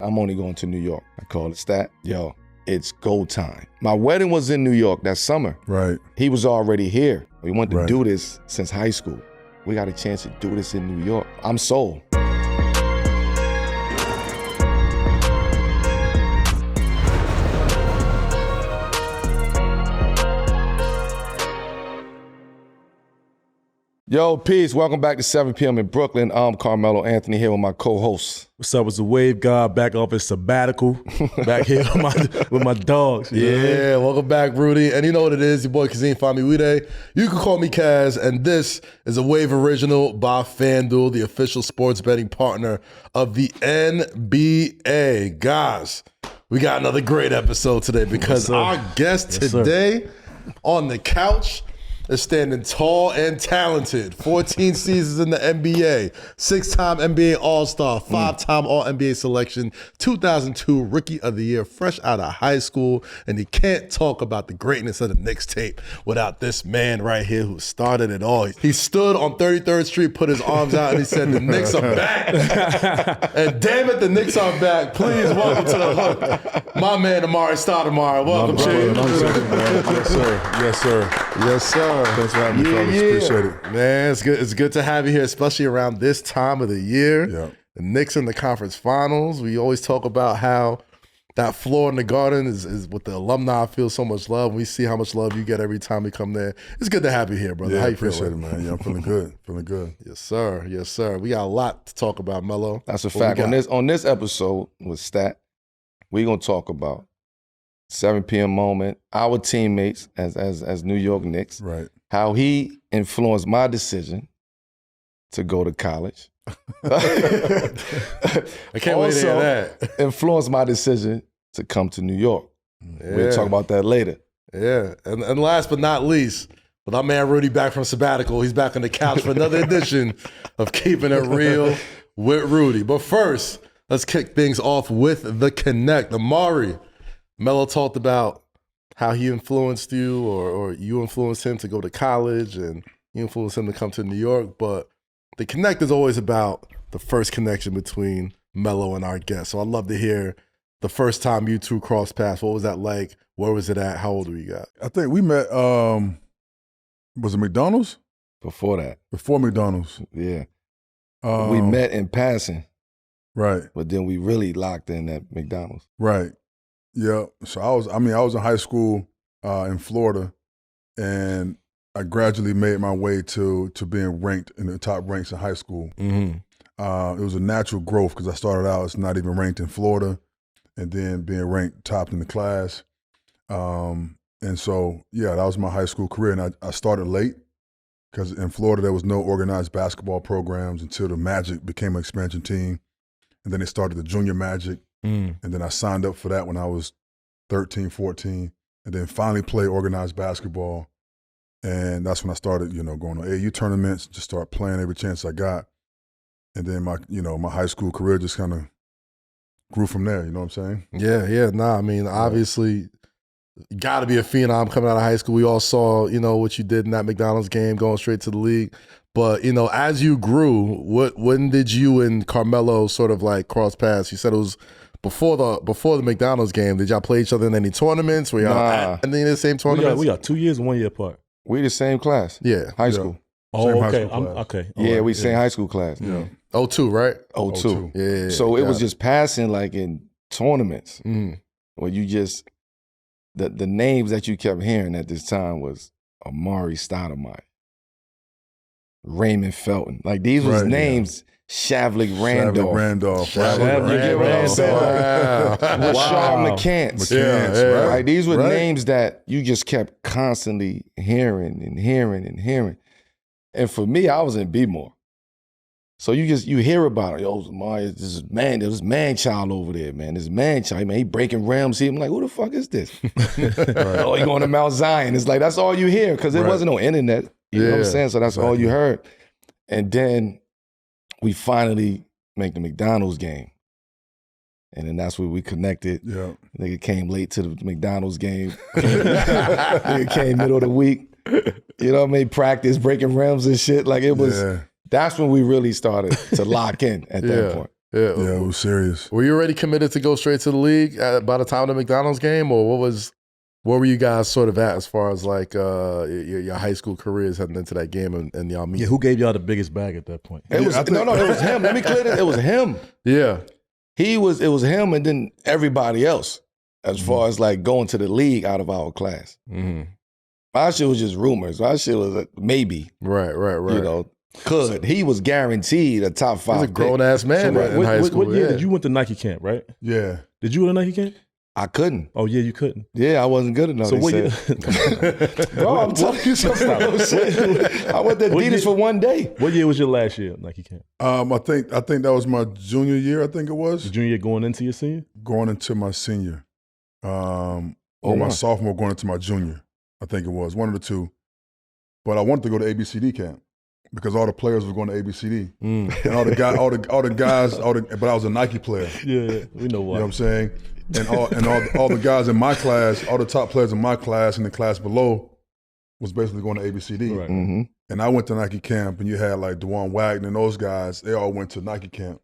I'm only going to New York. I call it Stat. Yo, it's go time. My wedding was in New York that summer. Right. He was already here. We wanted to do this since high school. We got a chance to do this in New York. I'm sold. Yo, peace. Welcome back to 7 p.m. in Brooklyn. I'm Carmelo Anthony here with my co-host. What's up? It's the Wave God back off his sabbatical. Back here with my dogs. Yeah, welcome back, Rudy. And you know what it is, your boy Kazim Famiwide. You can call me Kaz, and this is a Wave original by FanDuel, the official sports betting partner of the NBA. Guys, we got another great episode today because our guest today on the couch is standing tall and talented. 14 seasons in the NBA, 6-time NBA All-Star, 5-time All-NBA selection, 2002 Rookie of the Year, fresh out of high school. And you can't talk about the greatness of the Knickstape without this man right here who started it all. He stood on 33rd Street, put his arms out, and he said, the Knicks are back. And damn it, the Knicks are back. Please welcome to the hook, my man, Amar'e Stoudemire. Welcome, Chief. Yes, sir. Yes, sir. Yes, sir. Thanks for having me, fellas. Appreciate it. Man, it's good. It's good to have you here, especially around this time of the year. Yeah. The Knicks in the conference finals. We always talk about how that floor in the Garden is with the alumni feels so much love. We see how much love you get every time we come there. It's good to have you here, brother. Yeah, how you appreciate feeling? it, man. Yeah, I'm feeling good. Feeling good. Yes, sir. Yes, sir. We got a lot to talk about, Melo. That's a fact. On this episode with Stat, we're gonna talk about 7 p.m. moment, our teammates as New York Knicks, Right. how he influenced my decision to go to college. I can't wait to hear that. Influenced my decision to come to New York. Yeah. We'll talk about that later. Yeah. And last but not least, with our man Rudy back from sabbatical, he's back on the couch for another edition of Keeping It Real with Rudy. But first, let's kick things off with the Connect. Amar'e, Melo talked about how he influenced you or you influenced him to go to college and you influenced him to come to New York. But the Connect is always about the first connection between Melo and our guest. So I'd love to hear the first time you two crossed paths. What was that like? Where was it at? How old were you guys? I think we met, was it McDonald's? Before that. Before McDonald's. Yeah. We met in passing. Right. But then we really locked in at McDonald's. Right. Yeah. So I was in high school in Florida, and I gradually made my way to being ranked in the top ranks in high school. Mm-hmm. It was a natural growth because I started out as not even ranked in Florida, and then being ranked top in the class. And so, yeah, that was my high school career. And I started late because in Florida there was no organized basketball programs until the Magic became an expansion team. And then they started the Junior Magic. And then I signed up for that when I was 13, 14, and then finally played organized basketball. And that's when I started, going to AAU tournaments, just start playing every chance I got. And then my high school career just kind of grew from there, you know what I'm saying? Yeah. Nah, I mean, obviously, got to be a phenom coming out of high school. We all saw, what you did in that McDonald's game, going straight to the league. But, as you grew, when did you and Carmelo sort of like cross paths? You said it was before the McDonald's game. Did y'all play each other in any tournaments? Were y'all at any of the same tournaments? We got 2 years and 1 year apart. We the same class. Yeah. High school. Oh, okay. Okay. Yeah, we same high school class. Yeah. 02, right? 02. Yeah. So it was just passing like in tournaments where you just, the names that you kept hearing at this time was Amar'e Stoudemire, Raymond Felton. Like these was names, Shavlik Randolph. Wow. You get what I'm saying? Rashard McCants. Right? These were names that you just kept constantly hearing and hearing and hearing. And for me, I was in B-more. So you hear about it. Yo, Amar'e, this man child over there, man. This man child, man, he breaking rims. I'm like, who the fuck is this? Oh, he going to Mount Zion. It's like, that's all you hear because there wasn't no internet. You know what I'm saying? So that's all you heard. And then we finally make the McDonald's game. And then that's where we connected. Yeah. Nigga came late to the McDonald's game. Nigga came middle of the week. You know what I mean? Practice, breaking rims and shit. Like it was, that's when we really started to lock in at that point. Yeah, it was serious. Were you already committed to go straight to the league by the time of the McDonald's game, or where were you guys sort of at as far as like your high school careers heading into that game and y'all meet? Yeah, who gave y'all the biggest bag at that point? It was it was him. Let me clear this. It was him. Yeah. It was him and then everybody else as far as like going to the league out of our class. Mm-hmm. My shit was just rumors. My shit was maybe. Right. You know, he was guaranteed a top 5 He's a grown-ass man in high school. What year did you went to Nike camp, right? Yeah. Did you go to Nike camp? I couldn't. Oh, yeah, you couldn't. Yeah, I wasn't good enough. So what year? Bro, I'm telling you something. I went to Adidas for one day. What year was your last year at Nike camp? I think that was my junior year, I think it was. The junior year going into your senior? Going into my senior. Or my sophomore going into my junior, I think it was. One of the two. But I wanted to go to ABCD camp because all the players were going to ABCD. And all the guys, but I was a Nike player. Yeah, we know why. You know what I'm saying? And all the guys in my class, all the top players in my class and the class below was basically going to ABCD. Right. Mm-hmm. And I went to Nike camp, and you had like DeJuan Wagner and those guys. They all went to Nike camp,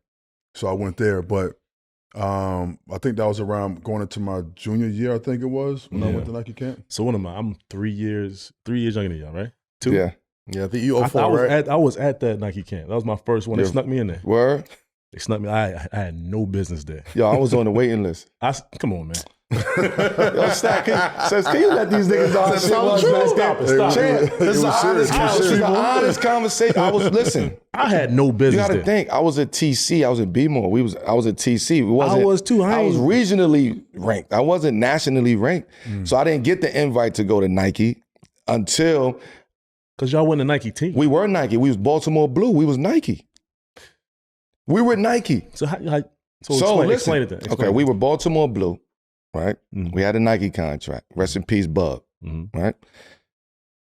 so I went there. But I think that was around going into my junior year. I think it was when I went to Nike camp. So I'm 3 years younger than y'all, right? 2. Yeah. Yeah, I think you 04, right? I was at that Nike camp. That was my first one. They snuck me in there. Word? They snuck me. I had no business there. Yo, I was on the waiting list. Come on, man. Yo, Stack, can you let these niggas know shit was Stop it. This is an honest conversation. Listen. I had no business You got to there. think. I was at TC. I was at B-More. I was at TC. I was too. I was regionally ranked. I wasn't nationally ranked. So I didn't get the invite to go to Nike until... Because y'all wasn't a Nike team. We were Nike. We was Baltimore Blue. We was Nike. We were Nike. So explain it then. Okay, we were Baltimore Blue, right? We had a Nike contract. Rest in peace, Bug, right?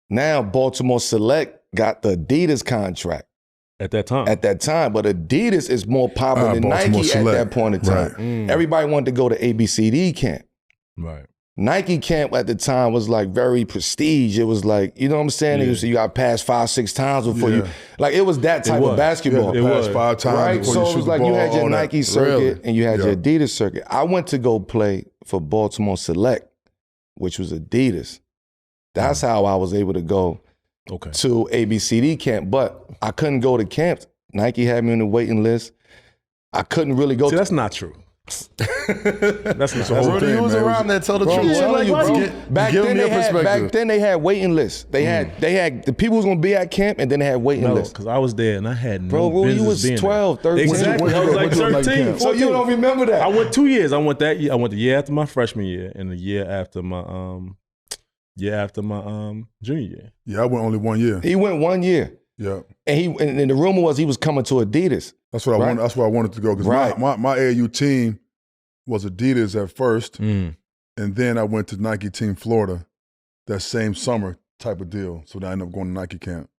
Now Baltimore Select got the Adidas contract. At that time. But Adidas is more popular than Nike Select. At that point in time. Right. Everybody wanted to go to ABCD camp. Right. Nike camp at the time was like very prestige. It was like, you know what I'm saying? Yeah. You got passed 5-6 times before you, like it was that type of basketball. It was 5 times right? So it was like you had your Nike circuit and you had your Adidas circuit. I went to go play for Baltimore Select, which was Adidas. That's how I was able to go to ABCD camp, but I couldn't go to camps. Nike had me on the waiting list. I couldn't really go. See, that's not true. That's not so Rudy, who was around there? Tell the truth. Back then they had waiting lists. They had the people who was gonna be at camp, and then they had waiting lists. Because I was there and I had no Rudy, business you was 12, 13. Exactly. I was like 13. So you don't remember that? I went 2 years. I went that year. I went the year after my freshman year and the year after my junior year. Yeah, I went only 1 year. He went 1 year. Yeah. And the rumor was he was coming to Adidas. That's what I wanted. That's where I wanted to go because my AAU team was Adidas at first, and then I went to Nike Team Florida that same summer type of deal. So then I ended up going to Nike camp.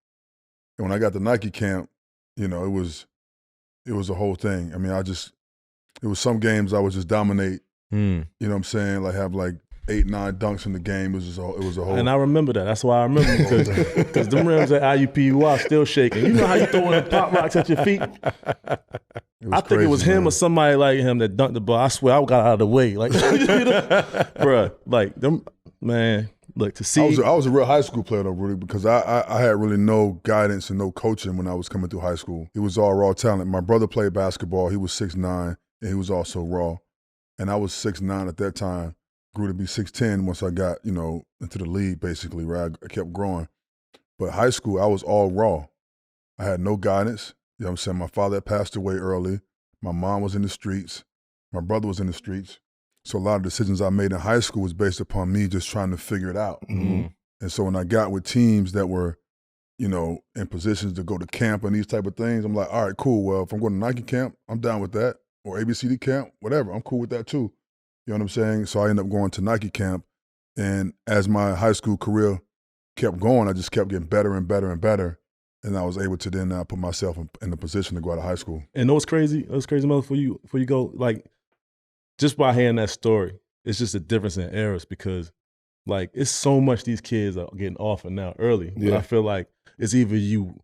And when I got to Nike camp, you know, it was a whole thing. I mean, it was some games I would just dominate. You know what I'm saying? Like have like 8-9 dunks in the game. It was a whole. And I remember that. That's why I remember because them rims at IUPUI still shaking. You know how you throwing the pop rocks at your feet? I think it was him or somebody like him that dunked the ball. I swear I got out of the way. Like, bruh, like them, man, look, to see. I was a real high school player though, Rudy, because I had really no guidance and no coaching when I was coming through high school. It was all raw talent. My brother played basketball. He was 6'9", and he was also raw. And I was 6'9" at that time. Grew to be 6'10" once I got, you know, into the league, basically, where I kept growing. But high school, I was all raw. I had no guidance. You know what I'm saying? My father had passed away early. My mom was in the streets. My brother was in the streets. So a lot of decisions I made in high school was based upon me just trying to figure it out. And so when I got with teams that were, you know, in positions to go to camp and these type of things, I'm like, all right, cool. Well, if I'm going to Nike camp, I'm down with that. Or ABCD camp, whatever. I'm cool with that too. You know what I'm saying? So I ended up going to Nike camp. And as my high school career kept going, I just kept getting better and better and better. And I was able to then put myself in the position to go out of high school. And those crazy, Melo, for you go, like, just by hearing that story, it's just a difference in eras because, like, it's so much these kids are getting offered now early. But I feel like it's either you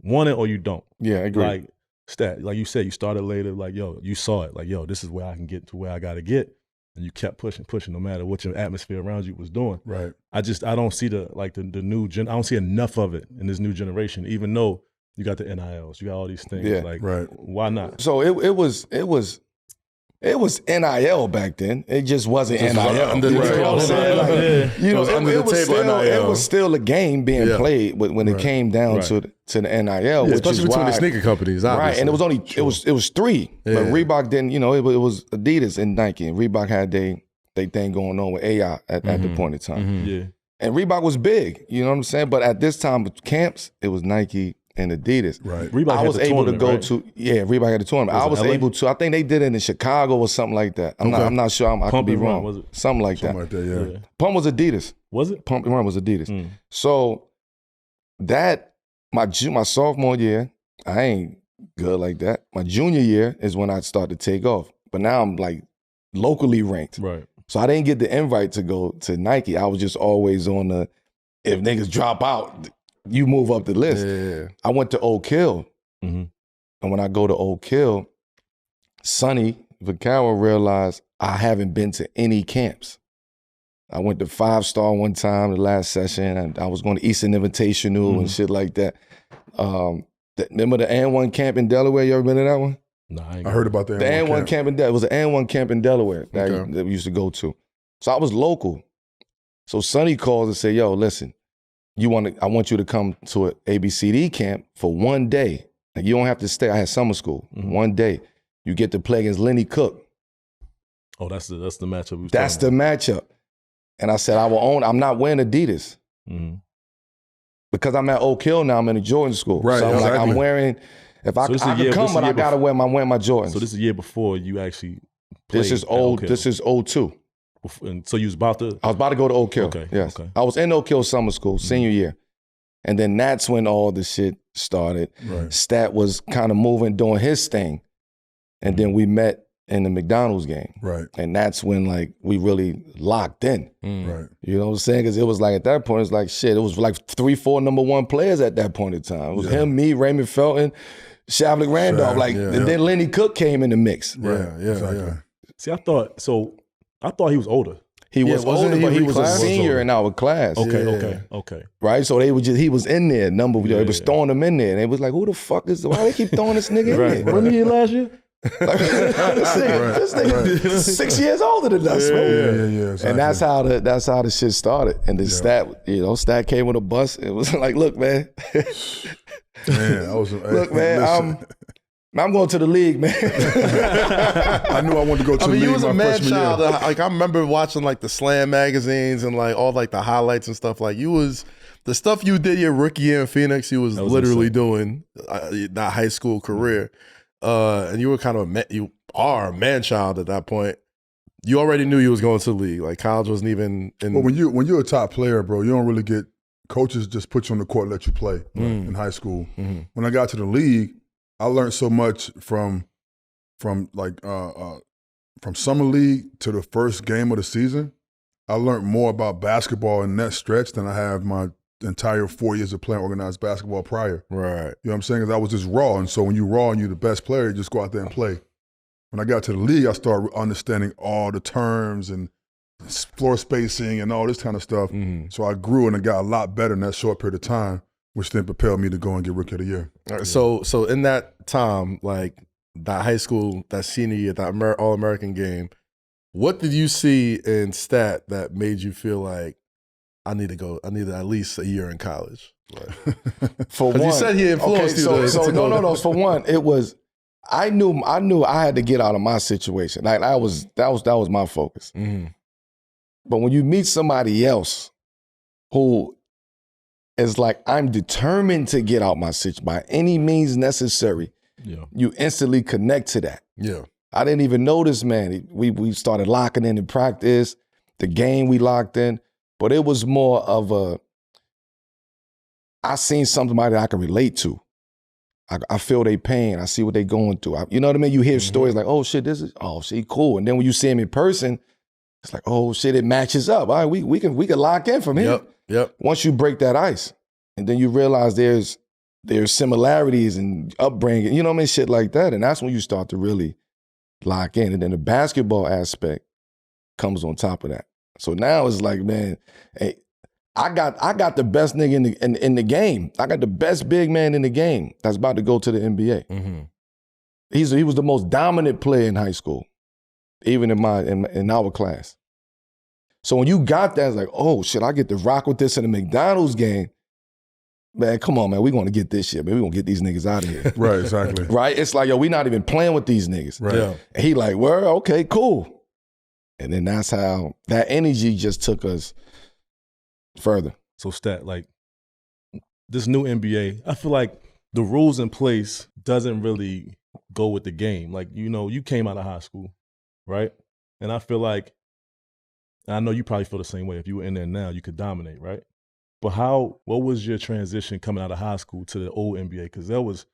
want it or you don't. Yeah, I agree. Like, Stat, like you said, you started later, like, yo, you saw it. Like, yo, this is where I can get to where I got to get. And you kept pushing, no matter what your atmosphere around you was doing. Right. I don't see the new I don't see enough of it in this new generation, even though you got the NILs, you got all these things. Yeah. Like, Right. why not? So it was NIL back then. It just wasn't NIL. Under the You know what I'm saying? Like, you know, it was still a game being played when it came down to the NIL, which especially is between why, the sneaker companies, obviously. right? And it was only it was three, but Reebok didn't. You know, it was Adidas and Nike, and Reebok had they thing going on with AI at the point in time. Yeah. And Reebok was big. You know what I'm saying? But at this time with camps, it was Nike and Adidas. Right. Reebok I was able to go to Reebok had the tournament. I was LA? able to. I think they did it in Chicago or something like that. I'm not sure. I could be and Run, wrong. was it? Something like Something that. like that, yeah. Pump was Adidas. Was it? Pump and Run was Adidas. Mm. So that my sophomore year, I ain't good like that. My junior year is when I started to take off. But now I'm like locally ranked. Right. So I didn't get the invite to go to Nike. I was just always on the, if niggas drop out, you move up the list. Yeah. I went to Oak Hill. Mm-hmm. And when I go to Oak Hill, Sonny Vaccaro realized I haven't been to any camps. I went to 5-star one time, the last session, and I was going to Eastern Invitational and shit like that. Remember the N1 camp in Delaware? You ever been to that one? No, I heard about that. The N1 camp in Delaware. It was an N1 camp in Delaware that, Okay. that we used to go to. So I was local. So Sonny calls and say, yo, listen, I want you to come to an ABCD camp for one day. Like, you don't have to stay. I had summer school. One day. You get to play against Lenny Cook. Oh, that's the matchup. That's the matchup. And I said, I'm not wearing Adidas. Mm-hmm. Because I'm at Oak Hill now, I'm in a Jordan school. Right, So I'm exactly. like, I'm wearing, if I could come, but I gotta wear my Jordans. So this is a year before you actually played. This is old. This is 02. And so you was about to. I was about to go to Oak Hill. Okay. Yes. Okay. I was in Oak Hill summer school, senior year. And then that's when all the shit started. Right. Stat was kind of moving, doing his thing. And then we met in the McDonald's game. Right. And that's when like we really locked in. Right. You know what I'm saying? Because it was like at that point, it's like shit. It was like 3-4 number one players at that point in time. It was him, me, Raymond Felton, Shavlik Randolph. And then Lenny Cook came in the mix. Right. Yeah. Exactly. See, I thought he was older. He was wasn't older, he but he was a reclassed? senior in our class. Okay. Right? So he was in there. They was throwing him in there. And it was like, who the fuck is, why they keep throwing this nigga in there? Wasn't he here last year? Like, this nigga 6 years older than us, man. Yeah. Exactly. And that's how the shit started. And the Stat came with a bus. It was like, look, man. Man, I was Look, man, I'm going to the league, man. I knew I wanted to go to the league. you was a my man freshman child. year. Like, I remember watching like the Slam magazines and like all like the highlights and stuff. Like the stuff you did your rookie year in Phoenix, you was literally doing that high school career. And you were kind of you are a man child at that point. You already knew you was going to the league. Like college wasn't even in. Well, when you're a top player, bro, you don't really get coaches just put you on the court and let you play in high school. Mm-hmm. When I got to the league, I learned so much from summer league to the first game of the season. I learned more about basketball in that stretch than I have my entire 4 years of playing organized basketball prior. Right. You know what I'm saying? Because I was just raw. And so when you're raw and you're the best player, you just go out there and play. When I got to the league, I started understanding all the terms and floor spacing and all this kind of stuff. Mm-hmm. So I grew and I got a lot better in that short period of time, which then propelled me to go and get Rookie of the Year. All right, so in that time, like that high school, that senior year, that All-American game, what did you see in Stat that made you feel like I need at least a year in college? Like, For one, you said he influenced you. No. For one, it was I knew I had to get out of my situation. Like that was my focus. Mm-hmm. But when you meet somebody else who is like, I'm determined to get out my situation by any means necessary, you instantly connect to that. Yeah. I didn't even know this man. We started locking in practice, the game we locked in, but it was more of I seen somebody that I can relate to. I feel their pain. I see what they're going through. You know what I mean? You hear stories like, oh shit, cool. And then when you see him in person, it's like, oh shit, it matches up. All right, we can lock in from here. Yep. Once you break that ice, and then you realize there's there's similarities and upbringing, you know what I mean? Shit like that. And that's when you start to really lock in. And then the basketball aspect comes on top of that. So now it's like, man, hey, I got the best nigga in the game. I got the best big man in the game that's about to go to the NBA. Mm-hmm. He was the most dominant player in high school, even in our class. So when you got that, it's like, oh shit, I get to rock with this in the McDonald's game. Man, come on, man, we gonna get this shit, man. We gonna get these niggas out of here. Right, exactly. Right? It's like, yo, we not even playing with these niggas. Right. Yeah. And he like, well, okay, cool. And then that's how that energy just took us further. So Stat, like this new NBA, I feel like the rules in place doesn't really go with the game. Like, you know, you came out of high school, right? And I feel like, I know you probably feel the same way. If you were in there now, you could dominate, right? But what was your transition coming out of high school to the old NBA? Because that was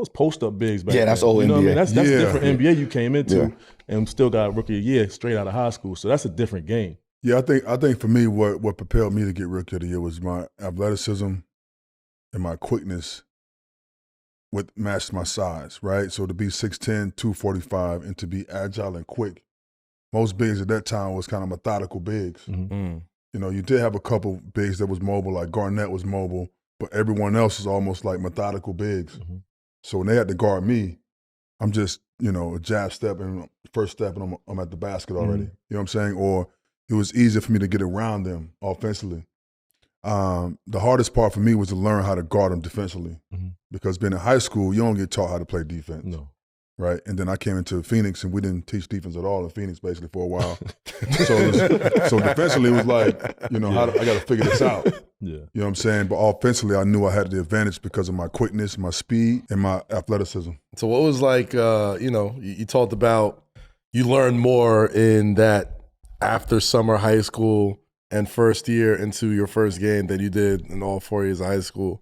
post up bigs back then. Yeah, that's old you know NBA. What I mean? That's Yeah. different NBA you came into, Yeah. and still got rookie of the year straight out of high school. So that's a different game. Yeah, I think for me, what propelled me to get Rookie of the Year was my athleticism and my quickness matched my size, right? So to be 6'10", 245, and to be agile and quick. Most bigs at that time was kind of methodical bigs. Mm-hmm. You know, you did have a couple bigs that was mobile, like Garnett was mobile, but everyone else is almost like methodical bigs. Mm-hmm. So when they had to guard me, I'm just, you know, a jab step and first step and I'm at the basket already. Mm-hmm. You know what I'm saying? Or it was easier for me to get around them offensively. The hardest part for me was to learn how to guard them defensively. Mm-hmm. Because being in high school, you don't get taught how to play defense. No. Right? And then I came into Phoenix and we didn't teach defense at all in Phoenix basically for a while. so defensively it was like, you know, I got to figure this out. Yeah. You know what I'm saying? But offensively, I knew I had the advantage because of my quickness, my speed, and my athleticism. So what was like, you know, you talked about you learned more in that after summer high school and first year into your first game than you did in all 4 years of high school.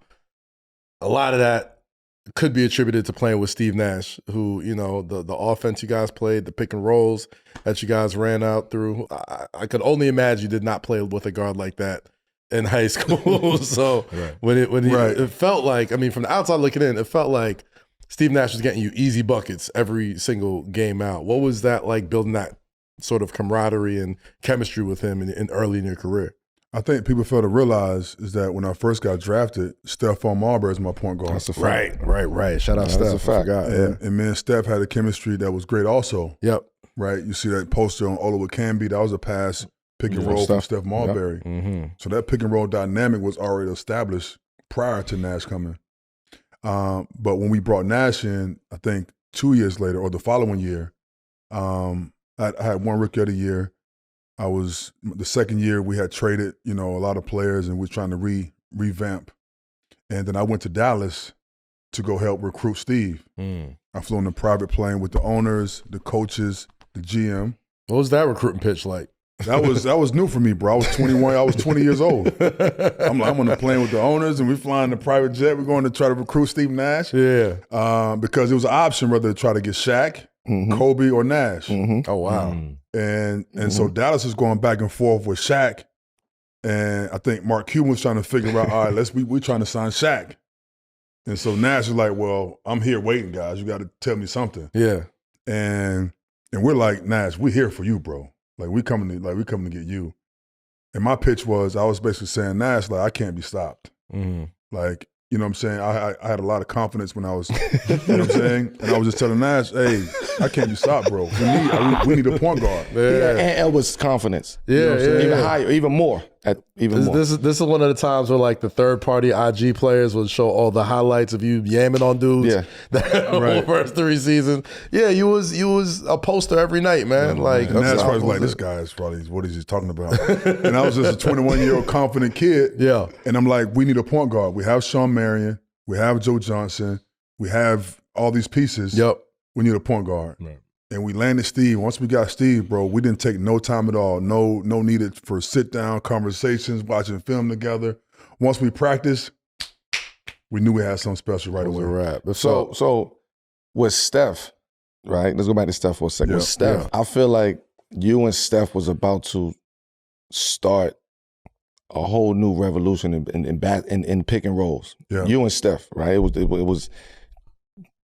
A lot of that could be attributed to playing with Steve Nash, who, you know, the offense you guys played, the pick and rolls that you guys ran out through. I could only imagine you did not play with a guard like that in high school. So right. It felt like, I mean, from the outside looking in, it felt like Steve Nash was getting you easy buckets every single game out. What was that like, building that sort of camaraderie and chemistry with him in early in your career? I think people fail to realize is that when I first got drafted, Stephon Marbury is my point guard. That's a fact. Right. Shout out Steph. That's a fact. And me and Steph had a chemistry that was great also. Yep. Right? You see that poster on Olawa Canby, that was a pass pick and roll from Steph Marbury. Yep. Mm-hmm. So that pick and roll dynamic was already established prior to Nash coming. But when we brought Nash in, I think 2 years later or the following year, I had one Rookie of the Year. The second year we had traded, you know, a lot of players and we were trying to revamp. And then I went to Dallas to go help recruit Steve. I flew on a private plane with the owners, the coaches, the GM. What was that recruiting pitch like? That was new for me, bro. I was 21. I was 20 years old. I'm on the plane with the owners and we're flying the private jet. We're going to try to recruit Steve Nash. Yeah. Because it was an option whether to try to get Shaq, Kobe, or Nash. Oh, wow. And so Dallas was going back and forth with Shaq, and I think Mark Cuban was trying to figure out, all right, we're trying to sign Shaq. And so Nash was like, well, I'm here waiting, guys. You got to tell me something. Yeah. And we're like, Nash, we're here for you, bro. Like we coming to get you. And my pitch was, I was basically saying, Nash, like I can't be stopped. Like, you know what I'm saying? I had a lot of confidence when I was, you know what I'm saying? And I was just telling Nash, hey, I can't be stopped, bro. We need a point guard. Yeah. And it was confidence. Yeah, you know what I'm saying? yeah. Even higher, even more. This is one of the times where like the third party IG players would show all the highlights of you yamming on dudes. Yeah. The first 3 seasons. Yeah, you was a poster every night, man. Like, and that's probably like, this guy is probably, what is he talking about? And I was just a 21-year-old confident kid. Yeah. And I'm like, we need a point guard. We have Sean Marion. We have Joe Johnson. We have all these pieces. Yep. We need a point guard. Right. And we landed Steve. Once we got Steve, bro, we didn't take no time at all. No needed for sit-down conversations, watching film together. Once we practiced, we knew we had something special right away. Wrap. So with Steph, right? Let's go back to Steph for a second. Yeah, With Steph, I feel like you and Steph was about to start a whole new revolution in pick and rolls. Yeah. You and Steph, right? It was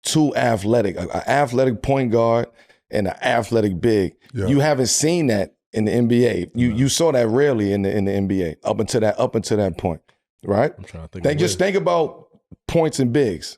too athletic, an athletic point guard and an athletic big. Yeah. You haven't seen that in the NBA. You saw that rarely in the NBA up until that point, right? I'm trying to think. Just think about points and bigs.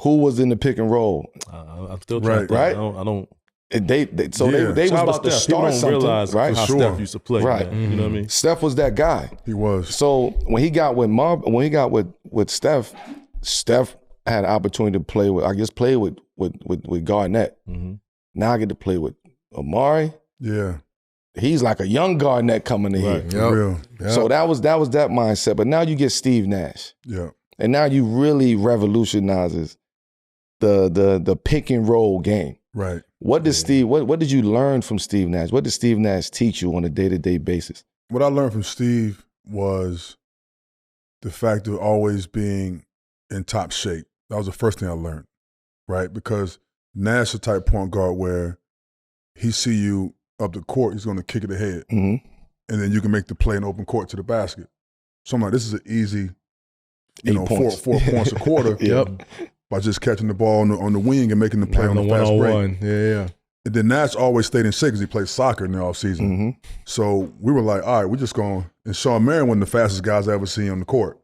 Who was in the pick and roll? I'm still trying to think. Right? I don't. They was about to start something, realize right? How sure. Steph used to play, Right. man. You know what I mean? Steph was that guy. He was. So when he got with Steph, Steph had an opportunity to play with Garnett. Mm-hmm. Now I get to play with Amar'e. Yeah. He's like a young Garnett coming in here. For real. Yep. So that was that mindset. But now you get Steve Nash. Yeah. And now you really revolutionizes the pick and roll game. Right. What did what did you learn from Steve Nash? What did Steve Nash teach you on a day-to-day basis? What I learned from Steve was the fact of always being in top shape. That was the first thing I learned, right? Because Nash is a type point guard where he see you up the court, he's going to kick it ahead. Mm-hmm. And then you can make the play in open court to the basket. So I'm like, this is an easy, 8 points. 4 points a quarter. Yep. By just catching the ball on the wing and making the play on the fast break. 1-on-1. Yeah. And then Nash always stayed in shape because he played soccer in the offseason. Mm-hmm. So we were like, all right, we're just going. And Sean Marion, one of the fastest guys I ever seen on the court.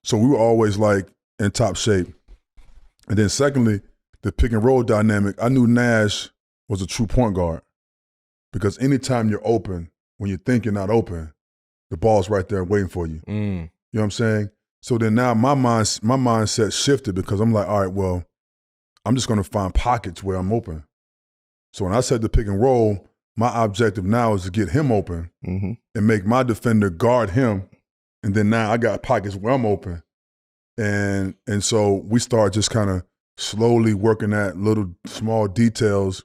So we were always like in top shape. And then secondly, the pick and roll dynamic, I knew Nash was a true point guard because anytime you're open, when you think you're not open, the ball's right there waiting for you. Mm. You know what I'm saying? So then now my mindset shifted because I'm like, all right, well, I'm just going to find pockets where I'm open. So when I said the pick and roll, my objective now is to get him open Mm-hmm. and make my defender guard him. And then now I got pockets where I'm open. And so we start just kind of slowly working at little small details.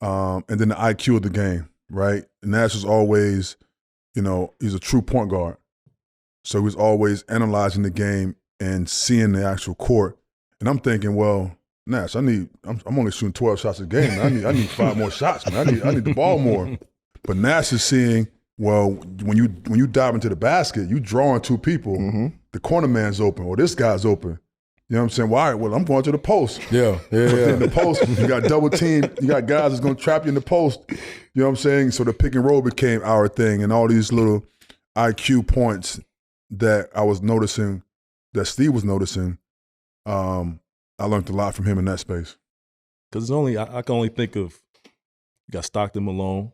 And then the IQ of the game, right? Nash is always, he's a true point guard. So he's always analyzing the game and seeing the actual court. And I'm thinking, well, Nash, I'm only shooting 12 shots a game. Man. I need 5 more shots, man. I need the ball more. But Nash is seeing, well, when you dive into the basket, you drawing 2 people. Mm-hmm. The corner man's open, or this guy's open. You know what I'm saying? Well, all right, well, I'm going to the post. Yeah. But then the post, you got double team. You got guys that's going to trap you in the post. You know what I'm saying? So the pick and roll became our thing, and all these little IQ points that I was noticing, that Steve was noticing, I learned a lot from him in that space. Because I can only think of, you got Stockton Malone,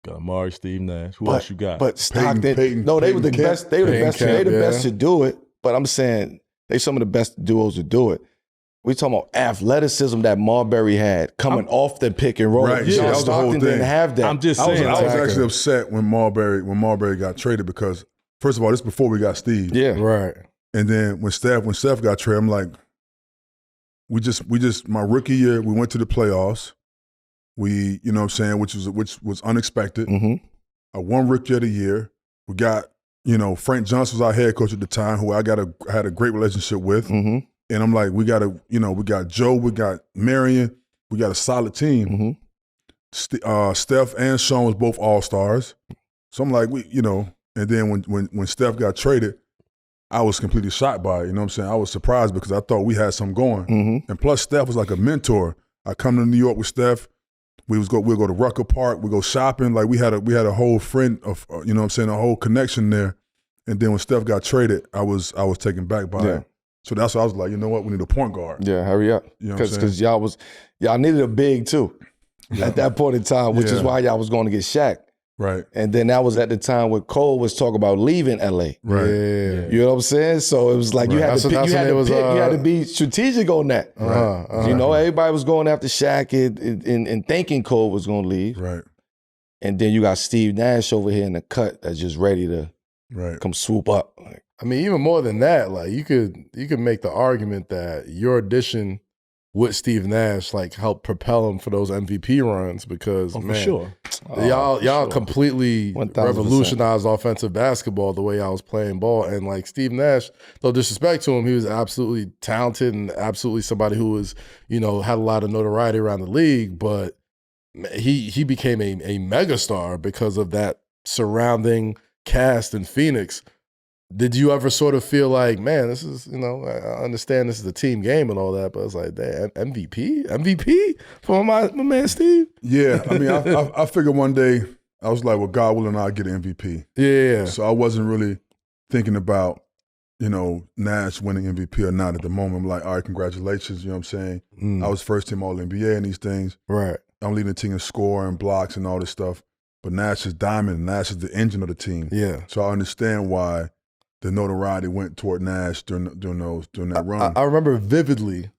got Amar'e, Steve Nash. Who else you got? But Stockton, Peyton, no, they were the Kemp. best. They were the best. Kemp, They the yeah. best to do it. But I'm saying they some of the best duos to do it. We talking about athleticism that Marbury had coming off the pick and roll. Right, Yeah, that was the whole Stockton thing. didn't have that. I'm just I was saying. actually upset when Marbury got traded because, first of all, this is before we got Steve. Yeah. Right. And then when Steph got traded, I'm like, we just my rookie year, we went to the playoffs. We, you know what I'm saying, which was unexpected. Mm-hmm. I won rookie of the year. We got, Frank Johnson was our head coach at the time, who I had a great relationship with. Mm-hmm. And I'm like, we got Joe, we got Marion, we got a solid team. Mm-hmm. Steph and Sean was both all-stars. So I'm like, and then when Steph got traded, I was completely shocked by it. You know what I'm saying? I was surprised because I thought we had something going. Mm-hmm. And plus, Steph was like a mentor. I come to New York with Steph. We'll go to Rucker Park. We go shopping. Like we had a whole friend of, you know what I'm saying, a whole connection there. And then when Steph got traded, I was taken back by it. So that's why I was like, you know what? We need a point guard. Yeah, hurry up. You know what I'm saying? Because y'all needed a big too at that point in time, which is why y'all was going to get Shaq. Right. And then that was at the time where Cole was talking about leaving LA. Right. Yeah. You know what I'm saying? So it was like you had to pick, you had to be strategic on that. Everybody was going after Shaq and thinking Cole was going to leave. Right. And then you got Steve Nash over here in the cut that's just ready to come swoop up. I mean, even more than that, like you could make the argument that your addition with Steve Nash helped propel him for those MVP runs because for sure. Y'all completely 1000%. revolutionized offensive basketball the way I was playing ball. And Steve Nash, no disrespect to him, he was absolutely talented and absolutely somebody who was, had a lot of notoriety around the league, but he became a megastar because of that surrounding cast in Phoenix, did you ever sort of feel like, man, this is, I understand this is a team game and all that, but it's like, damn, MVP for my man Steve? Yeah, I mean, I figured one day, I was like, well, God willing, I'll get an MVP. Yeah. So I wasn't really thinking about, Nash winning MVP or not at the moment. I'm like, all right, congratulations, you know what I'm saying? I was first team All-NBA and these things. Right. I'm leading the team in score and blocks and all this stuff. But Nash is diamond, and Nash is the engine of the team. Yeah. So I understand why the notoriety went toward Nash during that run. I remember vividly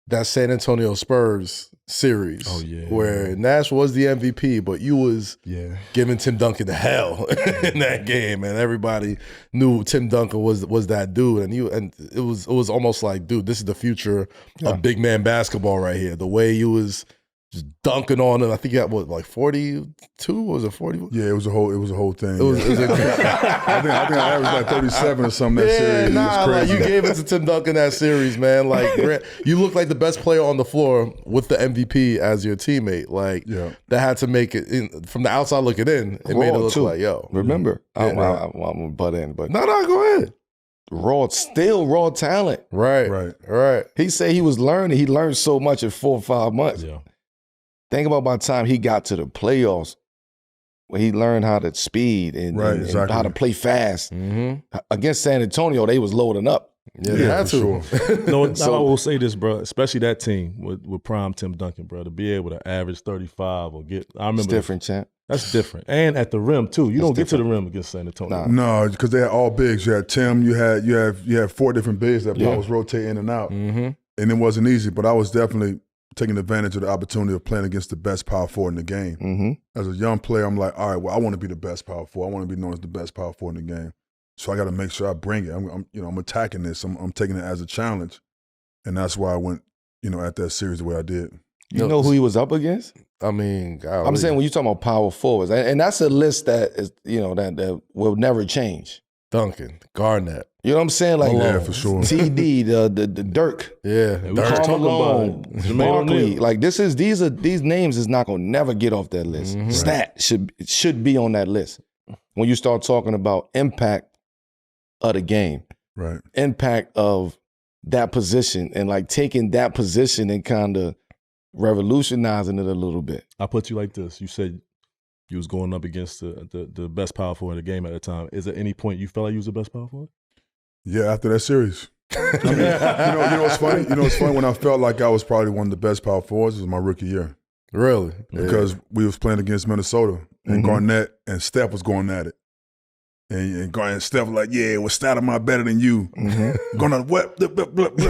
that San Antonio Spurs series where Nash was the MVP, but you was giving Tim Duncan the hell in that game, and everybody knew Tim Duncan was that dude, and it was almost like, dude, this is the future of big man basketball right here. The way you was just dunking on him. I think he got like 42? Was it 40? Yeah, it was a whole thing. It was I think I averaged like 37 or something that series. Nah, like you gave it to Tim Duncan that series, man. Like you look like the best player on the floor with the MVP as your teammate. Like that had to make it from the outside looking in. It made it look like, yo. Remember, I'm gonna butt in, but no, go ahead. Raw talent. Right. He said he was learning. He learned so much in 4 or 5 months. Yeah. Think about by the time he got to the playoffs, where he learned how to speed and how to play fast. Against San Antonio, they was loading up. Yeah, they had to. Sure. No, I will say this, bro, especially that team with prime Tim Duncan, bro, to be able to average 35 or get. I remember it's different, champ. That's different. And at the rim, too. You don't get to the rim against San Antonio. No, because they had all bigs. You had Tim, you had 4 different bigs that always rotate in and out. And it wasn't easy, but I was definitely taking advantage of the opportunity of playing against the best power forward in the game. As a young player, I'm like, all right, well, I want to be the best power forward. I want to be known as the best power forward in the game. So I got to make sure I bring it. I'm attacking this. I'm taking it as a challenge, and that's why I went, at that series the way I did. You know who he was up against? I mean, I'm saying when you talking about power forwards, and that's a list that is, that will never change. Duncan, Garnett. You know what I'm saying? Like, yeah, for sure. TD, the Dirk. Yeah, Carmelo, Barkley. Like these names is not gonna never get off that list. Stat should be on that list. When you start talking about impact of the game, right? Impact of that position, and like taking that position and kind of revolutionizing it a little bit. I put you like this. You said you was going up against the best power forward in the game at the time. Is there any point you felt like you was the best power forward? Yeah, after that series. I mean, you know what's funny? When I felt like I was probably one of the best power forwards was my rookie year. Really? Because we was playing against Minnesota, and Garnett and Steph was going at it. And Garnett and Steph was like, yeah, well, Stat am I better than you? Going on, what? Blah, blah, blah, blah.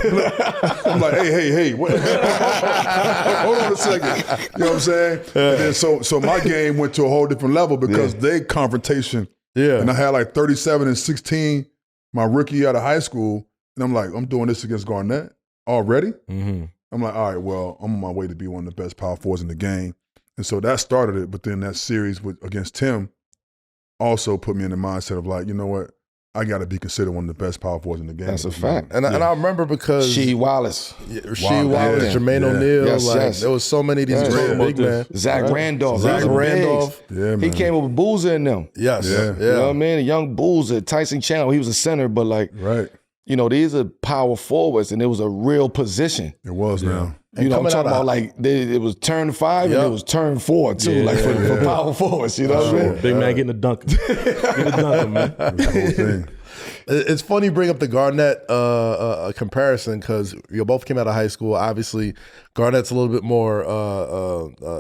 I'm like, hey, what? Hold on a second. You know what I'm saying? And then so my game went to a whole different level because they confrontation. Yeah. And I had like 37 and 16 my rookie year out of high school. And I'm like, I'm doing this against Garnett already? I'm like, all right, well, I'm on my way to be one of the best power forwards in the game. And so that started it. But then that series against Tim also put me in the mindset of like, you know what? I got to be considered one of the best power forwards in the game. That's a fact. And I remember because Shea Wallace, Jermaine O'Neal, there was so many of these great big men. Zach Randolph. Yeah, man. He came with Boozer in them. Yes. Yeah. You know what I mean? A young Boozer, Tyson Chandler. He was a center, but like, these are power forwards, and it was a real position. It was now. I'm talking about like it was turn 5 and it was turn 4 too, for power forwards. You know what I mean? Big man getting a dunk. Get a dunk, man. The whole thing. It's funny you bring up the Garnett comparison because you both came out of high school. Obviously, Garnett's a little bit more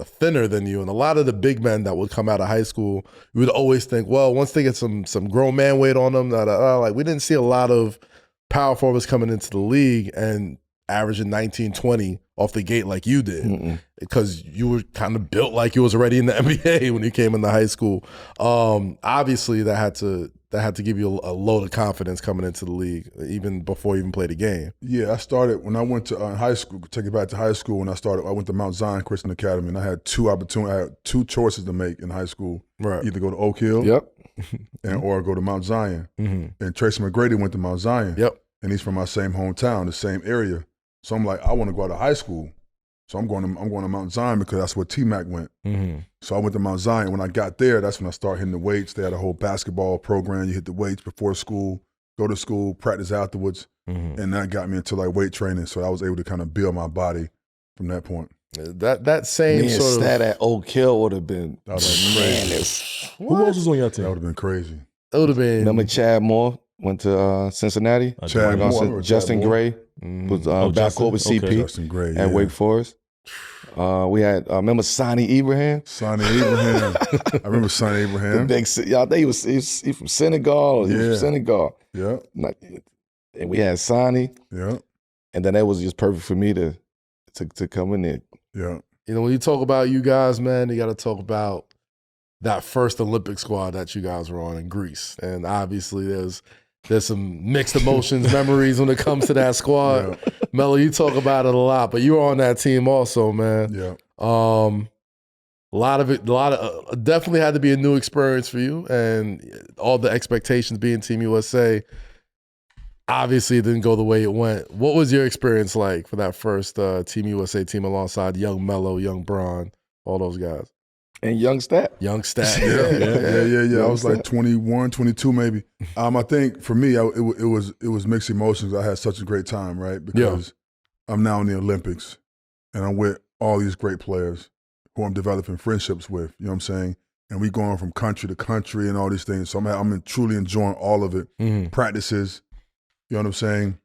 thinner than you, and a lot of the big men that would come out of high school, you would always think, well, once they get some grown man weight on them, like we didn't see a lot of power forwards coming into the league and averaging 19, 20 off the gate like you did because you were kind of built like you was already in the NBA when you came into high school. Obviously, that had to give you a load of confidence coming into the league even before you even played a game. Yeah, I started when I went to high school. Take it back to high school when I went to Mount Zion Christian Academy, and I had two choices to make in high school. Right, either go to Oak Hill, or go to Mount Zion. And Tracy McGrady went to Mount Zion. Yep, and he's from my same hometown, the same area. So I'm like, I want to go out of high school So I'm going to Mount Zion because that's where T-Mac went. Mm-hmm. So I went to Mount Zion. When I got there, that's when I started hitting the weights. They had a whole basketball program. You hit the weights before school, go to school, practice afterwards. Mm-hmm. And that got me into like weight training. So I was able to kind of build my body from that point. That same sort of stat at Oak Hill would have been crazy. Who else was on your team? That would have been crazy. It would have been. Remember Chad Moore went to Cincinnati? Chad Moore. Justin Gray was backcourt with CP Justin Gray, at Wake Forest. We had remember Sonny Ibrahim? Sonny Ibrahim. I remember Sonny Ibrahim. I think he was from Senegal. Or he was from Senegal. Yeah. And we had Sonny. Yeah. And then that was just perfect for me to come in there. Yeah. You know, when you talk about you guys, man, you got to talk about that first Olympic squad that you guys were on in Greece. And obviously there's some mixed emotions, memories when it comes to that squad. Yeah. Melo, you talk about it a lot, but you were on that team also, man. Yeah. Definitely had to be a new experience for you, and all the expectations being Team USA. Obviously, it didn't go the way it went. What was your experience like for that first Team USA team alongside young Melo, young Bron, all those guys? And young Stat. Young Stat. Yeah. I was like 21, 22 maybe. I think for me, it was mixed emotions. I had such a great time, right? Because I'm now in the Olympics, and I'm with all these great players who I'm developing friendships with, you know what I'm saying? And we going from country to country and all these things. So I'm truly enjoying all of it. Mm-hmm. Practices, you know what I'm saying?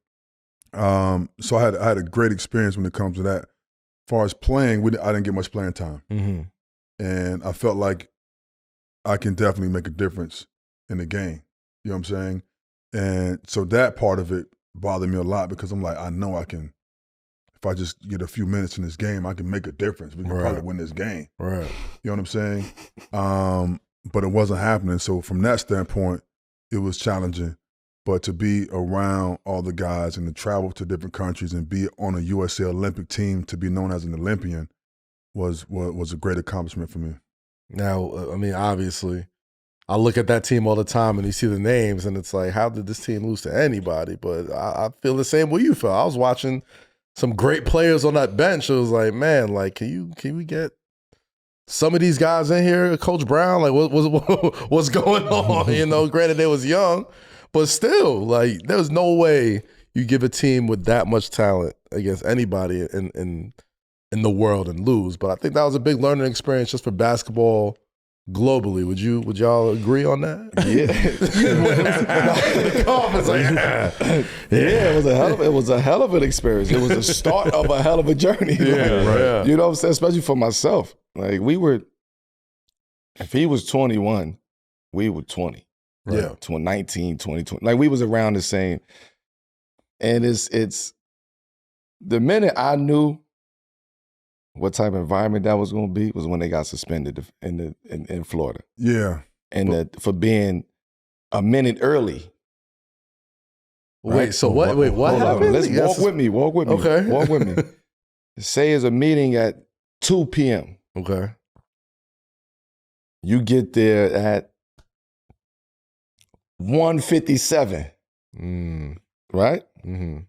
So I had a great experience when it comes to that. As far as playing, I didn't get much playing time. Mm-hmm. And I felt like I can definitely make a difference in the game. You know what I'm saying? And so that part of it bothered me a lot because I'm like, I know I can, if I just get a few minutes in this game, I can make a difference. We can probably win this game. Right. You know what I'm saying? But it wasn't happening. So from that standpoint, it was challenging. But to be around all the guys and to travel to different countries and be on a USA Olympic team, to be known as an Olympian, was a great accomplishment for me. Now, I mean, obviously, I look at that team all the time and you see the names and it's like, how did this team lose to anybody? But I feel the same way you feel. I was watching some great players on that bench. It was like, man, like, can we get some of these guys in here? Coach Brown, like, what's going on? You know, granted they was young, but still, like, there's no way you give a team with that much talent against anybody in the world and lose. But I think that was a big learning experience just for basketball globally. Would y'all agree on that? It was a hell of an experience. It was the start of a hell of a journey. You know what I'm saying? Especially for myself. Like if he was 21, we were 20. Right. Yeah. 19, 20. Like we was around the same. And it's the minute I knew what type of environment that was going to be was when they got suspended in Florida. Yeah. And for being a minute early. Wait, so what? Wait, what happened? Let's walk with me. Okay. Walk with me. Say it's a meeting at 2 p.m. Okay. You get there at 1:57. Right? Mm-hmm.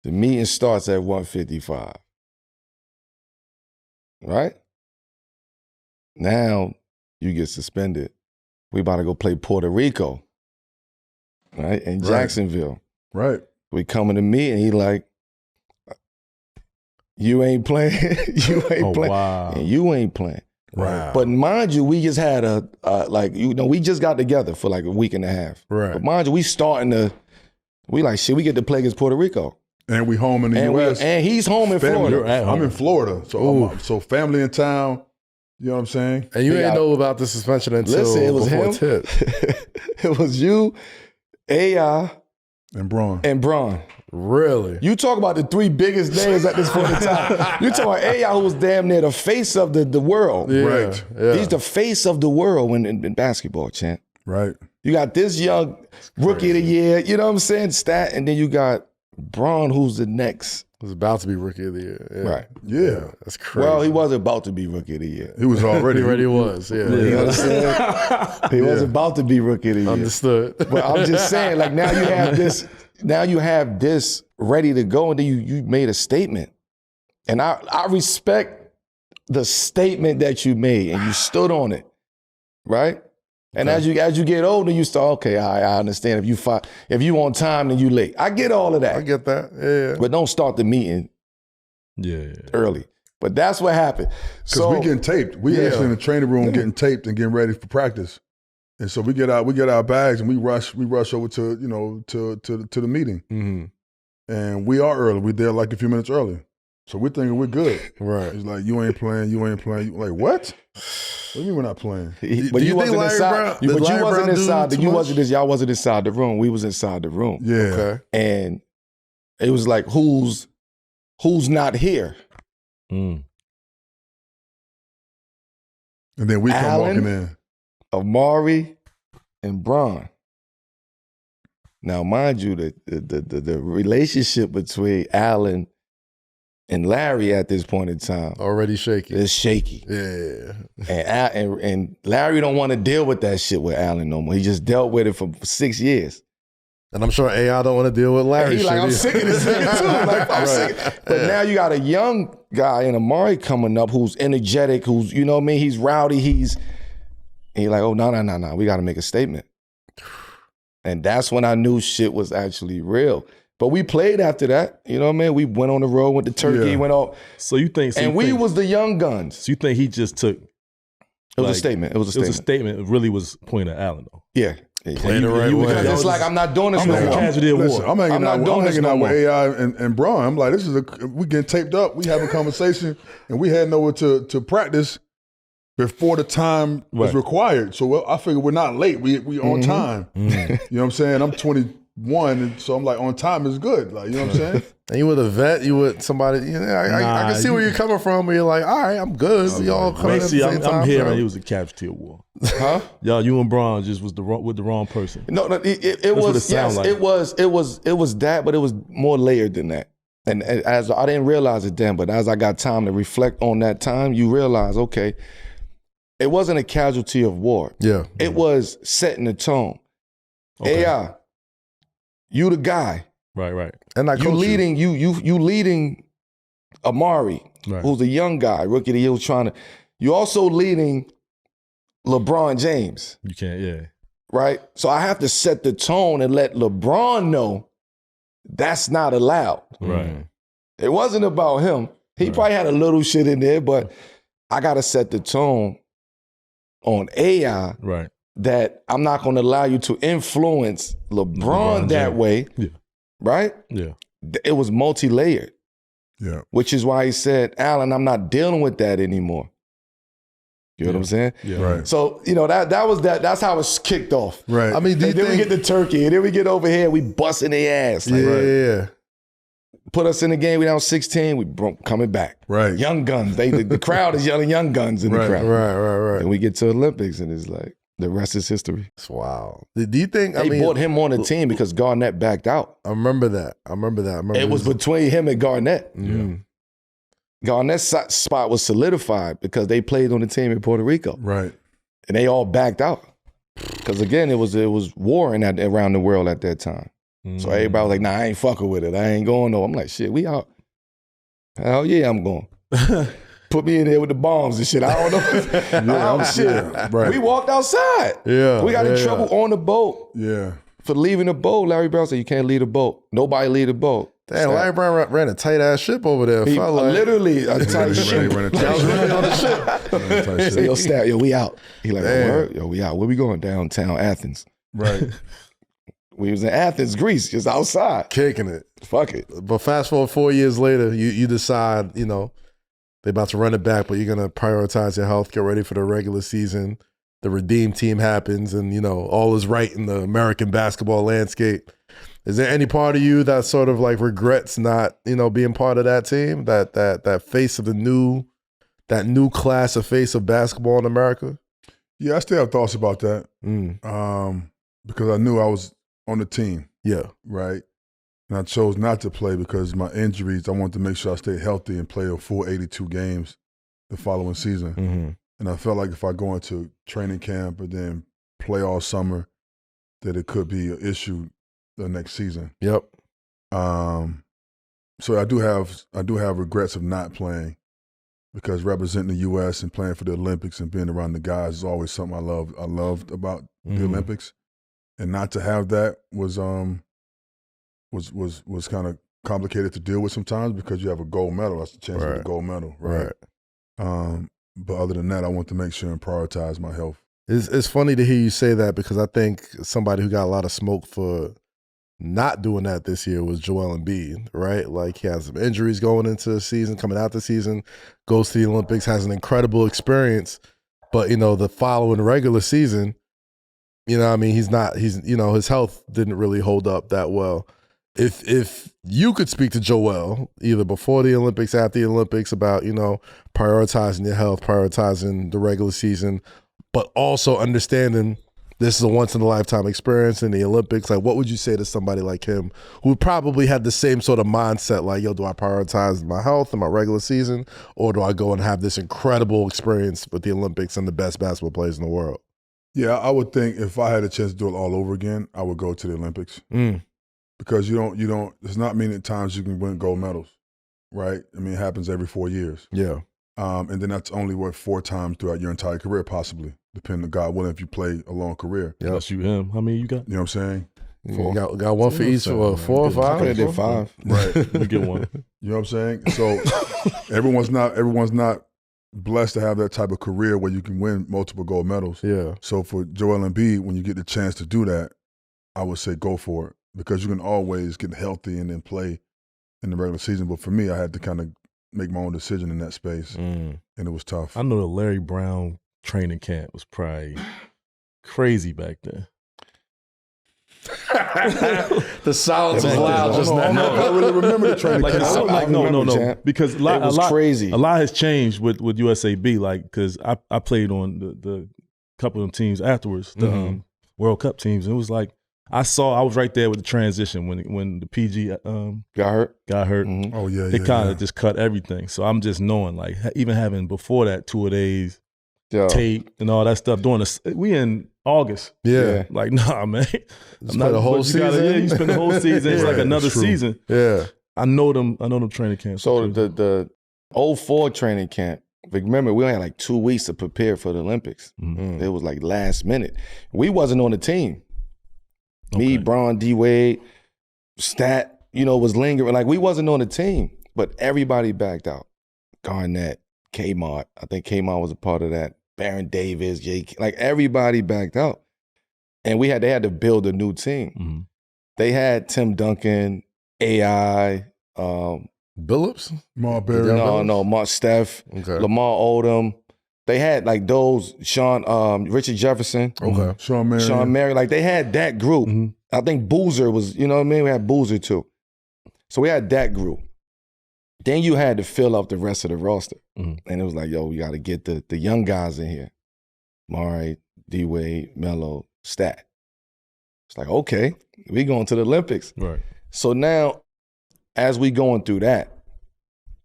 The meeting starts at 1:55. Right? Now you get suspended. We about to go play Puerto Rico. Right? In Jacksonville. Right. We coming to me and he like, you ain't playing. You ain't playing. Wow. And you ain't playing. Right. But mind you, we just had we just got together for like a week and a half. Right. But mind you, we get to play against Puerto Rico. And we home in the U.S. And he's home in Florida. I'm in Florida. So family in town, you know what I'm saying? And you ain't know about the suspension until it was before him. it hit. It was you, AI, and Bron. Really? You talk about the three biggest names at this point in time. You talk about AI, who was damn near the face of the world. Yeah, right. Yeah. He's the face of the world in basketball, champ. Right. You got this young rookie of the year, you know what I'm saying, stat, and then you got Bron, who's the next. Was about to be rookie of the year. Yeah. Right. Yeah. That's crazy. Well, he wasn't about to be rookie of the year. He was already. He already was, yeah. You understand? He wasn't about to be rookie of the year. Understood. But I'm just saying, like, now you have this ready to go, and then you made a statement. And I respect the statement that you made and you stood on it, right? And as you get older, you start, okay, I understand. If you on time, then you late. I get all of that. I get that. Yeah. But don't start the meeting early. But that's what happened. Because we getting taped. We actually in the training room getting taped and getting ready for practice. And so we get our bags and we rush over to the meeting. Mm-hmm. And we are early. We're there like a few minutes early. So we're thinking we're good. Right. It's like, you ain't playing. Like, what? What do you mean we're not playing? But you wasn't inside. But you wasn't inside. Y'all wasn't inside the room. We was inside the room. Yeah. Okay. And it was like, who's not here? Mm. And then we come walking in. Amar'e and Bron. Now, mind you, the relationship between Allen and Larry at this point in time already shaky. It's shaky. Yeah. And Larry don't want to deal with that shit with Allen no more. He just dealt with it for 6 years. And I'm sure AI don't want to deal with Larry. And he like, I'm sick of this nigga too. Like, I'm sick. But now you got a young guy in Amar'e coming up who's energetic, who's, you know what I mean? He's rowdy. He's like, oh, no. We got to make a statement. And that's when I knew shit was actually real. But we played after that. You know what I mean? We went on the road, went to Turkey, went off. So you think... and we was the young guns. So you think he just took... It was a statement. It was a statement. It really was pointing at Allen, though. Yeah. Playing the right way. Because it's like, I'm not doing this no more. Casualty of war. I'm hanging out with AI and Bron. I'm like, we getting taped up. We having a conversation, and we heading over to practice before the time was required. So I figured we're not late. We on time. Mm-hmm. You know what I'm saying? I'm 21, and so I'm like, on time is good. Like, you know what I'm saying? And you with a vet, you with somebody, I can see where you're coming from, where you're like, all right, I'm good. We all coming at the same time. I'm hearing he was a casualty of war. Huh? Y'all, you and Bron just was with the wrong person. No, it was, yes, like. It was that, but it was more layered than that. And as I didn't realize it then, but as I got time to reflect on that time, you realize, okay, it wasn't a casualty of war. Yeah. It was setting the tone. Okay. AI, you the guy. Right. And you leading Amar'e, who's a young guy, rookie of the year, who's trying to. You also leading LeBron James. You can't, right? So I have to set the tone and let LeBron know that's not allowed. Right. It wasn't about him. He probably had a little shit in there, but I got to set the tone on AI that I'm not going to allow you to influence LeBron that way. Yeah. Right? Yeah. It was multi-layered. Yeah. Which is why he said, Allen, I'm not dealing with that anymore. You know what I'm saying? Yeah. Right. So, you know, that's how it's kicked off. Right. I mean, then we get to Turkey, and then we get over here, we busting their ass. Like, yeah. Put us in the game, we down 16, we coming back. Right. Young guns. The crowd is yelling young guns in the crowd. Right. And we get to Olympics, and it's like, the rest is history. Wow. Do you think they brought him on the team because Garnett backed out? I remember that. It was between him and Garnett. Mm-hmm. Garnett's spot was solidified because they played on the team in Puerto Rico. Right. And they all backed out. Because again, it was war around the world at that time. So everybody was like, nah, I ain't fucking with it. I ain't going no. I'm like, shit, we out. Hell yeah, I'm going. Put me in there with the bombs and shit. I don't know. Shit. Right. We walked outside. Yeah. We got in trouble on the boat. Yeah. For leaving the boat. Larry Brown said, you can't leave the boat. Nobody leave the boat. Damn, Larry Brown ran a tight ass ship over there. He, literally a tight ship. That was really on the ship. Say, yo, Stat, yo, we out. He like, word? Yo, we out. Where we going? Downtown Athens. Right. We was in Athens, Greece, just outside. Kicking it. Fuck it. But fast forward 4 years later, you decide, you know, they're about to run it back, but you're going to prioritize your health, get ready for the regular season. The Redeem team happens, and, you know, all is right in the American basketball landscape. Is there any part of you that sort of like regrets not, you know, being part of that team, that face of that new class of face of basketball in America? Yeah, I still have thoughts about that because I knew I was on the team. Yeah. Right. And I chose not to play because my injuries, I wanted to make sure I stayed healthy and play a full 82 games the following season. Mm-hmm. And I felt like if I go into training camp and then play all summer, that it could be an issue the next season. Yep. So I do have regrets of not playing, because representing the U.S. and playing for the Olympics and being around the guys is always something I loved about the Olympics, and not to have that was kind of complicated to deal with sometimes, because you have a gold medal. That's the chance of the gold medal, right? But other than that, I want to make sure and prioritize my health. It's funny to hear you say that, because I think somebody who got a lot of smoke for not doing that this year was Joel Embiid, right? Like, he has some injuries going into the season, coming out the season, goes to the Olympics, has an incredible experience, but the following regular season, I mean, his health didn't really hold up that well. If you could speak to Joel either before the Olympics, after the Olympics, about prioritizing your health, prioritizing the regular season, but also understanding this is a once-in-a-lifetime experience in the Olympics, like, what would you say to somebody like him who probably had the same sort of mindset, like, yo, do I prioritize my health and my regular season, or do I go and have this incredible experience with the Olympics and the best basketball players in the world? Yeah, I would think if I had a chance to do it all over again, I would go to the Olympics. Because you don't, it's not many times you can win gold medals, right? I mean, it happens every 4 years. Yeah. And then that's only, 4 times throughout your entire career, possibly, depending on God willing, if you play a long career. Yeah. Unless you him. How many you got? You know what I'm saying? You got one for each, 4 or 5? I did 5. Right. You get one. You know what I'm saying? So everyone's not blessed to have that type of career where you can win multiple gold medals. Yeah. So for Joel Embiid, when you get the chance to do that, I would say go for it, because you can always get healthy and then play in the regular season. But for me, I had to kind of make my own decision in that space, and it was tough. I know the Larry Brown training camp was probably crazy back then. The silence is loud just now. I don't really remember the training camp. No. Because a lot crazy. A lot has changed with USAB, like, because I played on the couple of them teams afterwards, the World Cup teams. And it was like, I was right there with the transition when the PG got hurt. Oh, yeah, They kind of just cut everything. So I'm just knowing, like, even having before that 2 days, tape and all that stuff, we in August. Yeah. Like, nah, man. I'm not the whole season. You spend the whole season. It's like another season. Yeah. I know them training camps. So the 04 training camp, remember, we only had like 2 weeks to prepare for the Olympics. It was like last minute. We wasn't on the team. Me, Bron, D-Wade, Stat, was lingering. Like, we wasn't on the team, but everybody backed out. Garnett, Kmart. I think Kmart was a part of that. Baron Davis, Jake. Like, everybody backed out. And they had to build a new team. They had Tim Duncan, AI, Billups? Marbury. No, Mark Steph, Lamar Odom. They had like those, Richard Jefferson, Sean Marion. Like, they had that group. I think Boozer was, you know what I mean? We had Boozer too. So we had that group. Then you had to fill up the rest of the roster. And it was like, yo, we got to get the young guys in here. Amar'e, D-Wade, Melo, Stat. It's like, okay, we going to the Olympics. Right. So now, as we going through that,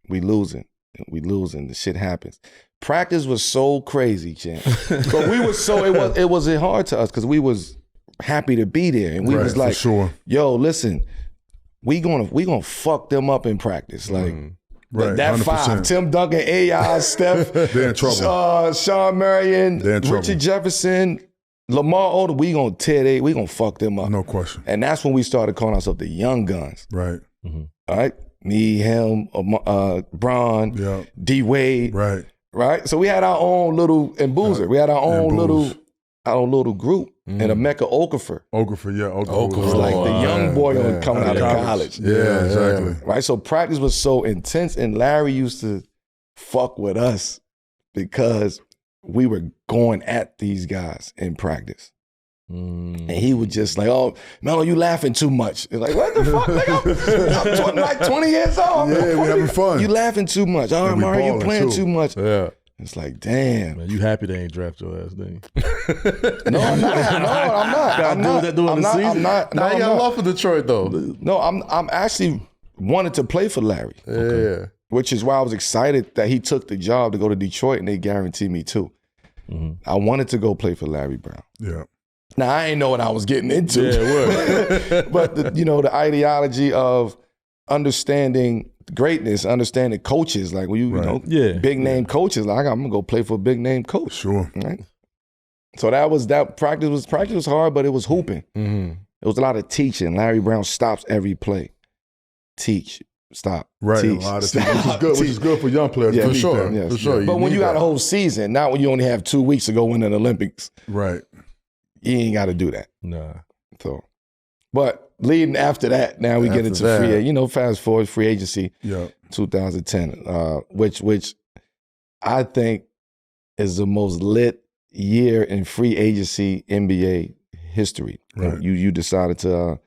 we losing. The shit happens. Practice was so crazy, champ. But we was it wasn't hard to us because we was happy to be there. And we was like, yo, listen, we gonna fuck them up in practice. Like, that 100%. 5, Tim Duncan, AI, Steph, they're in trouble. Sean Marion, Richard Jefferson, Lamar Odom, we gonna fuck them up. No question. And that's when we started calling ourselves the young guns. Right. All right? Me, him, Bron, D-Wade. Right? So we had our own little, and Boozer, we had our own little group. And Emeka Okafor. Okafor was like the young boy coming out of college. Yeah, exactly. Right? So practice was so intense, and Larry used to fuck with us because we were going at these guys in practice. And he would just like, oh, Melo, you laughing too much. It's like, what the fuck? I'm 20 years old. Yeah, we having fun. You laughing too much. Oh, Mario, you playing too much. Yeah. It's like, damn. Man, you happy they ain't draft your ass, then? No, I'm not. Now you got love for Detroit, though. No, I'm actually wanted to play for Larry. Yeah. Which is why I was excited that he took the job to go to Detroit and they guaranteed me too. I wanted to go play for Larry Brown. Yeah. Now, I ain't know what I was getting into. Yeah, but, the ideology of understanding greatness, understanding coaches, like when you know, big name coaches, like I'm gonna go play for a big name coach. Sure. Right. So practice was hard, but it was hooping. Mm-hmm. It was a lot of teaching. Larry Brown stops every play. Teach, stop, right? Teach, a lot of stop, which is good for young players. Yeah, for sure. Yes. For sure. But when you got a whole season, not when you only have 2 weeks to go win an Olympics, right? You ain't got to do that. Nah. So, but leading after that, now we get into fast forward free agency. Yeah. 2010, which I think is the most lit year in free agency NBA history. Right. You decided to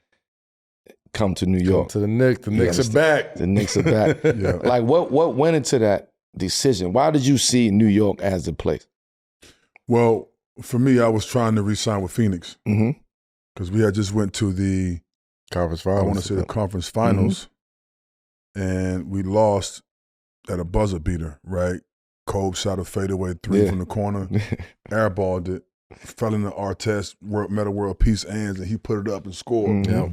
come to New York. Come to the Knicks. The Knicks are back. The Knicks are back. Yeah. Like what went into that decision? Why did you see New York as the place? Well, for me, I was trying to re-sign with Phoenix because we had just went to the conference finals. I want to say the conference finals, and we lost at a buzzer beater. Right, Kobe shot a fadeaway 3 from the corner, airballed it, fell into Artest Meta World Peace hands, and he put it up and scored. Yeah.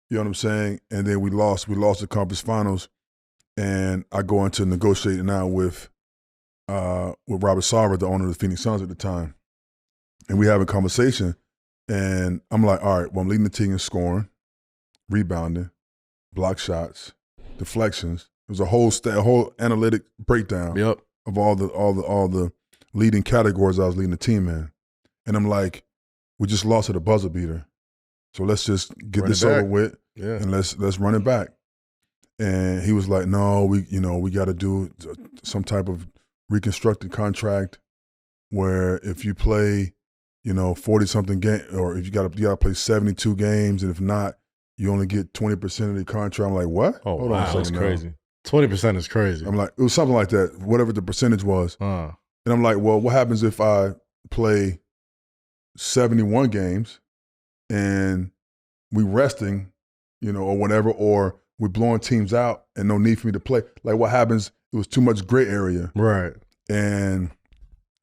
You know what I'm saying? And then we lost. We lost the conference finals, and I go into negotiating now with Robert Sarver, the owner of the Phoenix Suns at the time. And we have a conversation, and I'm like, all right, well, I'm leading the team in scoring, rebounding, block shots, deflections. It was a whole analytic breakdown of all the leading categories I was leading the team in. And I'm like, we just lost at a buzzer beater, so let's just get this over with, and let's run it back. And he was like, no, we got to do some type of reconstructed contract where if you play 40-something game, or if you gotta play 72 games, and if not, you only get 20% of the contract. I'm like, what? Oh, hold on, that's crazy. 20% is crazy. I'm like, it was something like that, whatever the percentage was. And I'm like, well, what happens if I play 71 games and we resting, or whatever, or we're blowing teams out and no need for me to play? Like, what happens? It was too much gray area. Right. And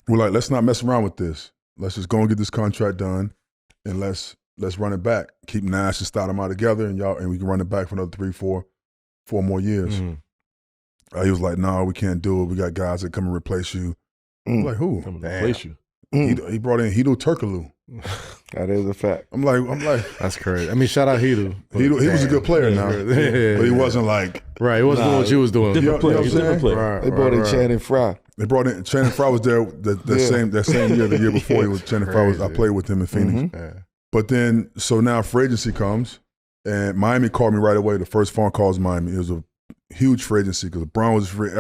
we're like, let's not mess around with this. Let's just go and get this contract done, and let's run it back. Keep Nash and Stoudemire together, and we can run it back for another 4 more years. He was like, no, we can't do it. We got guys that come and replace you. I'm like, who? Come and replace you. He brought in Hedo Turkoglu. That is a fact. I'm like, that's crazy. I mean, shout out Hedo. He was a good player now, but he wasn't like He wasn't doing what you was doing. Different player. Right, they brought in Channing Frye. They brought in Channing Frye was there that same year, the year before. He was Channing Frye. I played with him in Phoenix. But then, so now free agency comes, and Miami called me right away. The first phone call was Miami. It was a huge free agency because Brown was free.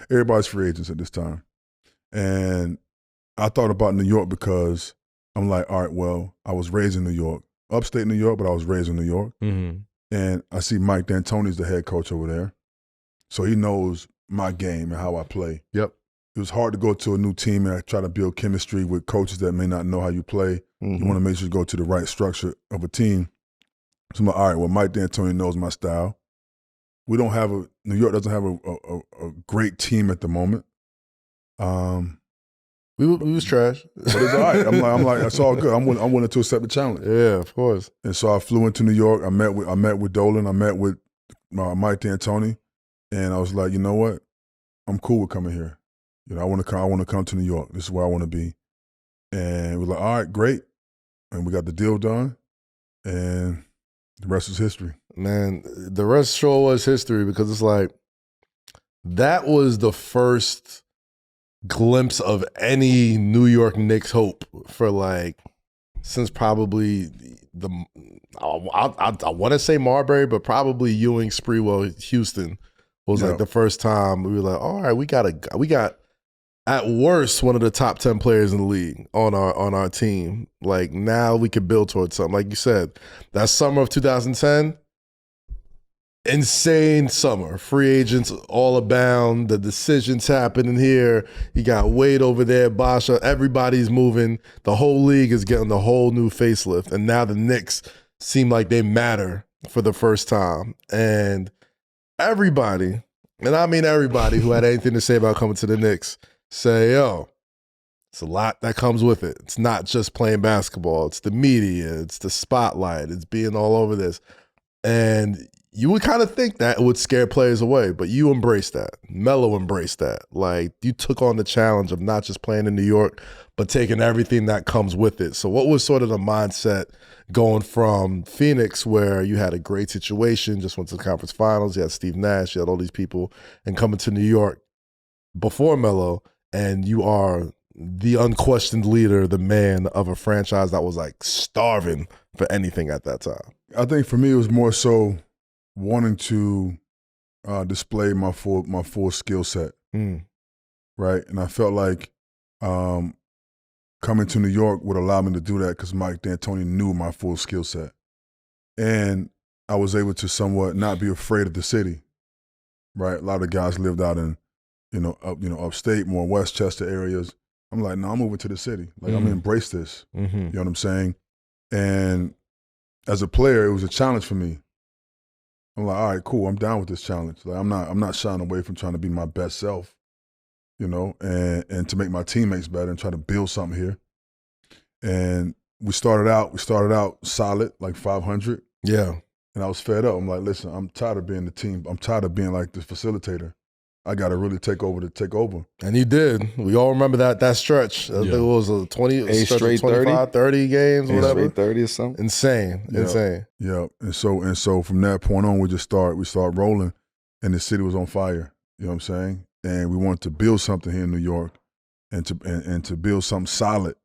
Everybody's free agents at this time, and I thought about New York because I'm like, all right, well, I was raised in New York, upstate New York, but I was raised in New York. And I see Mike D'Antoni's the head coach over there. So he knows my game and how I play. Yep. It was hard to go to a new team and try to build chemistry with coaches that may not know how you play. You want to make sure you go to the right structure of a team. So I'm like, all right, well, Mike D'Antoni knows my style. New York doesn't have a great team at the moment. We was trash. But it's all right. I'm like, that's all good. I'm willing to accept the challenge. Yeah, of course. And so I flew into New York. I met with Dolan. I met with Mike D'Antoni, and I was like, you know what? I'm cool with coming here. I want to come to New York. This is where I want to be. And we're like, all right, great. And we got the deal done, and the rest is history. Man, the rest sure was history because it's like that was the first glimpse of any New York Knicks hope for since probably I want to say Marbury, but probably Ewing, Sprewell, Houston was the first time we were like, all right, we got at worst one of the top 10 players in the league on our team. Like now we could build towards something. Like you said, that summer of 2010. Insane summer. Free agents all abound. The decisions happening here. You got Wade over there, Basha. Everybody's moving. The whole league is getting the whole new facelift. And now the Knicks seem like they matter for the first time. And everybody, and I mean everybody who had anything to say about coming to the Knicks, say, yo, it's a lot that comes with it. It's not just playing basketball. It's the media. It's the spotlight. It's being all over this. And you would kind of think that it would scare players away, but you embraced that. Melo embraced that. Like, you took on the challenge of not just playing in New York, but taking everything that comes with it. So what was sort of the mindset going from Phoenix, where you had a great situation, just went to the conference finals, you had Steve Nash, you had all these people, and coming to New York before Melo, and you are the unquestioned leader, the man of a franchise that was like starving for anything at that time? I think for me, it was more so wanting to display my full skill set, right? And I felt like coming to New York would allow me to do that because Mike D'Antoni knew my full skill set, and I was able to somewhat not be afraid of the city, right? A lot of guys lived out in, upstate, more Westchester areas. I'm like, no, I'm moving to the city. Like, I'm gonna embrace this. You know what I'm saying? And as a player, it was a challenge for me. I'm like, all right, cool, I'm down with this challenge. Like, I'm not shying away from trying to be my best self, and to make my teammates better and try to build something here. And we started out solid, like 500. Yeah. And I was fed up. I'm like, listen, I'm tired of being the team. I'm tired of being like the facilitator. I got to really take over. And you did. We all remember that stretch. I think it was a 20, straight 25, 30 games, whatever. Straight 30 or something. Insane. Yeah. And so from that point on, we start rolling, and the city was on fire. You know what I'm saying? And we wanted to build something here in New York, and to build something solid.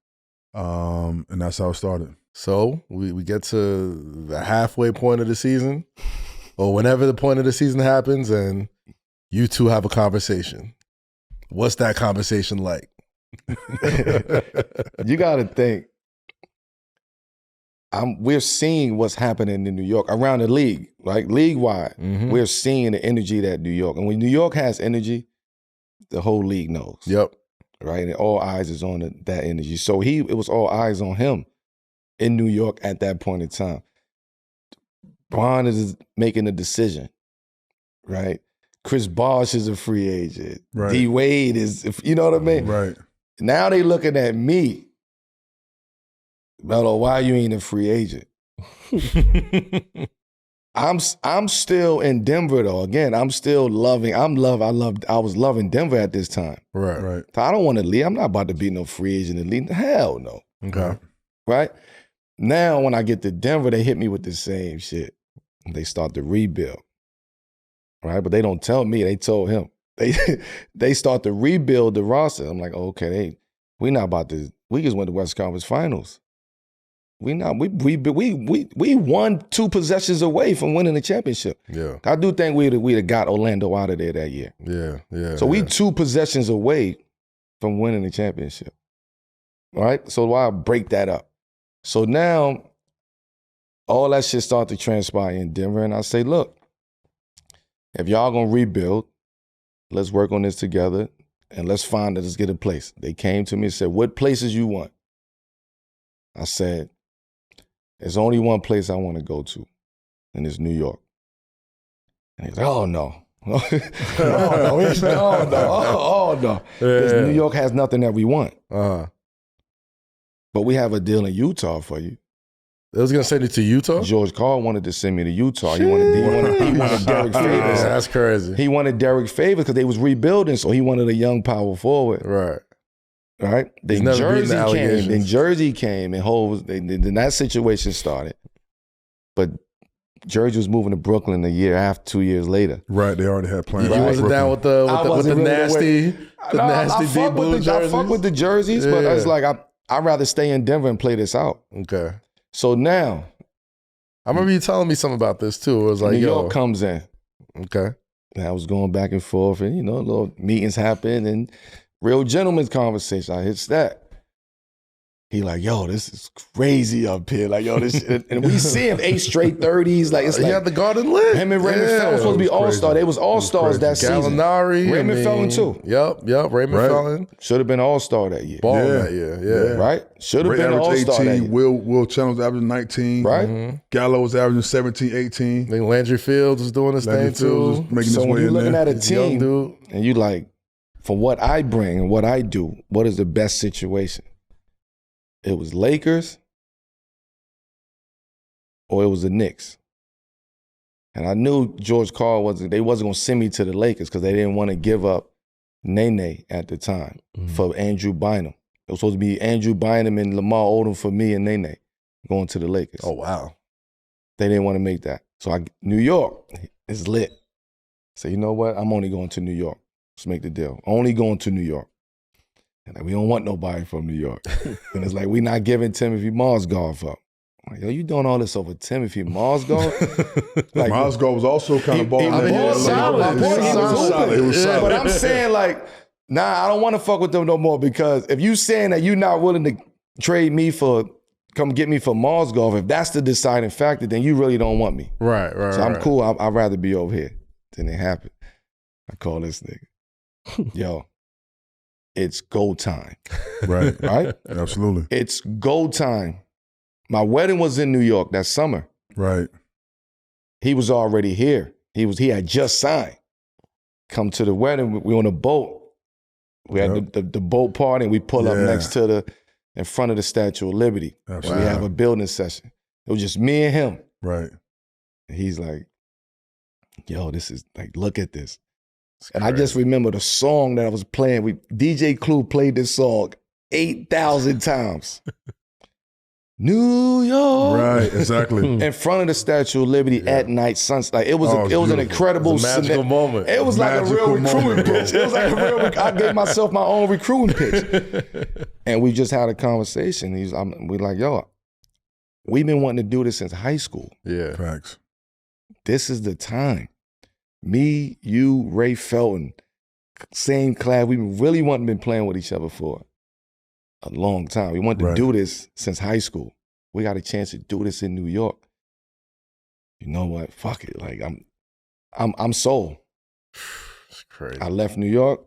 And that's how it started. So we get to the halfway point of the season, or whenever the point of the season happens, and you two have a conversation. What's that conversation like? You got to think. We're seeing what's happening in New York around the league, like league-wide. We're seeing the energy that New York, and when New York has energy, the whole league knows. Yep. Right, and all eyes is on that energy. So it was all eyes on him in New York at that point in time. Bron is making a decision, right? Chris Bosh is a free agent. Right. D Wade is, you know what I mean? Right. Now they looking at me. Melo, why you ain't a free agent? I'm still in Denver though. Again, I'm still loving. I was loving Denver at this time. Right. So I don't want to leave. I'm not about to be no free agent and leave. Hell no. Okay. Right? Now when I get to Denver, they hit me with the same shit. They start to rebuild. Right? But they don't tell me. They told him. They start to rebuild the roster. I'm like, okay, we not about to. We just went to West Conference Finals. We won 2 possessions away from winning the championship. Yeah. I do think we'd have got Orlando out of there that year. Yeah. So we 2 possessions away from winning the championship. All right? So why break that up? So now all that shit start to transpire in Denver, and I say, look, if y'all gonna rebuild, let's work on this together, and let's get a place. They came to me and said, what places you want? I said, there's only one place I want to go to, and it's New York. And he's like, oh, no. No. Because New York has nothing that we want. But we have a deal in Utah for you. They was going to send it to Utah? George Carl wanted to send me to Utah. He wanted Derek Favors. That's crazy. He wanted Derek Favors because they was rebuilding, so he wanted a young power forward. Right? Then Jersey came, and then that situation started. But Jersey was moving to Brooklyn 2 years later. Right, they already had plans. You wasn't down with the nasty deep blue jerseys? I fuck with the jerseys, but I was like, I'd rather stay in Denver and play this out. Okay. So now, I remember you telling me something about this too. It was like, New York comes in. Okay. And I was going back and forth, and little meetings happen, and real gentleman's conversation. I hits that. He like, yo, this is crazy up here. Like, yo, this shit. And we see him 8 straight 30s. Like, it's he like had the Garden lit. Him and Raymond Felton supposed to be all-star. They was all-stars that season. Gallinari. Raymond Felton too. Yep. Raymond Felton. Should have been all-star that year. Ball that year, yeah. Right? Should have been all-star 18, that year. Will Chandler was averaging 19. Right? Gallo was averaging 17, 18. I think Landry Fields was doing his thing too. So when you're looking at a team, dude, and you like, for what I bring and what I do, what is the best situation? It was Lakers or it was the Knicks. And I knew George Karl wasn't going to send me to the Lakers because they didn't want to give up Nene at the time for Andrew Bynum. It was supposed to be Andrew Bynum and Lamar Odom for me and Nene going to the Lakers. Oh, wow. They didn't want to make that. So New York is lit. So you know what? I'm only going to New York. Let's make the deal. Only going to New York. And like, we don't want nobody from New York. And it's like, we not giving Timothy Mozgov up. Like, yo, you doing all this over Timothy Mozgov? Like, Mozgov was also kind of balling. He was solid. He was solid. But I'm saying, like, nah, I don't want to fuck with them no more because if you saying that you're not willing to trade me for, come get me for Mozgov, if that's the deciding factor, then you really don't want me. Right. So I'm cool. I'd rather be over here. Then it happened. I call this nigga. Yo, it's go time. Right. Right? Absolutely. It's go time. My wedding was in New York that summer. Right. He was already here. He had just signed. Come to the wedding. We on a boat. We had the boat party and we pull up next to in front of the Statue of Liberty. Absolutely. And we have a building session. It was just me and him. Right. And he's like, yo, this is like, look at this. And I just remember the song that I was playing. DJ Clue played this song 8,000 times. New York. Right, exactly. In front of the Statue of Liberty at night, sunset. Like, it was an incredible, it was a magical moment. It was like a real recruiting pitch. It was like a real. I gave myself my own recruiting pitch, and we just had a conversation. We like, yo, we've been wanting to do this since high school. Yeah, facts. This is the time. Me, you, Ray Felton, same class. We really been playing with each other for a long time. We wanted to do this since high school. We got a chance to do this in New York. You know what? Fuck it. Like, I'm sold. It's crazy. I left New York.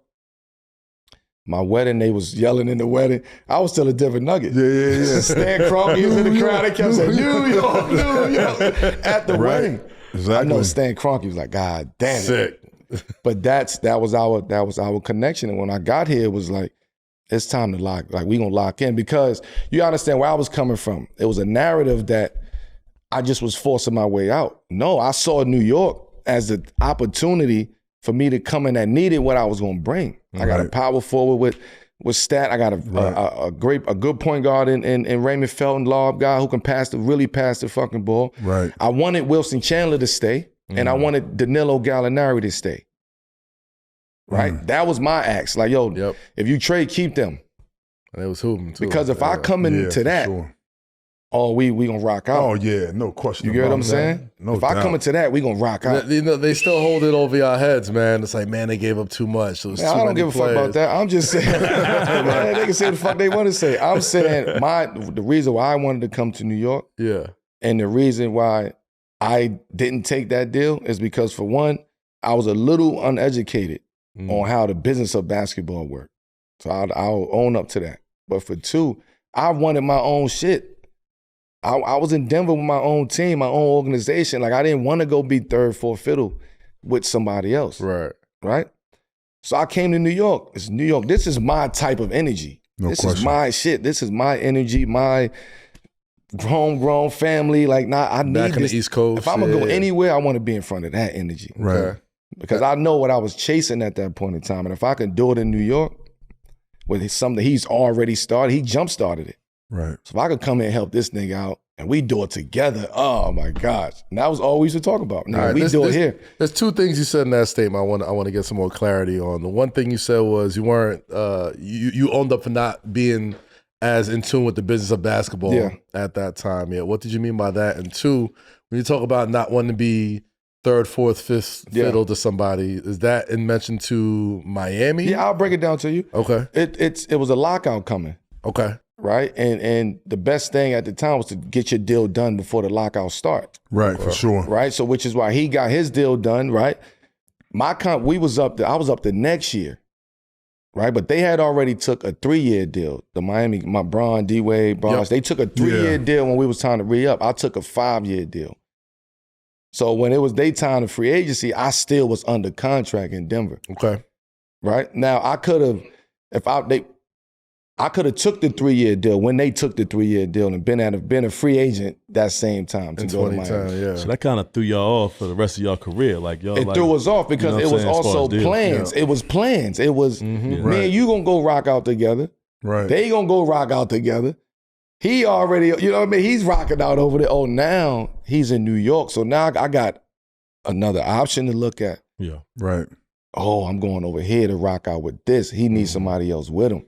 My wedding, they was yelling in the wedding. I was still a different nugget. Yeah. Stan Kroenke was in the crowd. They kept saying, New York, New York, at the wedding. Exactly. I know Stan Kroenke was like, God damn it. Sick. But that was our connection. And when I got here, it was like, it's time to we gonna lock in, because you understand where I was coming from. It was a narrative that I just was forcing my way out. No, I saw New York as an opportunity for me to come in that needed what I was gonna bring. I got a power forward with stat. I got a good point guard in Raymond Felton, lob guy who can really pass the fucking ball. Right. I wanted Wilson Chandler to stay, and I wanted Danilo Gallinari to stay. Right? That was my ask. Like, yo, if you trade, keep them. And it was hooping too. Because if I come into that, we gonna rock out. Oh yeah, no question. You get what I'm saying? No if doubt. I come into that, we gonna rock out. You know, they still hold it over our heads, man. It's like, man, they gave up too much. So I don't give a fuck about that. I'm just saying, man, they can say the fuck they want to say. I'm saying the reason why I wanted to come to New York, and the reason why I didn't take that deal is because, for one, I was a little uneducated on how the business of basketball worked. So I'll own up to that. But for two, I wanted my own shit. I was in Denver with my own team, my own organization. Like, I didn't want to go be third, fourth fiddle with somebody else. Right? So I came to New York. It's New York. This is my type of energy. This is my shit. This is my energy, my homegrown family. Like, I need back on this. the East Coast. If I'm going to go anywhere, I want to be in front of that energy. Right. Because I know what I was chasing at that point in time. And if I can do it in New York with something he's already started, he jump-started it. Right. So if I could come in and help this nigga out and we do it together, oh my gosh. And that was all we used to talk about. Now, we do it here. There's two things you said in that statement I want to get some more clarity on. The one thing you said was you weren't, you owned up for not being as in tune with the business of basketball at that time. Yeah. What did you mean by that? And two, when you talk about not wanting to be third, fourth, fifth fiddle to somebody, is that in mention to Miami? Yeah, I'll break it down to you. Okay. It was a lockout coming. Okay. Right? And the best thing at the time was to get your deal done before the lockout starts. Right, for sure. Right? So which is why he got his deal done, right? I was up the next year. Right? But they had already took a 3-year deal. The Miami, my Bron, D-Wade, Bron, they took a 3-year deal when we was trying to re-up. I took a 5-year deal. So when it was daytime of free agency, I still was under contract in Denver. Okay. Right? Now, I could have took the 3-year deal when they took the 3-year deal and been a free agent that same time to go to Miami. Yeah. So that kind of threw y'all off for the rest of y'all career. Like y'all, It threw us off because you know it was also plans. Yeah. It was plans. It was me Right. and you gonna go rock out together. Right. They gonna go rock out together. He already, you know what I mean? He's rocking out over there. Oh, now he's in New York. So now I got another option to look at. Yeah. Right. Oh, I'm going over here to rock out with this. He needs somebody else with him.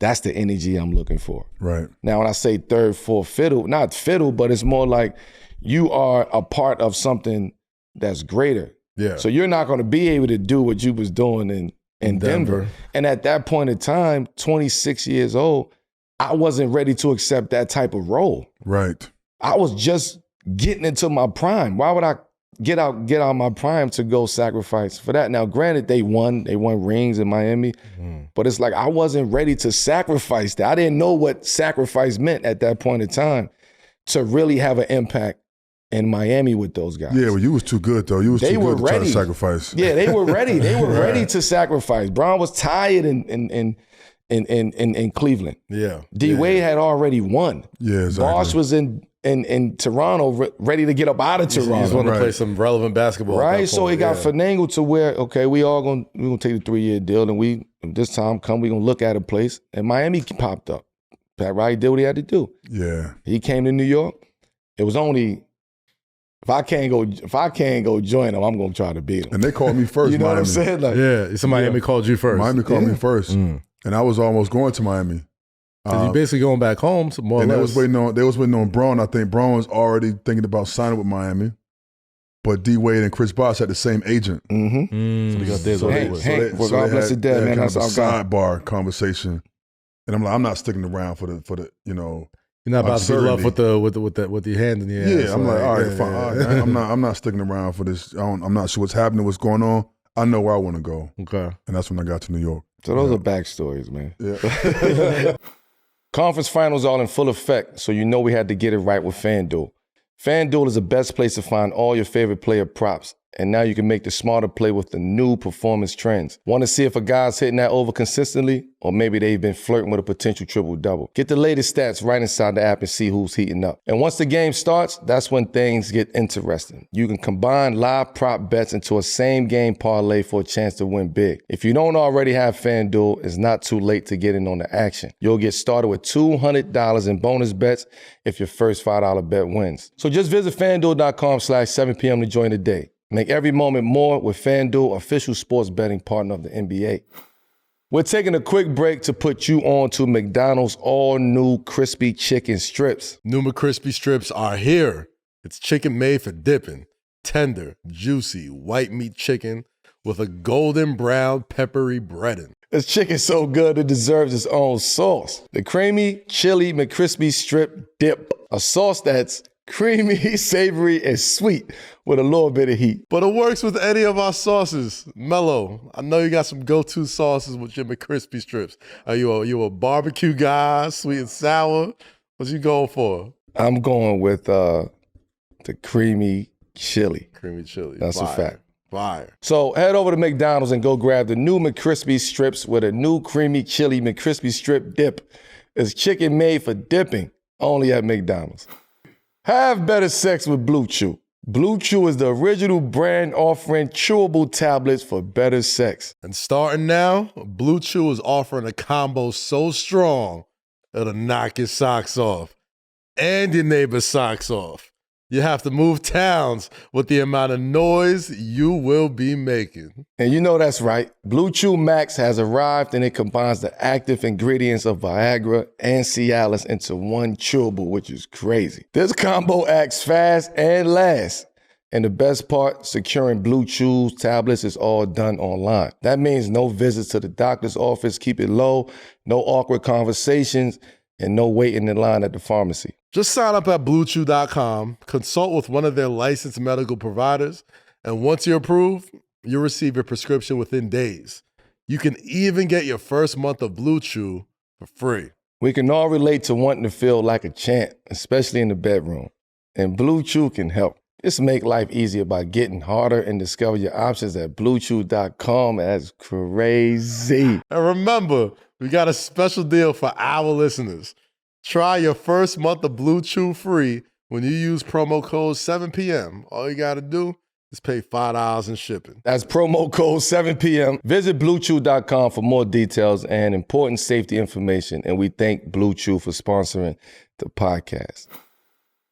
That's the energy I'm looking for. Right. Now, when I say third, fourth, fiddle, not fiddle, but it's more like you are a part of something that's greater. Yeah. So you're not going to be able to do what you was doing in Denver. And at that point in time, 26 years old, I wasn't ready to accept that type of role. Right. I was just getting into my prime. Why would I get out my prime to go sacrifice for that? Now, granted, they won rings in Miami, but it's like I wasn't ready to sacrifice that. I didn't know what sacrifice meant at that point in time to really have an impact in Miami with those guys. Yeah, well, you was too good though. You was too good to try to sacrifice. Yeah, they were ready. They were ready to sacrifice. Bron was tired in Cleveland. Yeah. D Wade had already won. Yeah, exactly. Bosh was in Toronto, ready to get up out of Toronto. He just wanted to play some relevant basketball. Right, so it got finagled to where, okay, we gonna take the 3-year deal, and this time we gonna look at a place, and Miami popped up. Pat Riley did what he had to do. Yeah. He came to New York. It was only if I can't go join him, I'm gonna try to beat him. And they called me first. You know Miami. what I'm saying? Like, Yeah, so Miami called you first. Miami called me first, and I was almost going to Miami. You basically going back home, so more or less. They was waiting on Braun. I think Braun was already thinking about signing with Miami, but D Wade and Chris Bosh had the same agent. So we got this. Hank, God bless the dead, man. That's That's a our guy. sidebar conversation, and I'm like, I'm not sticking around for the you know. You're not about to be love with the hand in the air. Yeah, I'm like, all right, fine. All right, I'm not sticking around for this. I'm not sure what's happening, what's going on. I know where I want to go. Okay, and that's when I got to New York. So those are backstories, man. Yeah. Conference finals are in full effect, so you know we had to get it right with FanDuel. FanDuel is the best place to find all your favorite player props, and now you can make the smarter play with the new performance trends. Want to see if a guy's hitting that over consistently, or maybe they've been flirting with a potential triple-double? Get the latest stats right inside the app and see who's heating up. And once the game starts, that's when things get interesting. You can combine live prop bets into a same-game parlay for a chance to win big. If you don't already have FanDuel, it's not too late to get in on the action. You'll get started with $200 in bonus bets if your first $5 bet wins. So just visit FanDuel.com/7 p.m. to join the day. Make every moment more with FanDuel, official sports betting partner of the NBA. We're taking a quick break to put you on to McDonald's all-new crispy chicken strips. New McCrispy strips are here. It's chicken made for dipping. Tender, juicy, white meat chicken with a golden brown peppery breading. This chicken so good it deserves its own sauce. The creamy chili McCrispy strip dip, a sauce that's creamy, savory, and sweet with a little bit of heat. But it works with any of our sauces. Melo, I know you got some go-to sauces with your McCrispy strips. Are you a barbecue guy, sweet and sour? What you going for? I'm going with the creamy chili. Creamy chili. That's Fire. a fact. Fire. So head over to McDonald's and go grab the new McCrispy strips with a new creamy chili McCrispy strip dip. It's chicken made for dipping, only at McDonald's. Have better sex with Blue Chew. Blue Chew is the original brand offering chewable tablets for better sex. And starting now, Blue Chew is offering a combo so strong, it'll knock your socks off and your neighbor's socks off. You have to move towns with the amount of noise you will be making. And you know that's right. Blue Chew Max has arrived and it combines the active ingredients of Viagra and Cialis into one chewable, which is crazy. This combo acts fast and lasts. And the best part, securing Blue Chew's tablets is all done online. That means no visits to the doctor's office, keep it low, no awkward conversations, and no waiting in line at the pharmacy. Just sign up at BlueChew.com, consult with one of their licensed medical providers, and once you're approved, you'll receive your prescription within days. You can even get your first month of Blue Chew for free. We can all relate to wanting to feel like a champ, especially in the bedroom. And Blue Chew can help. Just make life easier by getting harder and discover your options at BlueChew.com. That's crazy. And remember, we got a special deal for our listeners. Try your first month of Blue Chew free When you use promo code 7PM, all you got to do is pay $5 in shipping. That's promo code 7PM. Visit BlueChew.com for more details and important safety information. And we thank Blue Chew for sponsoring the podcast.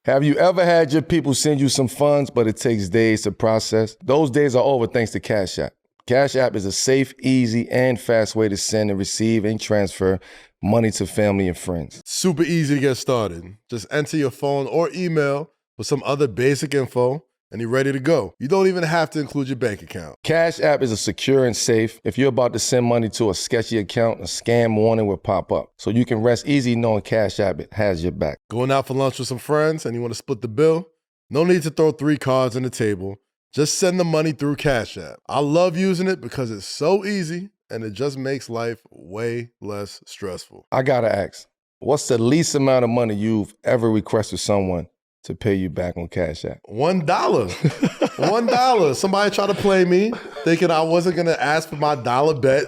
Have you ever had your people send you some funds, but it takes days to process? Those days are over thanks to Cashapp. Cashapp is a safe, easy, and fast way to send and receive and transfer money to family and friends. Super easy to get started. Just enter your phone or email with some other basic info, and you're ready to go. You don't even have to include your bank account. Cashapp is a secure and safe. If you're about to send money to a sketchy account, a scam warning will pop up. So you can rest easy knowing Cashapp has your back. Going out for lunch with some friends and you want to split the bill? No need to throw 3 cards on the table. Just send the money through Cashapp. I love using it because it's so easy and it just makes life way less stressful. I gotta ask, what's the least amount of money you've ever requested someone to pay you back on Cashapp? $1. $1. Somebody tried to play me thinking I wasn't going to ask for my dollar bet.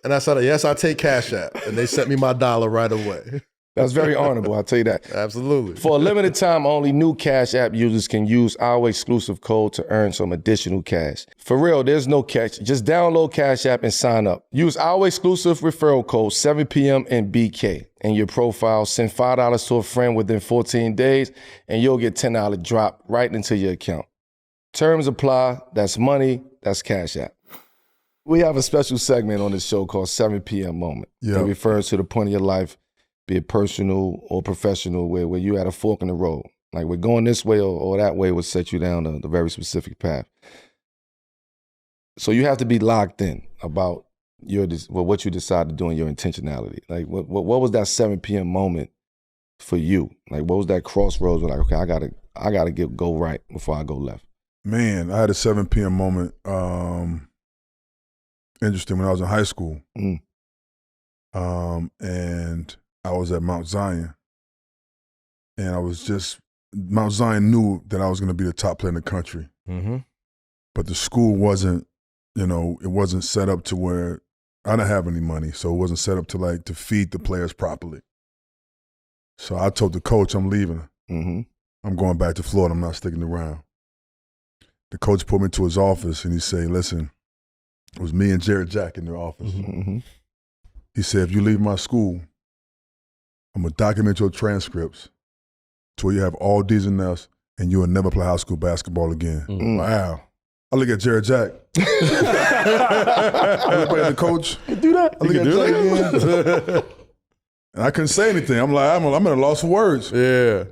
And I said, yes, I'll take Cashapp. And they sent me my dollar right away. That's very honorable, I'll tell you that. Absolutely. For a limited time only, new Cashapp users can use our exclusive code to earn some additional cash. For real, there's no catch. Just download Cashapp and sign up. Use our exclusive referral code 7PM and BK in your profile. Send $5 to a friend within 14 days, and you'll get $10 drop right into your account. Terms apply. That's money. That's Cashapp. We have a special segment on this show called 7PM Moment. It refers to the point of your life, be it personal or professional, where you're at a fork in the road. Like we're going this way or that way would set you down the very specific path. So you have to be locked in about what you decide to do and your intentionality. Like what was that 7 p.m. moment for you? Like what was that crossroads where like, okay, I gotta go right before I go left? Man, I had a 7 p.m. moment. Interesting, when I was in high school. And I was at Mount Zion. And Mount Zion knew that I was going to be the top player in the country. Mm-hmm. But the school wasn't, it wasn't set up to where I didn't have any money. So it wasn't set up to feed the players properly. So I told the coach, I'm leaving. Mm-hmm. I'm going back to Florida. I'm not sticking around. The coach put me to his office and he said, listen, it was me and Jared Jack in their office. Mm-hmm. He said, if you leave my school, I'm going to document your transcripts to where you have all D's and F's and you will never play high school basketball again. Mm-hmm. Wow. I look at Jared Jack. I look at the coach. You do that? I look at Jack again. And I couldn't say anything. I'm like, I'm at a loss for words. Yeah.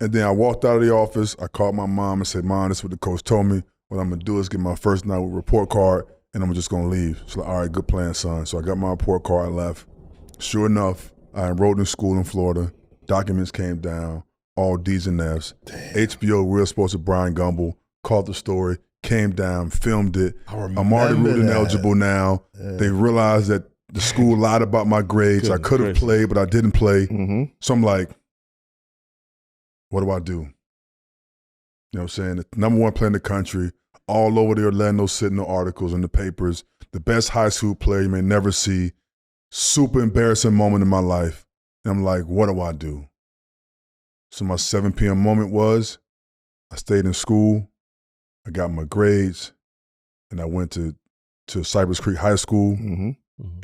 And then I walked out of the office. I called my mom and said, Mom, this is what the coach told me. What I'm going to do is get my first night with report card and I'm just going to leave. She's like, all right, good plan, son. So I got my report card, I left. Sure enough, I enrolled in school in Florida. Documents came down, all D's and F's. Damn. HBO Real Sports with Brian Gumble caught the story, came down, filmed it. I'm already ruled ineligible now. Yeah. They realized that the school lied about my grades. I could have played, but I didn't play. Mm-hmm. So I'm like, what do I do? You know what I'm saying? The number 1 player in the country, all over the Orlando Sentinel articles in the papers, the best high school player you may never see, super embarrassing moment in my life. And I'm like, what do I do? So my 7 p.m. moment was, I stayed in school, I got my grades, and I went to Cypress Creek High School, mm-hmm.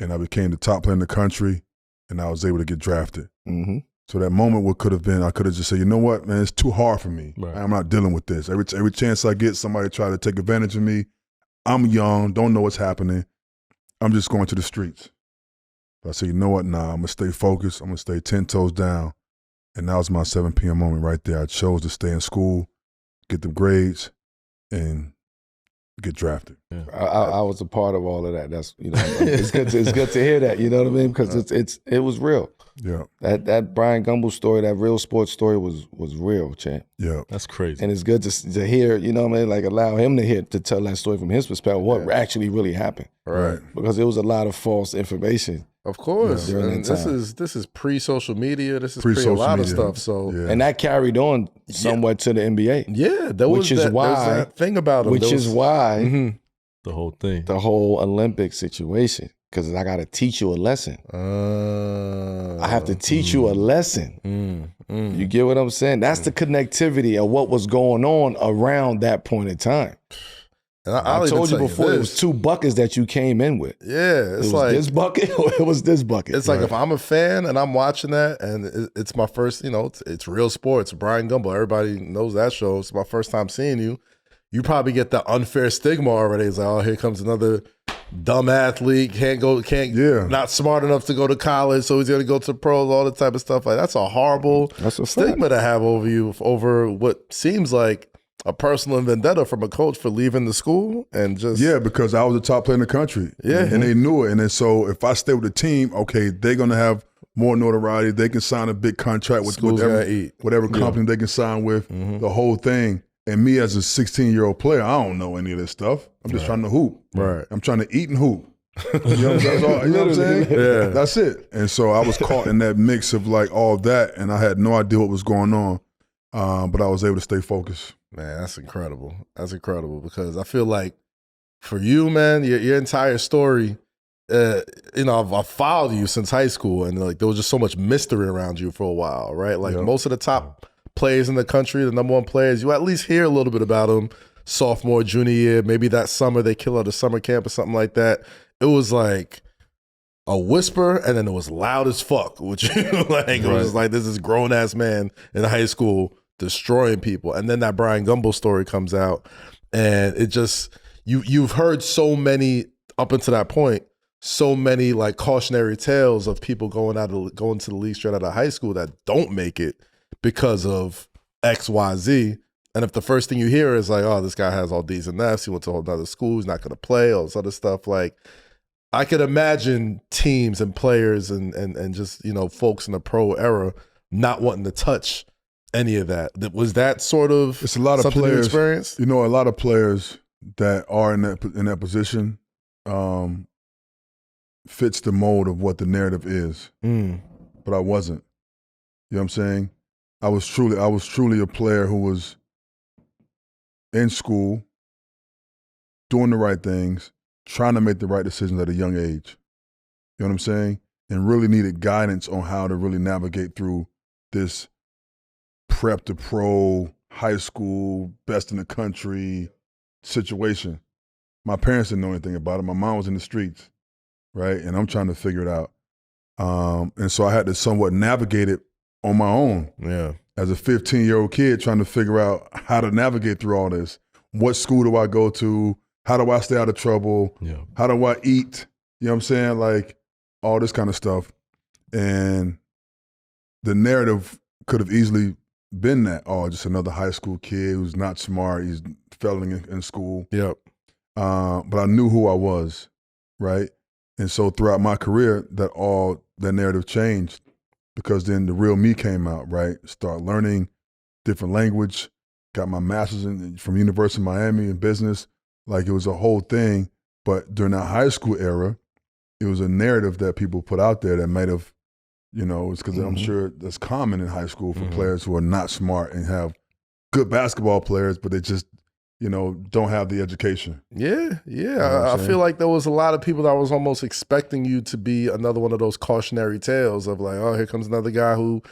and I became the top player in the country, and I was able to get drafted. Mm-hmm. So that moment, what could have been, I could have just said, you know what, man, it's too hard for me. Right. I'm not dealing with this. Every chance I get, somebody try to take advantage of me. I'm young, don't know what's happening. I'm just going to the streets. But I said, you know what, nah, I'm going to stay focused. I'm going to stay 10 toes down. And that was my 7 p.m. moment right there. I chose to stay in school, get the grades, and get drafted. Yeah. I was a part of all of that. That's it's good to hear that. You know what I mean? Because it was real. Yeah. That Brian Gumble story, that real sports story was real, champ. Yeah. That's crazy. And it's good to hear. You know what I mean? Like allow him to tell that story from his perspective. What actually really happened? Right. Because there was a lot of false information. Of course. Yeah, and this is pre-social media. This is pre a lot of stuff. So and that carried on somewhat to the NBA. Yeah, there was that thing about him. Which is why the whole thing, the whole Olympic situation. because I got to teach you a lesson. I have to teach you a lesson. You get what I'm saying? That's the connectivity of what was going on around that point in time. And I told you before, it was 2 buckets that you came in with. Yeah, it's like this bucket or it was this bucket. It's like if I'm a fan and I'm watching that, and it's my first, it's Real Sports, Brian Gumbel. Everybody knows that show. It's my first time seeing you. You probably get the unfair stigma already. It's like, oh, here comes another dumb athlete, not smart enough to go to college, so he's gonna go to pros, all the type of stuff. Like that's a horrible stigma to have over you over what seems like a personal vendetta from a coach for leaving the school and just because I was the top player in the country. And they knew it. And then so if I stay with the team, okay, they're gonna have more notoriety. They can sign a big contract with whatever company they can sign with, the whole thing. And me as a 16-year-old player, I don't know any of this stuff. I'm just trying to hoop. Right. I'm trying to eat and hoop. You know what I'm saying? Yeah. That's it. And so I was caught in that mix of like all that, and I had no idea what was going on. But I was able to stay focused. Man, that's incredible. That's incredible because I feel like for you, man, your entire story, I've followed you since high school, and like there was just so much mystery around you for a while, right? Like most of the top players in the country, the #1 players, you at least hear a little bit about them sophomore, junior year, maybe that summer they kill out a summer camp or something like that. It was like a whisper, and then it was loud as fuck, which it was like this is grown ass man in high school destroying people. And then that Brian Gumbel story comes out, and it just you've heard so many up until that point, so many like cautionary tales of people going to the league straight out of high school that don't make it because of XYZ. And if the first thing you hear is like, oh, this guy has all D's and F's, he went to a whole other school, he's not going to play, all this other stuff, like I could imagine teams and players and just, folks in the pro era not wanting to touch any of that. Was that sort of it's a lot of something players, you experienced? A lot of players that are in that position fits the mold of what the narrative is. But I wasn't. You know what I'm saying? I was truly a player who was in school, doing the right things, trying to make the right decisions at a young age. You know what I'm saying? And really needed guidance on how to really navigate through this prep to pro, high school, best in the country situation. My parents didn't know anything about it. My mom was in the streets, right? And I'm trying to figure it out. And so I had to somewhat navigate it on my own. Yeah. As a 15-year-old kid trying to figure out how to navigate through all this. What school do I go to? How do I stay out of trouble? Yeah. How do I eat? You know what I'm saying? Like all this kind of stuff. And the narrative could have easily been that, oh, just another high school kid who's not smart, he's failing in school. Yep. But I knew who I was, right? And so throughout my career, that narrative changed because then the real me came out, right? Start learning different language, got my master's from University of Miami in business. Like it was a whole thing. But during that high school era, it was a narrative that people put out there that might have, it's because I'm sure that's common in high school for players who are not smart and have good basketball players, but they just, don't have the education. Yeah. I feel like there was a lot of people that was almost expecting you to be another one of those cautionary tales of like, oh, here comes another guy who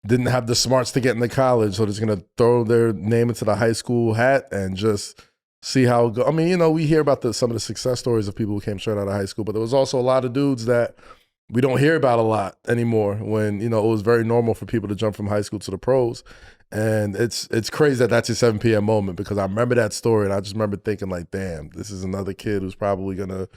didn't have the smarts to get into college, so they're just going to throw their name into the high school hat and just see how it goes. I mean, we hear about some of the success stories of people who came straight out of high school, but there was also a lot of dudes that we don't hear about a lot anymore when, it was very normal for people to jump from high school to the pros. And it's crazy that that's your 7 p.m. moment because I remember that story and I just remember thinking like, damn, this is another kid who's probably going to,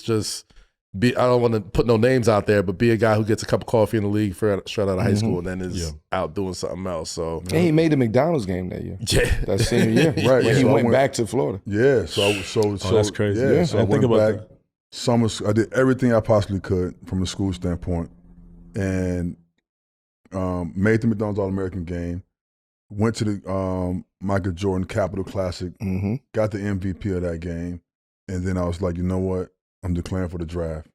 just be, I don't want to put no names out there, but be a guy who gets a cup of coffee in the league straight out of high school and then is out doing something else. So and he made the McDonald's game that year. Yeah. That senior year. Right. When he went back to Florida. Yeah. So that's crazy. Yeah. So I think went about back. I did everything I possibly could from a school standpoint and made the McDonald's All-American game, went to the Michael Jordan Capital Classic, got the MVP of that game, and then I was like, you know what? I'm declaring for the draft.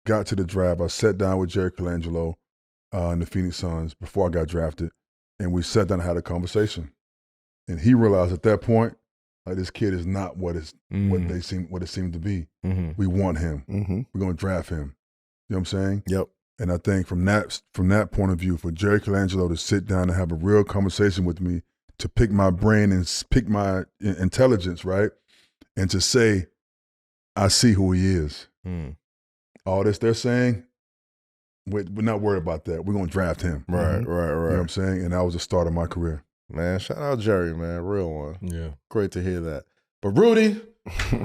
Got to the draft. I sat down with Jerry Colangelo and the Phoenix Suns before I got drafted, and we sat down and had a conversation. And he realized at that point Like this kid is not what it seemed to be. Mm-hmm. We want him. Mm-hmm. We're gonna draft him. You know what I'm saying? Yep. And I think from that point of view, for Jerry Colangelo to sit down and have a real conversation with me, to pick my brain and pick my intelligence, right? And to say, I see who he is. All this they're saying, we're not worried about that. We're going to draft him. Right. You know what I'm saying? And that was the start of my career. Man, shout out Jerry, man. Real one. Yeah. Great to hear that. But Rudy,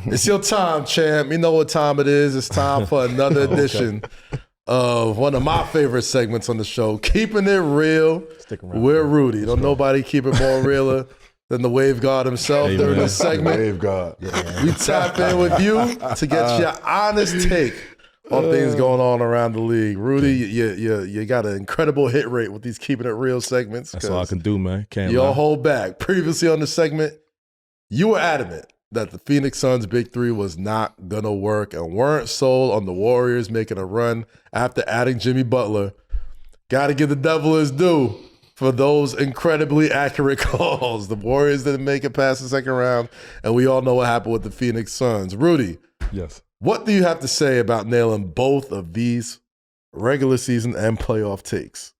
it's your time, champ. You know what time it is. It's time for another edition of one of my favorite segments on the show, Keeping It Real with Rudy. Don't nobody keep it more realer than the Wave God himself during this segment. Wave God. We tap in with you to get your honest take on things going on around the league. Rudy, you got an incredible hit rate with these Keeping It Real segments. That's all I can do, man. Can't you don't lie. hold back. Previously on the segment, you were adamant that the Phoenix Suns' big three was not going to work and weren't sold on the Warriors making a run after adding Jimmy Butler. Got to give the devil his due for those incredibly accurate calls. The Warriors didn't make it past the second round, and we all know what happened with the Phoenix Suns. Rudy. Yes. What do you have to say about nailing both of these regular season and playoff takes?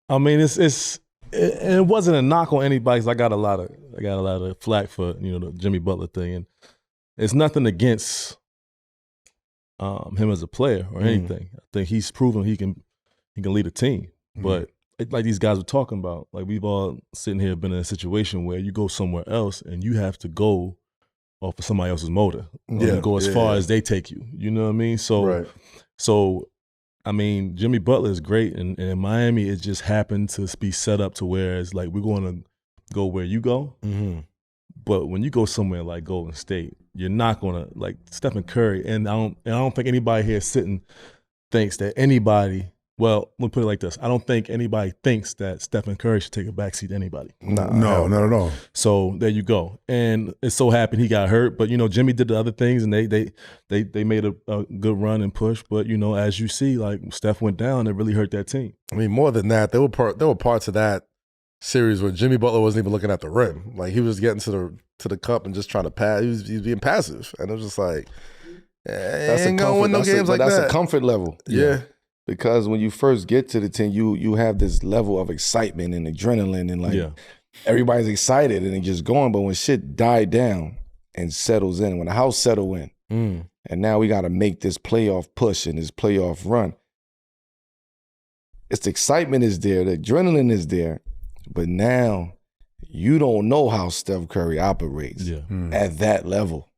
I mean, it wasn't a knock on anybody. 'Cause I got a lot of flack for the Jimmy Butler thing, and it's nothing against him as a player or anything. I think he's proven he can lead a team. But like these guys were talking about, like we've all sitting here been in a situation where you go somewhere else and you have to go off of somebody else's motor. You go as far as they take you. You know what I mean? So, I mean, Jimmy Butler is great, and in Miami, it just happened to be set up to where it's like we're going to go where you go. But when you go somewhere like Golden State, you're not going to like Stephen Curry, and I don't think anybody here sitting thinks that anybody. Well, let me put it like this. I don't think anybody thinks that Stephen Curry should take a backseat to anybody. No, not at all. So there you go. And it so happened he got hurt, but Jimmy did the other things, and they made a good run and push. But as you see, like Steph went down, it really hurt that team. I mean, more than that, there were parts of that series where Jimmy Butler wasn't even looking at the rim. Like he was getting to the cup and just trying to pass. He was being passive, and it was just like, That's ain't gonna win no games like that. That's a comfort level. Yeah. Because when you first get to the team, you have this level of excitement and adrenaline, and like everybody's excited and they just going. But when shit died down and settles in, when the house settled in, and now we got to make this playoff push and this playoff run, it's the excitement is there, the adrenaline is there, but now you don't know how Steph Curry operates at that level.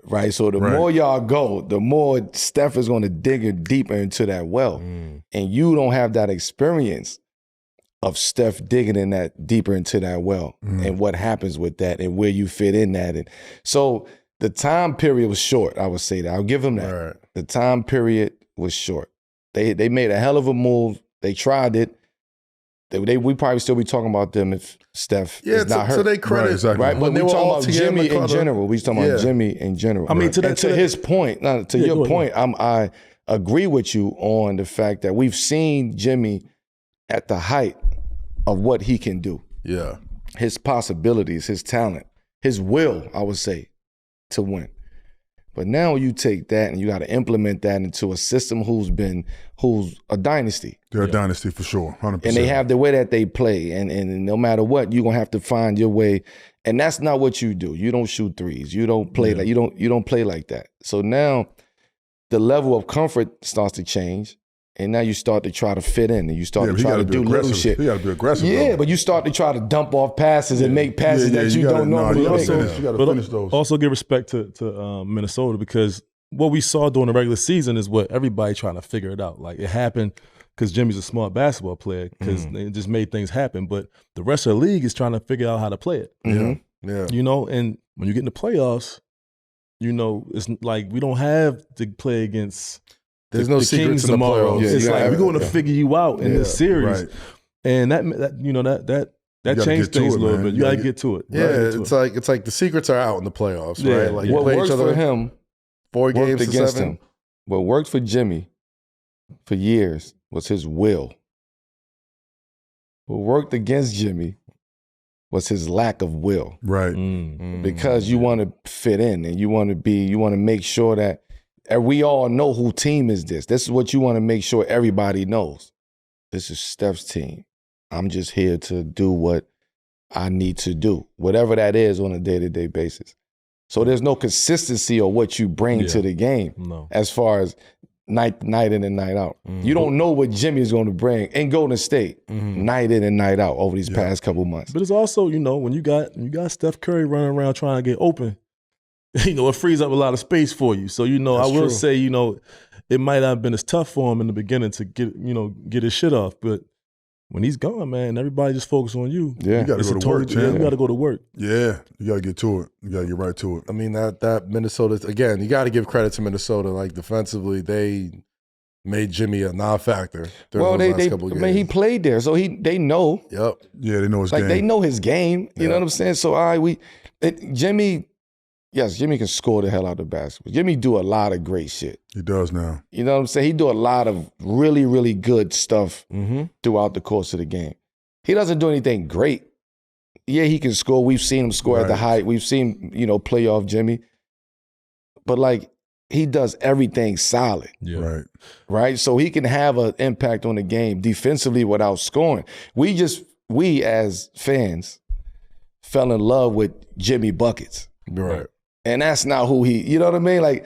Right, so the more y'all go, the more Steph is going to dig deeper into that well, and you don't have that experience of Steph digging in that deeper into that well, and what happens with that, and where you fit in that, and so the time period was short. I would say that. I'll give them that. Right. The time period was short. They made a hell of a move. They tried it. We probably still be talking about them if Steph is not hurt. So they credit, right? Exactly. Right, but we talking about Jimmy in general. We talking about Jimmy in general. I mean, to his point, your point, I agree with you on the fact that we've seen Jimmy at the height of what he can do. Yeah, his possibilities, his talent, his will, I would say, to win. But now you take that and you got to implement that into a system who's a dynasty. They're a dynasty for sure, 100%. And they have the way that they play, and no matter what, you're gonna have to find your way. And that's not what you do. You don't shoot threes. You don't play like you don't play like that. So now the level of comfort starts to change. And now you start to try to fit in, and you start to try to do little shit. You got to be aggressive. Yeah, though. but you start to try to dump off passes and make passes that you don't normally make. You got to finish those. Also give respect to Minnesota, because what we saw during the regular season is what everybody trying to figure it out. Like it happened because Jimmy's a smart basketball player, because they just made things happen. But the rest of the league is trying to figure out how to play it. Yeah. And when you get in the playoffs, it's like we don't have to play against. There's no secrets tomorrow. It's like we're going to figure you out in this series, and that changed things a little bit. You got to get to it. Yeah, it's like the secrets are out in the playoffs, right? Like what worked for him, 4 games against 7. him. What worked for Jimmy for years was his will. What worked against Jimmy was his lack of will. Right. Because you want to fit in and you want to make sure that we all know who team is this. This is what you want to make sure everybody knows. This is Steph's team. I'm just here to do what I need to do, whatever that is on a day-to-day basis. So there's no consistency of what you bring to the game as far as night in and night out. You don't know what Jimmy is going to bring in Golden State night in and night out over these past couple months. But it's also, when you got Steph Curry running around trying to get open, it frees up a lot of space for you. So, I will say, it might not have been as tough for him in the beginning to get his shit off. But when he's gone, man, everybody just focus on you. Yeah, you got to go to work, champ. You got to go to work. Yeah, you got to get to it. You got to get right to it. I mean, that Minnesota, again, you got to give credit to Minnesota. Like, defensively, they made Jimmy a non-factor during those last couple of games. I mean, he played there, so they know. Yep. Yeah, they know his game. They know his game. You know what I'm saying? So, Jimmy can score the hell out of basketball. Jimmy do a lot of great shit. He does now. You know what I'm saying? He do a lot of really, really good stuff throughout the course of the game. He doesn't do anything great. Yeah, he can score. We've seen him score at the height. We've seen, playoff Jimmy. But, he does everything solid. Yeah. Right? So he can have an impact on the game defensively without scoring. We as fans fell in love with Jimmy Buckets. Right. And that's not who you know what I mean?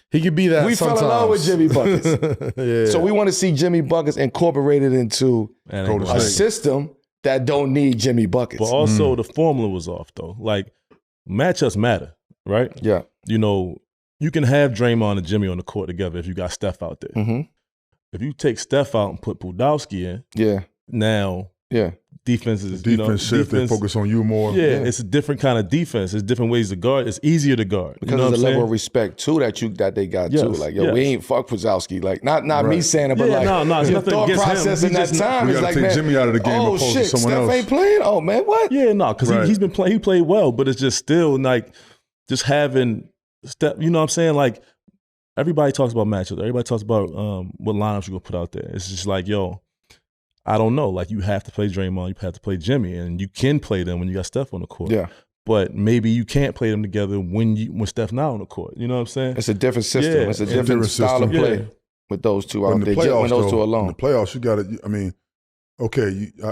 He could be that we sometimes. fell in love with Jimmy Buckets. So we want to see Jimmy Buckets incorporated into a system that don't need Jimmy Buckets. But also the formula was off, though. Matchups matter, right? Yeah. You can have Draymond and Jimmy on the court together if you got Steph out there. If you take Steph out and put Podolski in, now defense shift, they focus on you more. Yeah, it's a different kind of defense. It's different ways to guard. It's easier to guard. Because there's a level of respect, too, that they got, too. We ain't fuck Podolski. Not me saying it, but it's your thought process in that time we is take Jimmy out of the game opposed to someone Steph else. ain't playing? Oh, man, what? Yeah, because he's been playing. He played well, but it's just still, just having Steph, you know what I'm saying? Everybody talks about matchups. Everybody talks about what lineups you're going to put out there. It's just I don't know. You have to play Draymond, you have to play Jimmy, and you can play them when you got Steph on the court. Yeah. But maybe you can't play them together when Steph not on the court. You know what I'm saying? It's a different system. Yeah. It's a different style of play with those two out there. When those two alone. In the playoffs, you got to,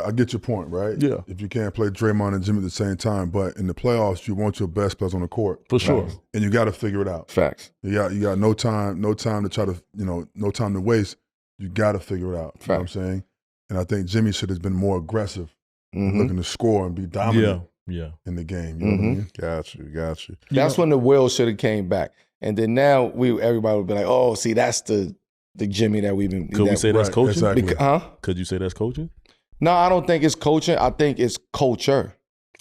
I get your point, right? Yeah. If you can't play Draymond and Jimmy at the same time, but in the playoffs, you want your best players on the court. For sure. And you got to figure it out. Facts. You got no time to try to, no time to waste. You got to figure it out. You know what I'm saying? And I think Jimmy should have been more aggressive, looking to score and be dominant in the game. You know what I mean? Got you. That's when the will should have came back. And then now everybody would be like, oh, see, that's the Jimmy that we've been. Could we say that's coaching? Exactly. Could you say that's coaching? No, I don't think it's coaching. I think it's culture.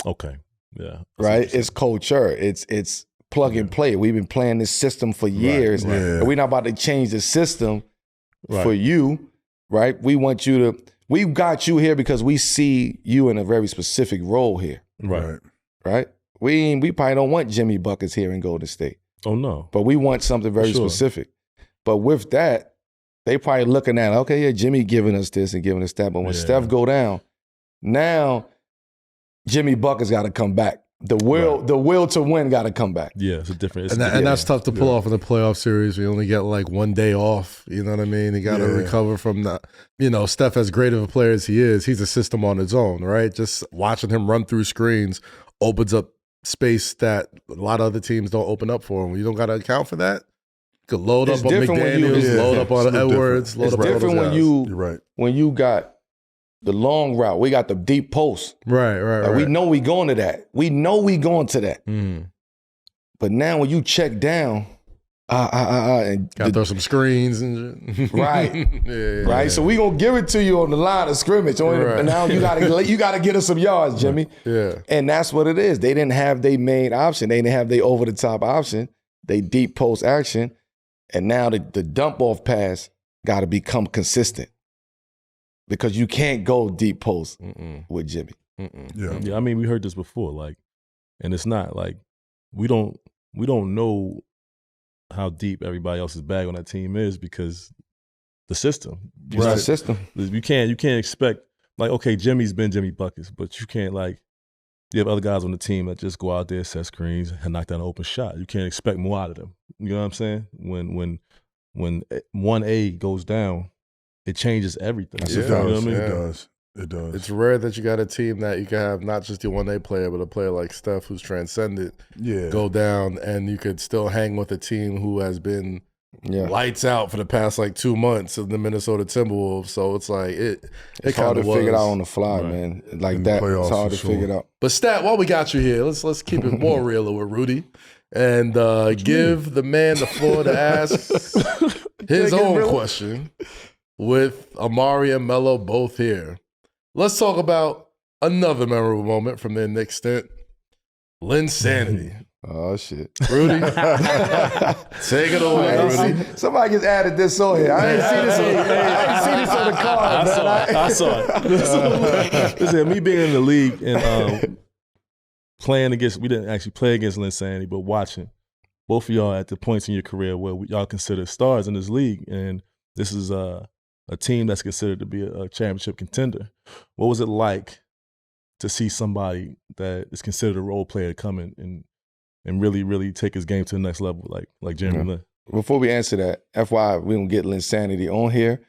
Okay. Yeah. Right? It's culture. It's plug and play. We've been playing this system for years. Right. Yeah. And we're not about to change the system for you. Right? We've got you here because we see you in a very specific role here. Right? We probably don't want Jimmy Buckets here in Golden State. Oh, no. But we want something very specific. But with that, they probably looking at, okay, Jimmy giving us this and giving us that. But when Steph go down, now Jimmy Buckets got to come back. The will to win got to come back. Yeah, it's a different. And that's tough to pull off in the playoff series. We only get 1 day off. You know what I mean? You got to recover from that. Steph, as great of a player as he is, he's a system on his own, right? Just watching him run through screens opens up space that a lot of other teams don't open up for him. You don't got to account for that. You could load up on McDaniels, load up on Edwards. It's different when you got the long route. We got the deep post. Right. We know we going to that. We know we going to that. But now when you check down, and got to throw some screens and right. So we gonna give it to you on the line of scrimmage. And now you gotta get us some yards, Jimmy. Yeah. And that's what it is. They didn't have their main option. They didn't have their over the top option. They deep post action, and now the dump off pass got to become consistent. Because you can't go deep post with Jimmy. Yeah, I mean, we heard this before, and it's not we don't know how deep everybody else's bag on that team is because the system. The system. You can't expect okay, Jimmy's been Jimmy Buckets, but you can't you have other guys on the team that just go out there, set screens, and knock down an open shot. You can't expect more out of them. You know what I'm saying? When 1A goes down, it changes everything. It You know what I does. mean? It does. It does. It's rare that you got a team that you can have not just your 1A player, but a player like Steph who's transcended go down, and you could still hang with a team who has been lights out for the past like 2 months of the Minnesota Timberwolves. So it's like it's hard to figure it out on the fly, man. Like that, it's hard to figure it out. But Stat, while we got you here, let's keep it more realer with Rudy and give the man the floor to ask his own question with Amar'e and Melo both here. Let's talk about another memorable moment from their Knicks stint. Linsanity. Oh, shit. Rudy, take it away, Rudy. Somebody just added this on here. I ain't seen this on the card. I saw it. Listen, me being in the league and playing against, we didn't actually play against Linsanity, but watching both of y'all at the points in your career where y'all consider stars in this league. And this is a team that's considered to be a championship contender. What was it like to see somebody that is considered a role player come in and really, really take his game to the next level, like Jeremy Lin? Before we answer that, FYI, we gonna get Linsanity on here.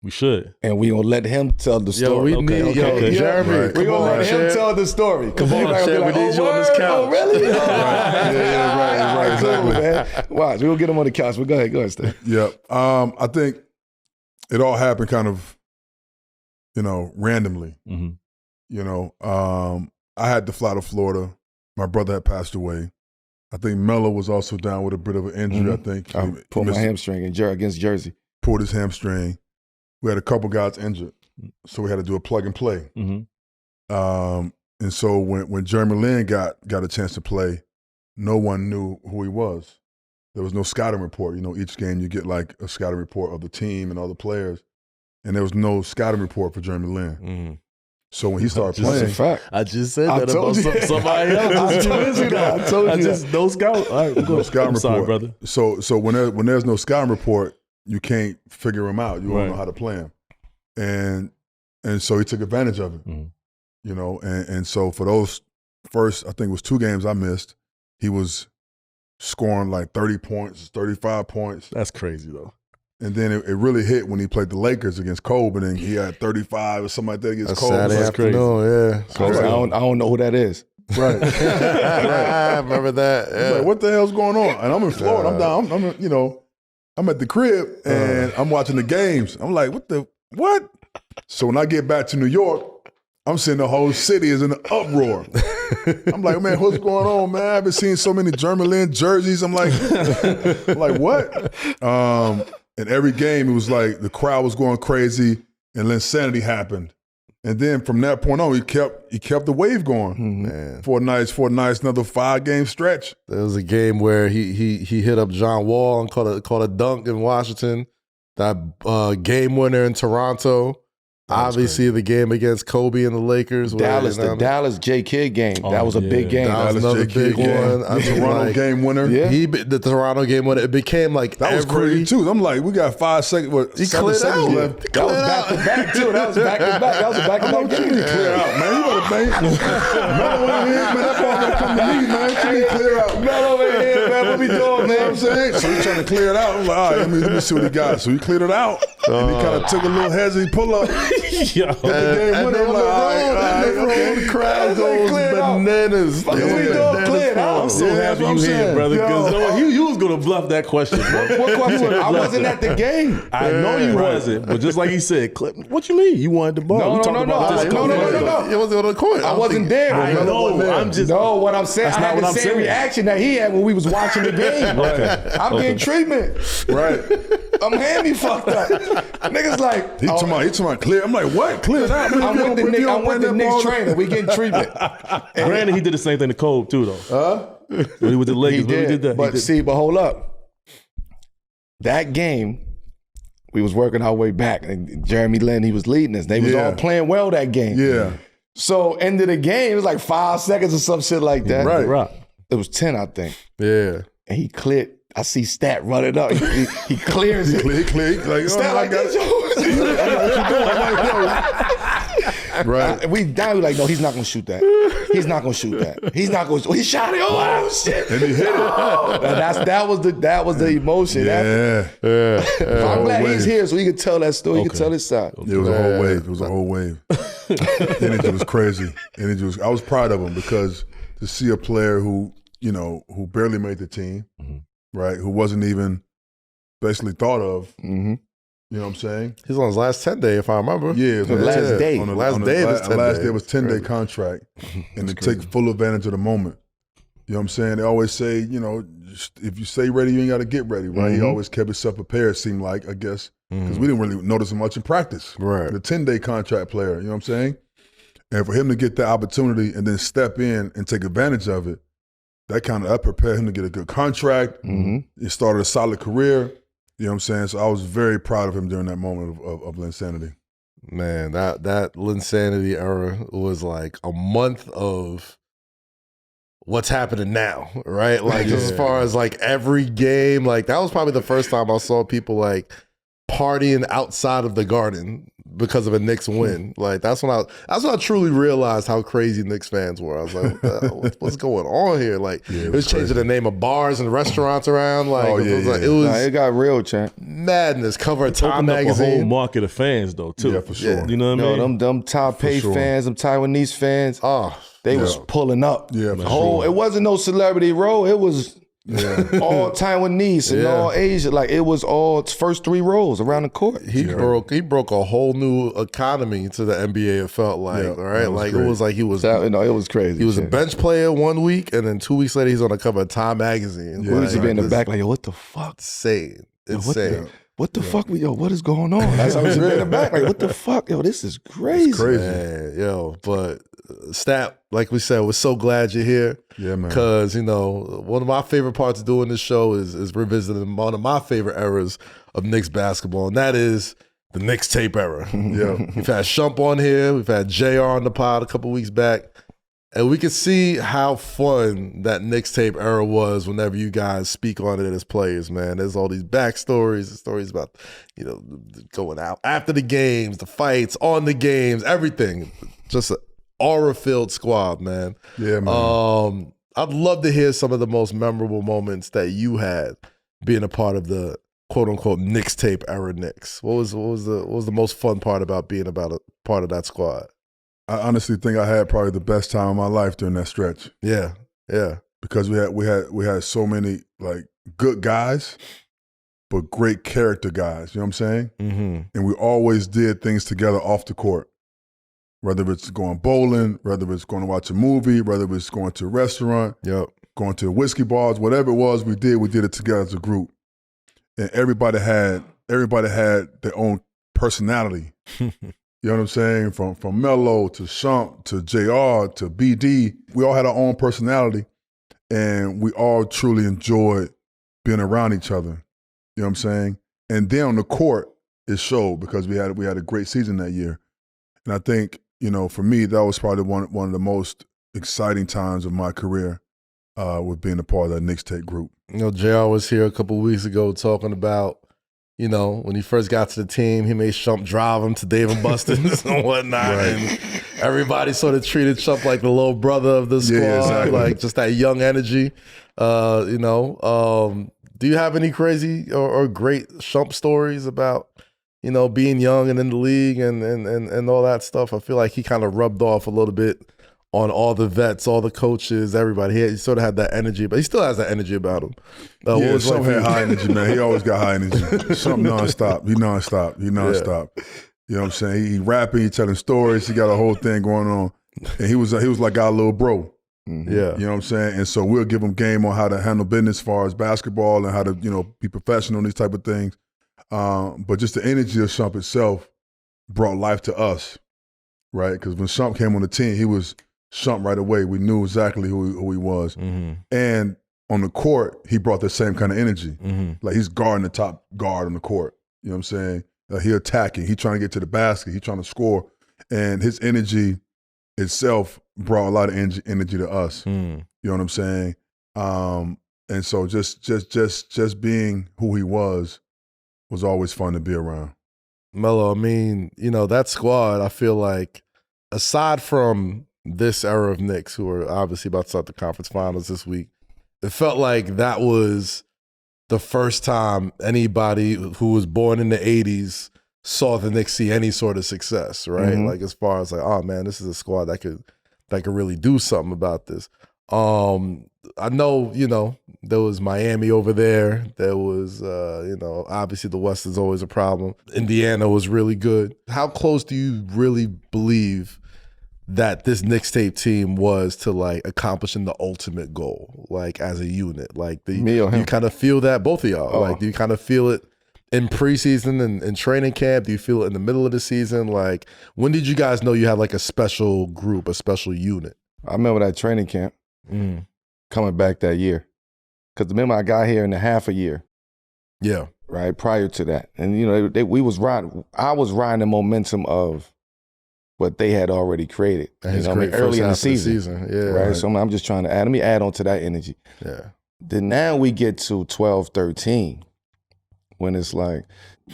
We should. And we gonna let him tell the story. Jeremy, we gonna let him tell the story. Come on, we need you on this couch. Oh, really? Right, exactly. Cool, man. Watch, we'll get him on the couch. But go ahead, Steve. Yeah. I think it all happened kind of, randomly. Mm-hmm. I had to fly to Florida. My brother had passed away. I think Melo was also down with a bit of an injury, I think. I pulled my hamstring against Jersey. Pulled his hamstring. We had a couple guys injured, so we had to do a plug and play. Mm-hmm. And so when Jeremy Lin got a chance to play, no one knew who he was. There was no scouting report. Each game you get like a scouting report of the team and all the players, and there was no scouting report for Jeremy Lin. Mm-hmm. So when he started playing, that's a fact. I just said that about somebody else. I told you that. No scout. All right, no scouting report. Sorry, brother. So when there's no scouting report, you can't figure him out. You don't know how to play him, and so he took advantage of it. Mm-hmm. And so for those first, I think it was 2 games I missed, he was scoring like 30 points, 35 points. That's crazy though. And then it really hit when he played the Lakers against Kobe, and he had 35 or something like that against Kobe. Saturday afternoon, I don't know who that is. Right. I remember that. Yeah. Like, what the hell's going on? And I'm in Florida. I'm down. I'm at the crib and I'm watching the games. I'm like, what? So when I get back to New York, I'm seeing the whole city is in an uproar. I'm like, man, what's going on, man? I haven't seen so many Jeremy Lin jerseys. I'm like what? And every game, it was like the crowd was going crazy, and Linsanity happened. And then from that point on, he kept the wave going. Man. For a nice another 5-game stretch. There was a game where he hit up John Wall and caught a dunk in Washington. That game winner in Toronto. Obviously, the game against Kobe and the Lakers. The Dallas J. Kidd game. That was a big game. That was another big one. The Toronto game winner. Yeah. The Toronto game winner. It became like that was crazy too. I'm like, we got 5 seconds. He 7 cleared seconds out. left. That was back to back too. That was back to back. That was a back to back game. Clear out, man. You better bank. Melo in here, man. That ball gonna come to me, man. What you mean clear out? Melo in here, man. What we doing, You know what man? I'm saying? So he trying to clear it out. I'm like, all right, let me see what he got. So he cleared it out, and he kind of took a little hesitant pull up. And then the crowd goes bananas. What we doing? Cleared out. I'm so happy you here, brother, because you was going to bluff that question, bro. What question? I wasn't at the game. I know you wasn't, but just like he said, what you mean? You wanted the ball. No. It wasn't on the court. I wasn't there. I know. I'm just. No, what I'm saying, I had the same reaction that he had when we was watching the game. I'm getting treatment. Right. I'm hammy fucked up. Niggas like, He talking about clear. I'm like, what? Clear it out. I'm with the Knicks trainer. We getting treatment. Granted, he did the same thing to Kobe too, though. When he was the Lakers, He did that. But hold up. That game, we was working our way back. And Jeremy Lin, he was leading us. They was all playing well that game. Yeah. So end of the game, it was like 5 seconds or some shit like that. Right. It was 10, I think. Yeah. And he cleared. I see Stat running up. He clears it. Clear. Like, Stat like this. Right. We down. We like, no, he's not gonna shoot that. he's not gonna shoot that. He's not gonna. He shot it. Oh shit! And he hit it. That was the emotion. Yeah. I'm glad he's here so he can tell that story. He can tell his side. It was a whole wave. It was a whole wave. Energy was crazy. I was proud of him because to see a player who barely made the team, right? Who wasn't even basically thought of. Mm-hmm. You know what I'm saying? He's on his last 10-day, if I remember. Yeah, the last day. On the last day of his 10 last day. day was 10-day contract, and to take full advantage of the moment. You know what I'm saying? They always say, if you stay ready, you ain't got to get ready, right? He always kept himself prepared. Seemed like, I guess, because we didn't really notice him much in practice. Right. The 10-day contract player. You know what I'm saying? And for him to get the opportunity and then step in and take advantage of it, that prepared him to get a good contract. He started a solid career. You know what I'm saying? So I was very proud of him during that moment of Linsanity. Man, that Linsanity era was like a month of what's happening now, right? Like just as far as like every game, like that was probably the first time I saw people like partying outside of the Garden because of a Knicks win. Like that's when I truly realized how crazy Knicks fans were. I was like, what's going on here? Like it was changing the name of bars and restaurants around. Like it got real, champ. Madness. Cover of Time magazine. magazine. A whole market of fans though too. Yeah, for sure. You know what I mean? Them top pay fans, them Taiwanese fans. They was pulling up. Yeah, for sure. It wasn't no celebrity row. It was all Taiwanese and all Asia. Like it was all first 3 rows around the court. He broke a whole new economy to the NBA. It felt like, right? Like great. It was like he was. It was crazy. He was a bench player 1 week, and then 2 weeks later, he's on the cover of Time magazine. Yeah, Rudy be in the back like, yo, what the fuck? Insane. What the fuck? Yo, what is going on? That's how he's in the back like, what the fuck? Yo, this is crazy. It's crazy. Man, yo, but Stap, like we said, we're so glad you're here. Yeah, man. Because, one of my favorite parts of doing this show is revisiting one of my favorite eras of Knicks basketball, and that is the Knickstape era. We've had Shump on here. We've had JR on the pod a couple weeks back. And we can see how fun that Knickstape era was whenever you guys speak on it as players, man. There's all these backstories, stories about, going out after the games, the fights, on the games, everything. Just an aura-filled squad, man. Yeah, man. I'd love to hear some of the most memorable moments that you had being a part of the quote-unquote Knickstape era Knicks. What was the most fun part about being a part of that squad? I honestly think I had probably the best time of my life during that stretch. Yeah. Because we had so many like good guys, but great character guys. You know what I'm saying? Mm-hmm. And we always did things together off the court. Whether it's going bowling, whether it's going to watch a movie, whether it's going to a restaurant, going to whiskey bars, whatever it was, we did it together as a group. And everybody had their own personality. You know what I'm saying? From Melo to Shump to JR to BD, we all had our own personality, and we all truly enjoyed being around each other. You know what I'm saying? And then on the court, it showed because we had a great season that year. And I think, for me, that was probably one of the most exciting times of my career with being a part of that Knickstape group. JR was here a couple weeks ago talking about, when he first got to the team, he made Shump drive him to Dave & Buster's and whatnot. Right. And everybody sort of treated Shump like the little brother of the squad, exactly. Like just that young energy. Do you have any crazy or great Shump stories about, being young and in the league and all that stuff? I feel like he kind of rubbed off a little bit on all the vets, all the coaches, everybody. He sort of had that energy, but he still has that energy about him. Shump had high energy, man. He always got high energy. Shump nonstop. He nonstop. Yeah. You know what I'm saying? He rapping, he telling stories. He got a whole thing going on. And he was like our little bro. Mm-hmm. Yeah. You know what I'm saying? And so we'll give him game on how to handle business as far as basketball and how to, be professional and these type of things. But just the energy of Shump itself brought life to us, right? Because when Shump came on the team, he was Shump right away. We knew exactly who he was. Mm-hmm. And on the court, he brought the same kind of energy. Mm-hmm. Like he's guarding the top guard on the court. You know what I'm saying? He attacking. He trying to get to the basket. He trying to score. And his energy itself brought a lot of energy to us. Mm. You know what I'm saying? And so just being who he was always fun to be around. Melo, I mean, that squad, I feel like, aside from this era of Knicks, who are obviously about to start the conference finals this week, it felt like that was the first time anybody who was born in the 80s saw the Knicks see any sort of success, right? Mm-hmm. Like as far as like, oh man, this is a squad that could really do something about this. I know, there was Miami over there. There was, obviously the West is always a problem. Indiana was really good. How close do you really believe that this Knickstape team was to like accomplishing the ultimate goal, like as a unit? Like, do you kind of feel that, both of y'all? Like, do you kind of feel it in preseason and training camp? Do you feel it in the middle of the season? Like, when did you guys know you had like a special group, a special unit? I remember that training camp coming back that year. Because remember, I got here in a half a year. Yeah. Right, prior to that. And, I was riding the momentum of what they had already created. Early in the season. Yeah. Right? So I'm just trying to let me add on to that energy. Yeah. Then now we get to 12, 13, when it's like,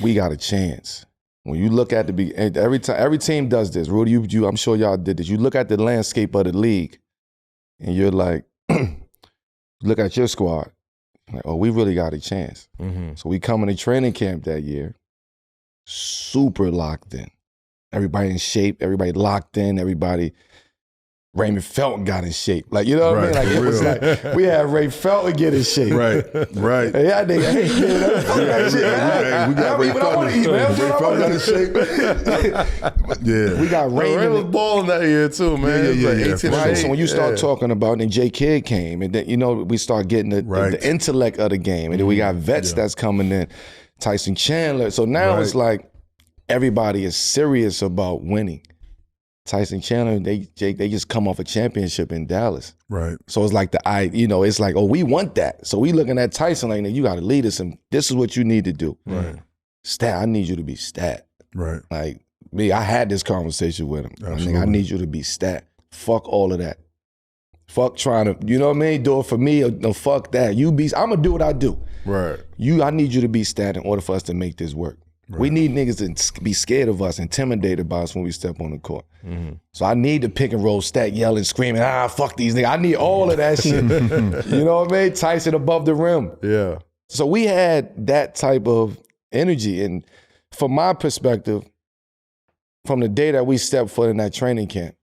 we got a chance. When you look at every team does this. Rudy, you, I'm sure y'all did this. You look at the landscape of the league, and you're like, look at your squad. Like, oh, we really got a chance. Mm-hmm. So we come into training camp that year, super locked in. Everybody in shape, everybody locked in, Raymond Felton got in shape. Like, you know what I mean? Like, it was like, we had Ray Felton get in shape. Right. Hey, I think, We got Ray Felton got in shape. Yeah. We got Ray Raymond. was balling that year too, man. Yeah. Right. So when you start talking about, then J. Kidd came, and then, we start getting the intellect of the game. And then we got vets that's coming in, Tyson Chandler. So now it's like everybody is serious about winning. Tyson Chandler, they just come off a championship in Dallas. Right. So it's like it's like, oh, we want that. So we looking at Tyson like, you got to lead us, and this is what you need to do. Right. Stat, I need you to be stat. Right. Like me, I had this conversation with him. Absolutely. I need you to be stat. Fuck all of that. Fuck trying to, you know what I mean? Do it for me, or no, fuck that. I'm gonna do what I do. Right. I need you to be stat in order for us to make this work. Right. We need niggas to be scared of us, intimidated by us when we step on the court. Mm-hmm. So I need the pick and roll stat, yelling, screaming, fuck these niggas. I need all of that shit. You know what I mean? Tyson above the rim. Yeah. So we had that type of energy. And from my perspective, from the day that we stepped foot in that training camp,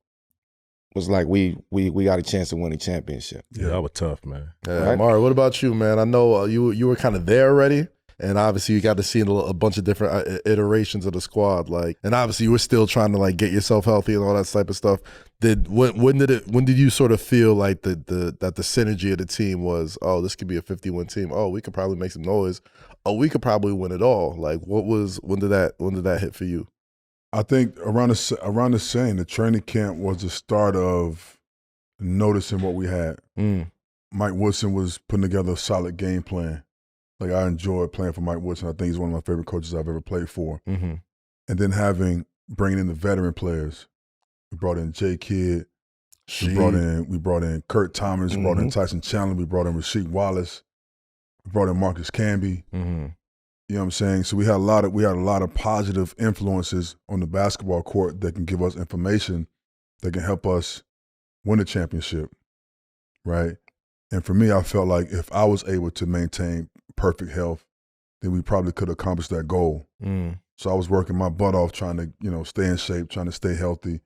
was like we got a chance to win a championship. Yeah, that was tough, man. Yeah, right? Amar'e, what about you, man? I know you were kind of there already. And obviously, you got to see a bunch of different iterations of the squad. Like, and obviously, you were still trying to like get yourself healthy and all that type of stuff. When did you sort of feel like that the synergy of the team was, oh, this could be a 50-win team. Oh, we could probably make some noise. Oh, we could probably win it all. Like, when did that hit for you? I think around the same. The training camp was the start of noticing what we had. Mike Woodson was putting together a solid game plan. Like, I enjoyed playing for Mike Woodson. I think he's one of my favorite coaches I've ever played for. Mm-hmm. And then bringing in the veteran players. We brought in J. Kidd. We brought in Kurt Thomas. We brought in Tyson Chandler. We brought in Rasheed Wallace. We brought in Marcus Camby. Mm-hmm. You know what I'm saying? So we had a lot of positive influences on the basketball court that can give us information that can help us win a championship, right? And for me, I felt like if I was able to maintain perfect health, then we probably could accomplish that goal. So I was working my butt off trying to, stay in shape, trying to stay healthy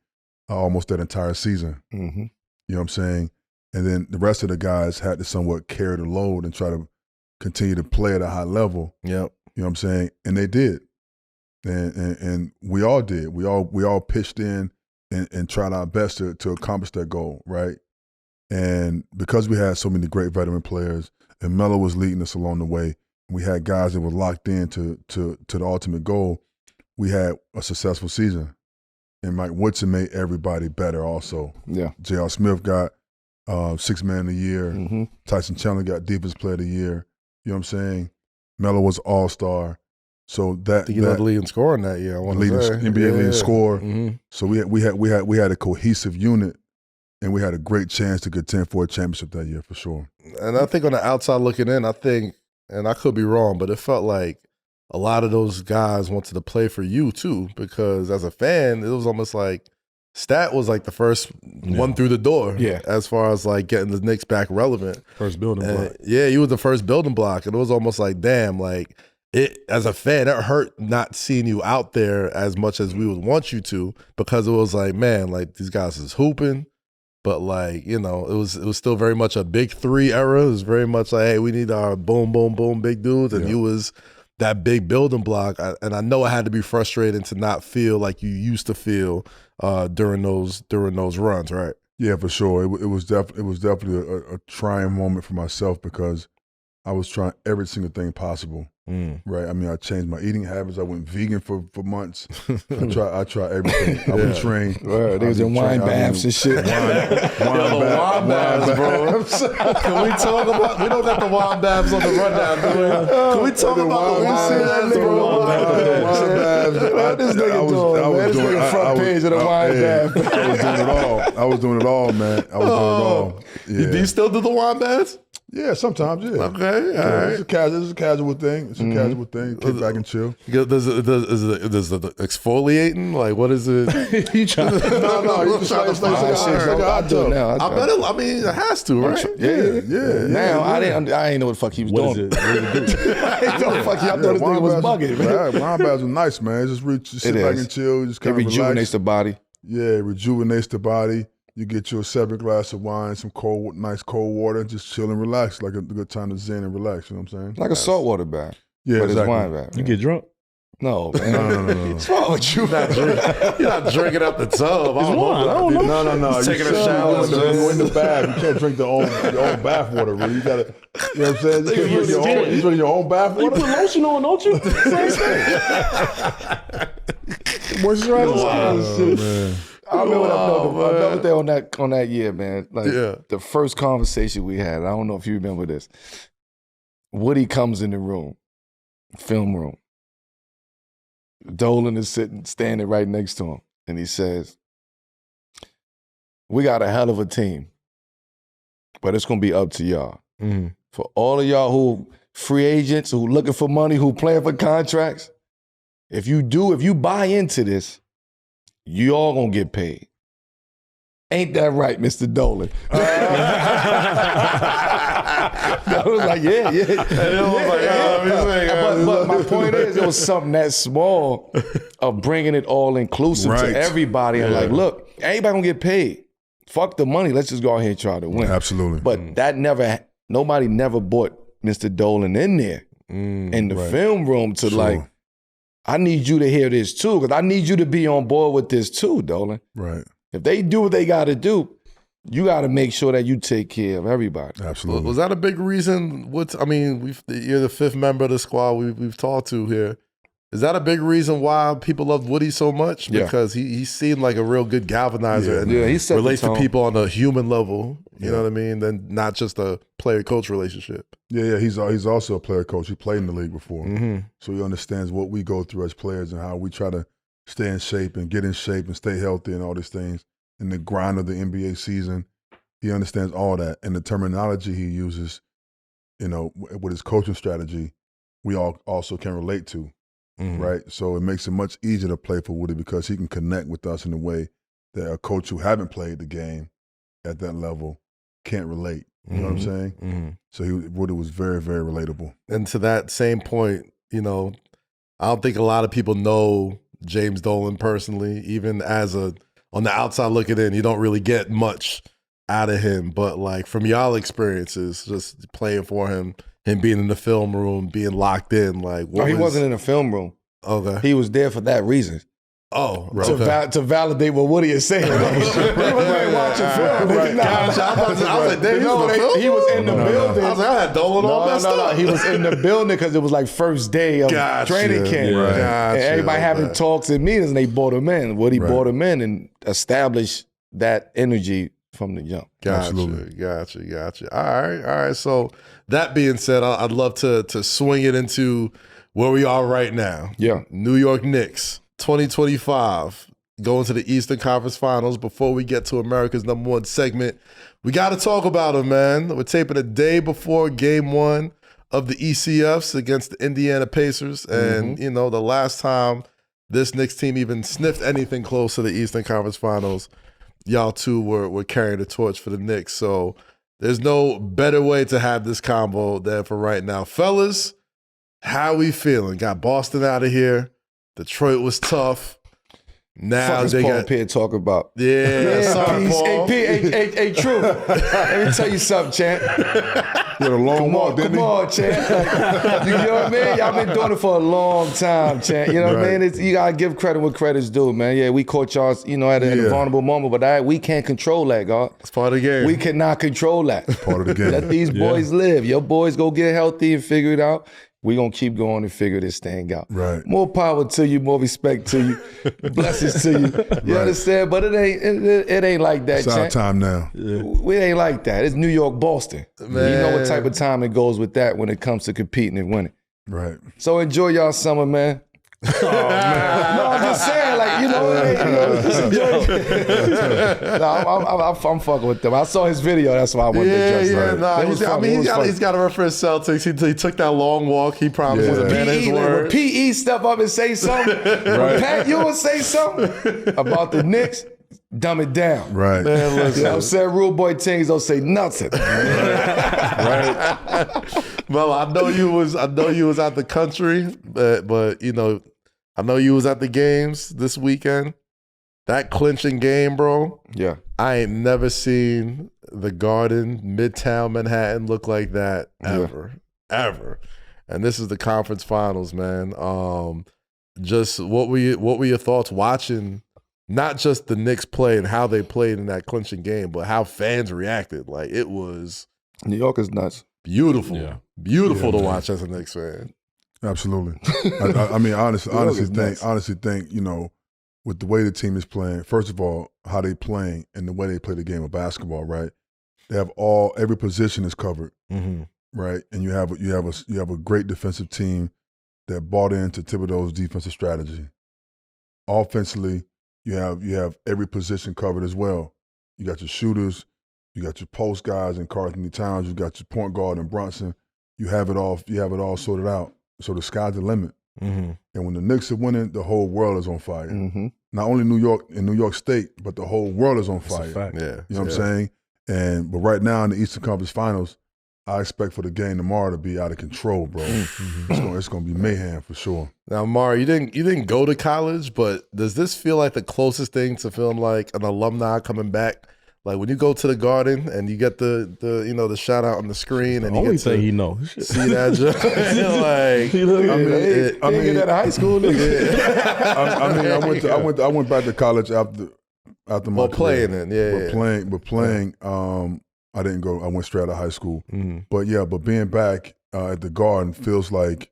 almost that entire season. Mm-hmm. You know what I'm saying? And then the rest of the guys had to somewhat carry the load and try to continue to play at a high level. Yep. You know what I'm saying? And they did. And we all did. We all pitched in and tried our best to accomplish that goal, right? And because we had so many great veteran players, and Melo was leading us along the way, we had guys that were locked in to the ultimate goal, we had a successful season. And Mike Woodson made everybody better also. Yeah. J.R. Smith got Sixth Man of the Year. Mm-hmm. Tyson Chandler got Defensive Player of the Year. You know what I'm saying? Melo was All-Star. So that he led the league in scoring that year. I want to say NBA leading scorer. Mm-hmm. So we had a cohesive unit, and we had a great chance to contend for a championship that year for sure. And I think on the outside looking in, and I could be wrong, but it felt like a lot of those guys wanted to play for you too, because as a fan, it was almost like Stat was like the first one through the door. Yeah. As far as like getting the Knicks back relevant. First building block. Yeah, he was the first building block. And it was almost like, damn, like it as a fan, it hurt not seeing you out there as much as we would want you to, because it was like, man, like these guys is hooping. But like, you know, it was still very much a big three era. It was very much like, hey, we need our boom, boom, boom, big dudes. And you was that big building block. And I know it had to be frustrating to not feel like you used to feel during those runs, right? Yeah, for sure. It was definitely a trying moment for myself because I was trying every single thing possible. Right. I mean, I changed my eating habits. I went vegan for months. I tried everything. I would train. Right. They was in wine baths and shit. Wine baths, bro. Can we talk about? We don't got the wine baths on the rundown, do we? Can we talk about the wine baths, bro? This nigga doing, man. This nigga front page of the wine bath. I was doing it all. I was doing it all, man. I was doing it all. Yeah. Do you still do the wine baths? Yeah, sometimes, yeah. Okay, all right. It's a casual thing. It's a casual thing. Kick back and chill. Does the exfoliating? Like, what is it? You trying to... No, you just like I do it now. I bet it, I mean, it has to, right? Yeah. Now, I ain't know what the fuck he was What doing. is it? What does it do? I ain't know what the fuck I thought this nigga was bugging, man. Wine baths are nice, man. Just sit back and chill. Just It kind of rejuvenates relax. the body. Yeah, it rejuvenates the body. You get you a separate glass of wine, some nice cold water, just chill and relax, like a good time to zen and relax. You know what I'm saying? Like a saltwater bath. Yeah, but exactly. it's wine bath. You get drunk? No, man. No. What's wrong with you? You're not drinking out the tub. It's wine. I don't know. No. He's taking a You shower. in the bath. You can't drink your own bath water, bro. You gotta, you know what I'm saying? You can't drink your own bath You water. put lotion on, don't you? Same thing. Moisturizer. Man. I remember another day on that year, man. Like the first conversation we had. I don't know if you remember this. Woody comes in the room, film room. Dolan is standing right next to him, and he says, "We got a hell of a team, but it's gonna be up to y'all. For all of y'all who free agents, who looking for money, who playing for contracts, if you buy into this, you all gonna get paid. Ain't that right, Mr. Dolan?" I was like, yeah. But my point is, it was something that small of bringing it all inclusive to everybody and like, look, everybody gonna get paid. Fuck the money. Let's just go out here and try to win. Absolutely. But nobody never brought Mr. Dolan in there in the film room to like, I need you to hear this too, because I need you to be on board with this too, Dolan. Right. If they do what they got to do, you got to make sure that you take care of everybody. Absolutely. Was that a big reason? You're the fifth member of the squad we've talked to here. Is that a big reason why people love Woody so much? Yeah. Because he seemed like a real good galvanizer and he set the relates to tone. people on a human level. You know what I mean? Then not just a player-coach relationship. Yeah. He's also a player coach. He played in the league before, so he understands what we go through as players and how we try to stay in shape and get in shape and stay healthy and all these things. In the grind of the NBA season, he understands all that, and the terminology he uses, you know, with his coaching strategy, we all also can relate to, right? So it makes it much easier to play for Woody because he can connect with us in a way that a coach who haven't played the game at that level can't relate. You know what I'm saying? So Woody was very, very relatable. And to that same point, you know, I don't think a lot of people know James Dolan personally, even as on the outside looking in, you don't really get much out of him. But like from y'all experiences, just playing for him being in the film room, being locked in, like He wasn't in the film room. Okay. He was there for that reason. Oh, right. To validate what Woody is saying. He wasn't watching film. Right. Gosh, I was like, damn, he was in the building. I was like, I had Dolan all messed up. He was in the building because it was like first day of training camp. Right. And everybody having talks and meetings, and they brought him in. Woody brought him in and established that energy from the jump. Gotcha. All right. So that being said, I'd love to swing it into where we are right now. Yeah. New York Knicks, 2025, going to the Eastern Conference Finals. Before we get to America's #1 segment, we got to talk about them, man. We're taping a day before Game 1 of the ECFs against the Indiana Pacers. And, you know, the last time this Knicks team even sniffed anything close to the Eastern Conference Finals, y'all two were carrying the torch for the Knicks. So there's no better way to have this combo than for right now. Fellas, how we feeling? Got Boston out of here. Detroit was tough. Now what they Paul got Pierre talk about. sorry, Paul. Hey, true. Let me tell you something, champ. He had a long walk, didn't he? Come on, champ. You know what I mean? Y'all been doing it for a long time, champ. You know what I mean? You gotta give credit what credit's due, man. Yeah, we caught y'all, at a vulnerable moment, but we can't control that, God. It's part of the game. We cannot control that. It's part of the game. Let these boys live. Your boys go get healthy and figure it out. We're going to keep going and figure this thing out. Right. More power to you, more respect to you, blessings to you. You understand? But it ain't like that, It's our time now. We ain't like that. It's New York, Boston. Man. You know what type of time it goes with that when it comes to competing and winning. Right. So enjoy y'all summer, man. Oh, man. No, I'm just saying, just enjoy it. No, I'm fucking with them. I saw his video. That's why I wanted to address that. He's got to reference Celtics. He took that long walk. He promised was a man of his word. When PE step up and say something, when Pat Ewing say something about the Knicks, dumb it down. Right. Man, listen, you know what I'm saying? Rule boy things don't say nothing. Right. Well, I know you was out the country, but I know you was at the games this weekend. That clinching game, bro. Yeah. I ain't never seen the Garden, Midtown Manhattan look like that ever. And this is the conference finals, man. Just what were your thoughts watching not just the Knicks play and how they played in that clinching game, but how fans reacted? Like, it was New York is nuts. Beautiful. Yeah. Beautiful to watch as a Knicks fan. Absolutely. I mean, honestly think, with the way the team is playing, first of all, how they playing and the way they play the game of basketball, right? They have every position is covered, right? And you have a great defensive team that bought into Thibodeau's defensive strategy. Offensively, you have every position covered as well. You got your shooters, you got your post guys in Karl-Anthony Towns, you got your point guard in Brunson. You have it all sorted out. So the sky's the limit. And when the Knicks are winning, the whole world is on fire. Not only New York and New York State, but the whole world is on fire. Yeah, you know what I'm saying? But right now in the Eastern Conference Finals, I expect for the game tomorrow to be out of control, bro. It's gonna be mayhem for sure. Now, Amar, you didn't go to college, but does this feel like the closest thing to feeling like an alumni coming back? Like when you go to the Garden and you get the shout out on the screen and you get to he knows. See that joke. I mean, at high school. I went back to college after my career. Playing. I didn't go. I went straight out of high school. But being back at the Garden feels like,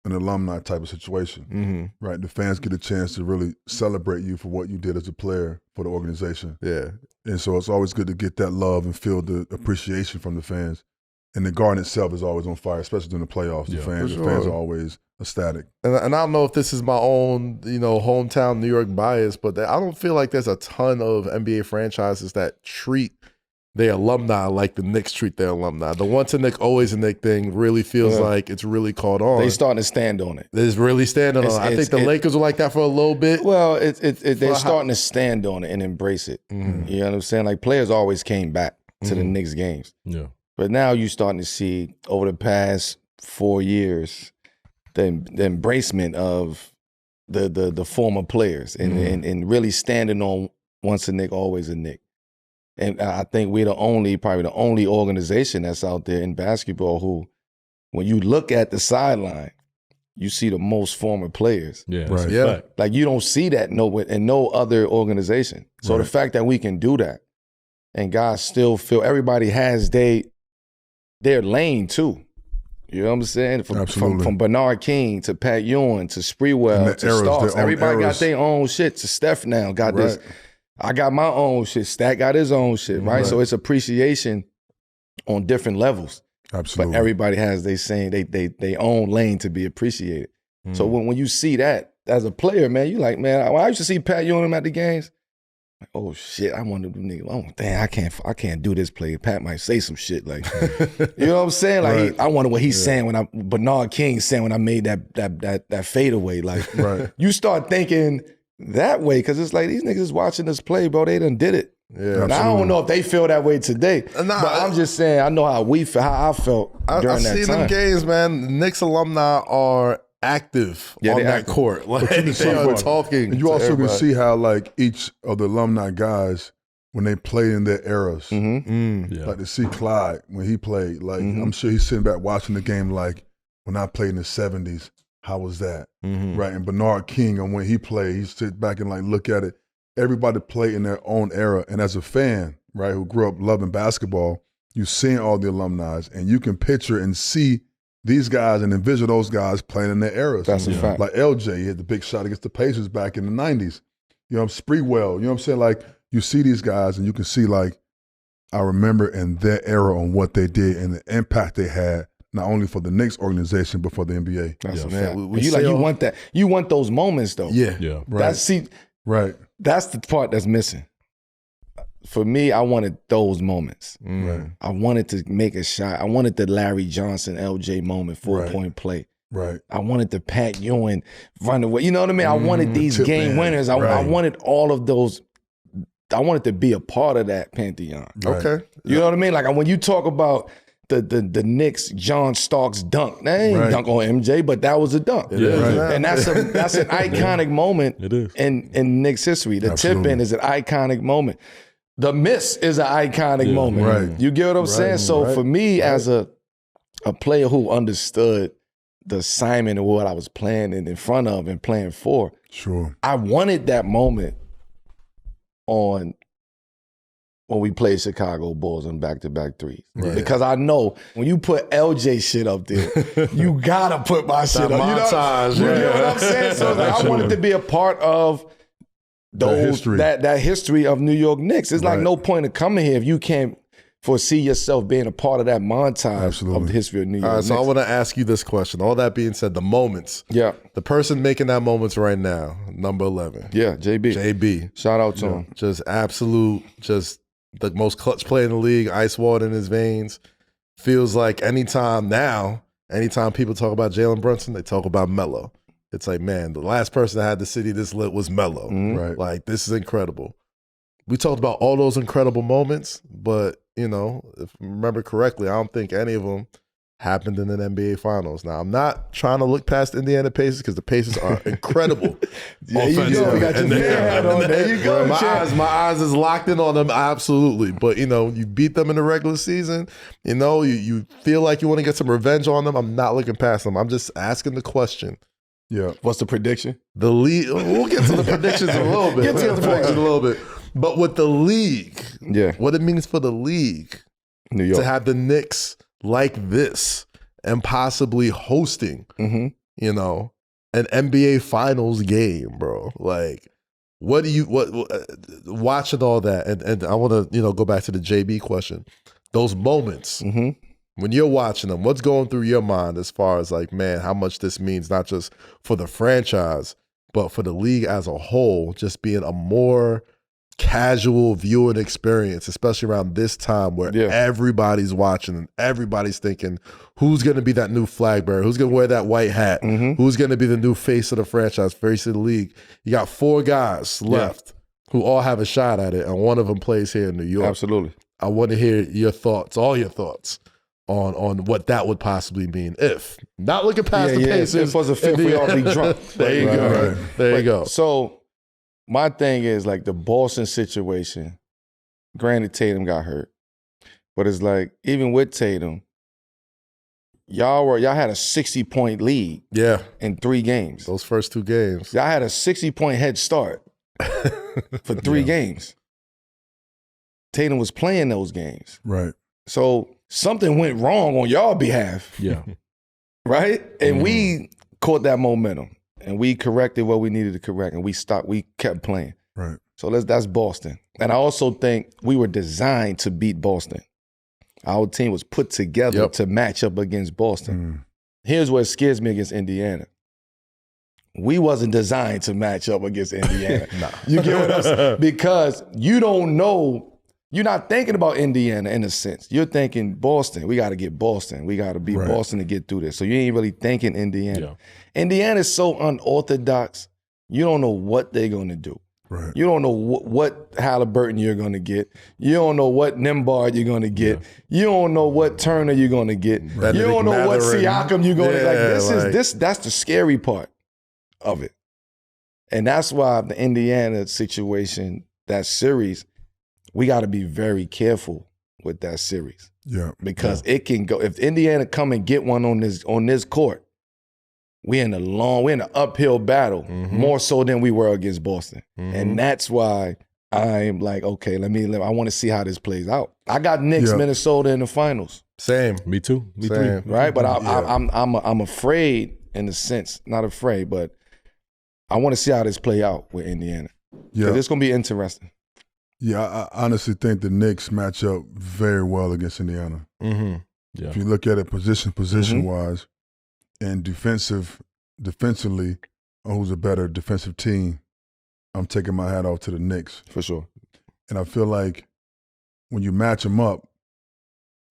an alumni type of situation, right? The fans get a chance to really celebrate you for what you did as a player for the organization. Yeah. And so it's always good to get that love and feel the appreciation from the fans. And the Garden itself is always on fire, especially during the playoffs. The fans are always ecstatic. And I don't know if this is my own, hometown New York bias, but I don't feel like there's a ton of NBA franchises that treat their alumni like the Knicks treat their alumni. The once a Knick, always a Knick thing really feels like it's really caught on. They starting to stand on it. It's really standing on it. I think the Lakers were like that for a little bit. Well, they're starting to stand on it and embrace it. You know what I'm saying? Like players always came back to the Knicks games. Yeah. But now you're starting to see over the past 4 years the embracement of the former players and really standing on once a Knick, always a Knick. And I think we're probably the only organization that's out there in basketball who, when you look at the sideline, you see the most former players. Yeah, right. Yeah. Like you don't see that in no other organization. So the fact that we can do that, and guys still feel everybody has their lane too. You know what I'm saying? From Bernard King to Pat Ewing to Sprewell to Starks. Everybody got their own shit. To Steph now got this. I got my own shit. Stat got his own shit, right? So it's appreciation on different levels. Absolutely. But everybody has they own lane to be appreciated. So when you see that as a player, man, you like, man, when I used to see Pat Ewing at the games, Like, oh shit, I want to do nigga. Oh damn, I can't do this play. Pat might say some shit like, you know what I'm saying? Like I wonder what he's saying when Bernard King saying when I made that fadeaway. Like you start thinking that way because it's like these niggas watching us play, bro. They done did it. Yeah, and I don't know if they feel that way today. But I'm just saying I know how I felt during that time. I see them games, man. Knicks alumni are active on that court. Like they are talking. And you also can see how like each of the alumni guys when they play in their eras. Like to see Clyde when he played. Like I'm sure he's sitting back watching the game like when I played in the 70s. How was that? Right. And Bernard King and when he played, he sit back and like look at it. Everybody played in their own era. And as a fan, right, who grew up loving basketball, you seeing all the alumni and you can picture and see these guys and envision those guys playing in their eras. That's a fact. Like LJ, he had the big shot against the Pacers back in the 90s. You know, Spreewell, you know what I'm saying? Like, you see these guys and you can see, like, I remember in their era on what they did and the impact they had, not only for the Knicks organization, but for the NBA. That's a fact. You want that. You want those moments, though. Yeah. Right. That's the part that's missing. For me, I wanted those moments. Right. I wanted to make a shot. I wanted the Larry Johnson, LJ moment, 4-point play. Right. I wanted the Pat Ewing run away. You know what I mean? I wanted these game winners. I wanted all of those. I wanted to be a part of that pantheon. Right. Okay. You know what I mean? Like when you talk about the Knicks, John Starks dunk. They ain't dunk on MJ, but that was a dunk. It is. Right. And that's an iconic moment in Knicks history. The tip-in is an iconic moment. The miss is an iconic moment. Right. You get what I'm saying? So for me as a player who understood the assignment of what I was playing in front of and playing for, I wanted that moment on when we played Chicago Bulls on back-to-back threes. Right. Because I know when you put LJ shit up there, you gotta put my shit up. Montage, you know what I'm saying? So I wanted to be a part of that history of New York Knicks. It's like no point in coming here if you can't foresee yourself being a part of that montage of the history of New York Knicks. So I want to ask you this question. All that being said, the moments. Yeah. The person making that moments right now, number 11. Yeah, JB. JB. Shout out to him. Just absolute, just the most clutch player in the league, ice water in his veins. Feels like anytime people talk about Jalen Brunson, they talk about Melo. It's like, man, the last person that had the city this lit was Melo. Right. Like, this is incredible. We talked about all those incredible moments, but, you know, if I remember correctly, I don't think any of them happened in an NBA Finals. Now, I'm not trying to look past Indiana Pacers because the Pacers are incredible. There you go. My eyes is locked in on them, absolutely. But, you know, you beat them in the regular season. You know, you feel like you want to get some revenge on them. I'm not looking past them. I'm just asking the question. Yeah. What's the prediction? The league. We'll get to the predictions a little bit. But with the league, what it means for the league, New York, to have the Knicks like this and possibly hosting, you know, an NBA Finals game, bro. Like, what watching all that, and I want to, you know, go back to the JB question. Those moments. When you're watching them, what's going through your mind as far as like, man, how much this means not just for the franchise, but for the league as a whole, just being a more casual viewing experience, especially around this time where everybody's watching and everybody's thinking, who's going to be that new flag bearer? Who's going to wear that white hat? Who's going to be the new face of the franchise, face of the league? You got 4 guys left who all have a shot at it, and one of them plays here in New York. Absolutely. I want to hear your thoughts, all your thoughts, on what that would possibly mean if. Not looking past the Pacers. If it was a fit, we all be drunk. There you go. There you go. So my thing is like the Boston situation, granted Tatum got hurt, but it's like even with Tatum, y'all had a 60-point lead in 3 games. Those first 2 games. Y'all had a 60-point head start for 3 games. Tatum was playing those games. Right. So something went wrong on y'all behalf. Yeah. Right? And we caught that momentum and we corrected what we needed to correct and we kept playing. Right. So that's Boston. And I also think we were designed to beat Boston. Our team was put together to match up against Boston. Here's what scares me against Indiana. we wasn't designed to match up against Indiana. You get what I'm saying? Because you don't know, you're not thinking about Indiana in a sense. You're thinking Boston. We got to get Boston. We got to beat Boston to get through this. So you ain't really thinking Indiana. Yeah. Indiana is so unorthodox. You don't know what they're going to do. Right. You don't know what Halliburton you're going to get. You don't know what Nembhard you're going to get. Yeah. You don't know what Turner you're going to get. Right. You don't know what Siakam you're going to like. That's the scary part of it. And that's why the Indiana situation, that series, we got to be very careful with that series. Yeah. Because it can go, if Indiana come and get one on this court, we're in an uphill battle, more so than we were against Boston. And that's why I'm like, okay, I want to see how this plays out. I got Knicks, Minnesota in the finals. Same. Me too. Me Same. too. Right? But I'm afraid in a sense, not afraid, but I want to see how this play out with Indiana. Yeah. It's going to be interesting. Yeah, I honestly think the Knicks match up very well against Indiana. Yeah. If you look at it position-wise, and defensively, who's a better defensive team, I'm taking my hat off to the Knicks. For sure. And I feel like when you match them up,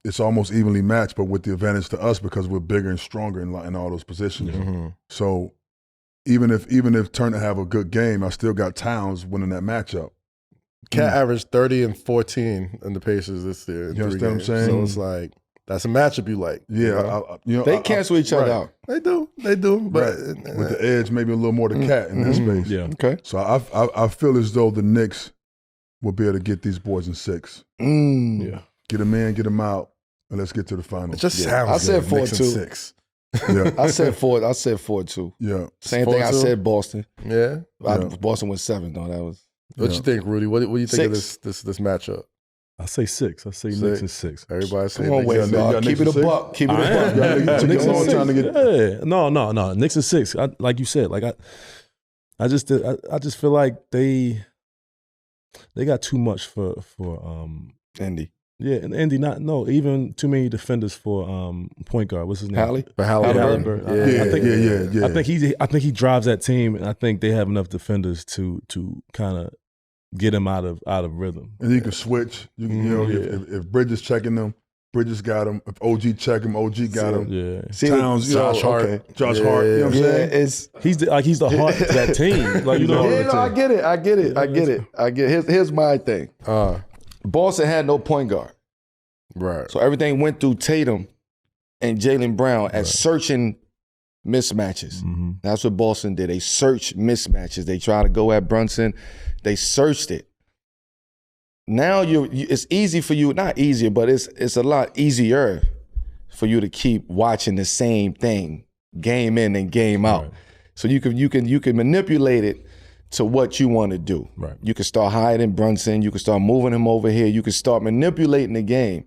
it's almost evenly matched, but with the advantage to us because we're bigger and stronger in all those positions. So even if Turner have a good game, I still got Towns winning that matchup. Cat averaged 30 and 14 in the Pacers this year. You understand what I'm saying? So it's like, that's a matchup you like. Yeah. They cancel each other out. They do. But with the edge, maybe a little more to Cat in that space. Yeah. Okay. So I feel as though the Knicks will be able to get these boys in 6. Yeah. Get them in, get them out, and let's get to the finals. It just sounds I said good. 4-2. 6. Yeah. I said 4-2. Yeah. Same thing I said Boston. Yeah. Boston was 7 though. That was. What you think, Rudy? What do you think 6. of this matchup? I say 6. I say Knicks and 6. Everybody say Come on, wait, dog. Keep it a buck. Keep it a buck. Knicks a long time to get. Yeah. No. Knicks and 6. Like you said, like I just feel like they got too much for Indy. Yeah, and Indy even too many defenders for point guard. What's his name? Halliburton. Yeah. I think he drives that team, and I think they have enough defenders to kind of get him out of rhythm. And you can switch. If Bridges checking them, Bridges got him. If OG check him, OG got him. Yeah. Towns, Josh Hart. Josh Hart. You know what I'm saying? He's the heart of that team. Like, I get it. Here's my thing. Boston had no point guard. Right. So everything went through Tatum and Jaylen Brown at searching mismatches. That's what Boston did. They searched mismatches. They tried to go at Brunson. They searched it. Now it's easy for you, not easier, but it's a lot easier for you to keep watching the same thing game in and game out. Right. So you can manipulate it to what you want to do. Right. You can start hiding Brunson. You can start moving him over here. You can start manipulating the game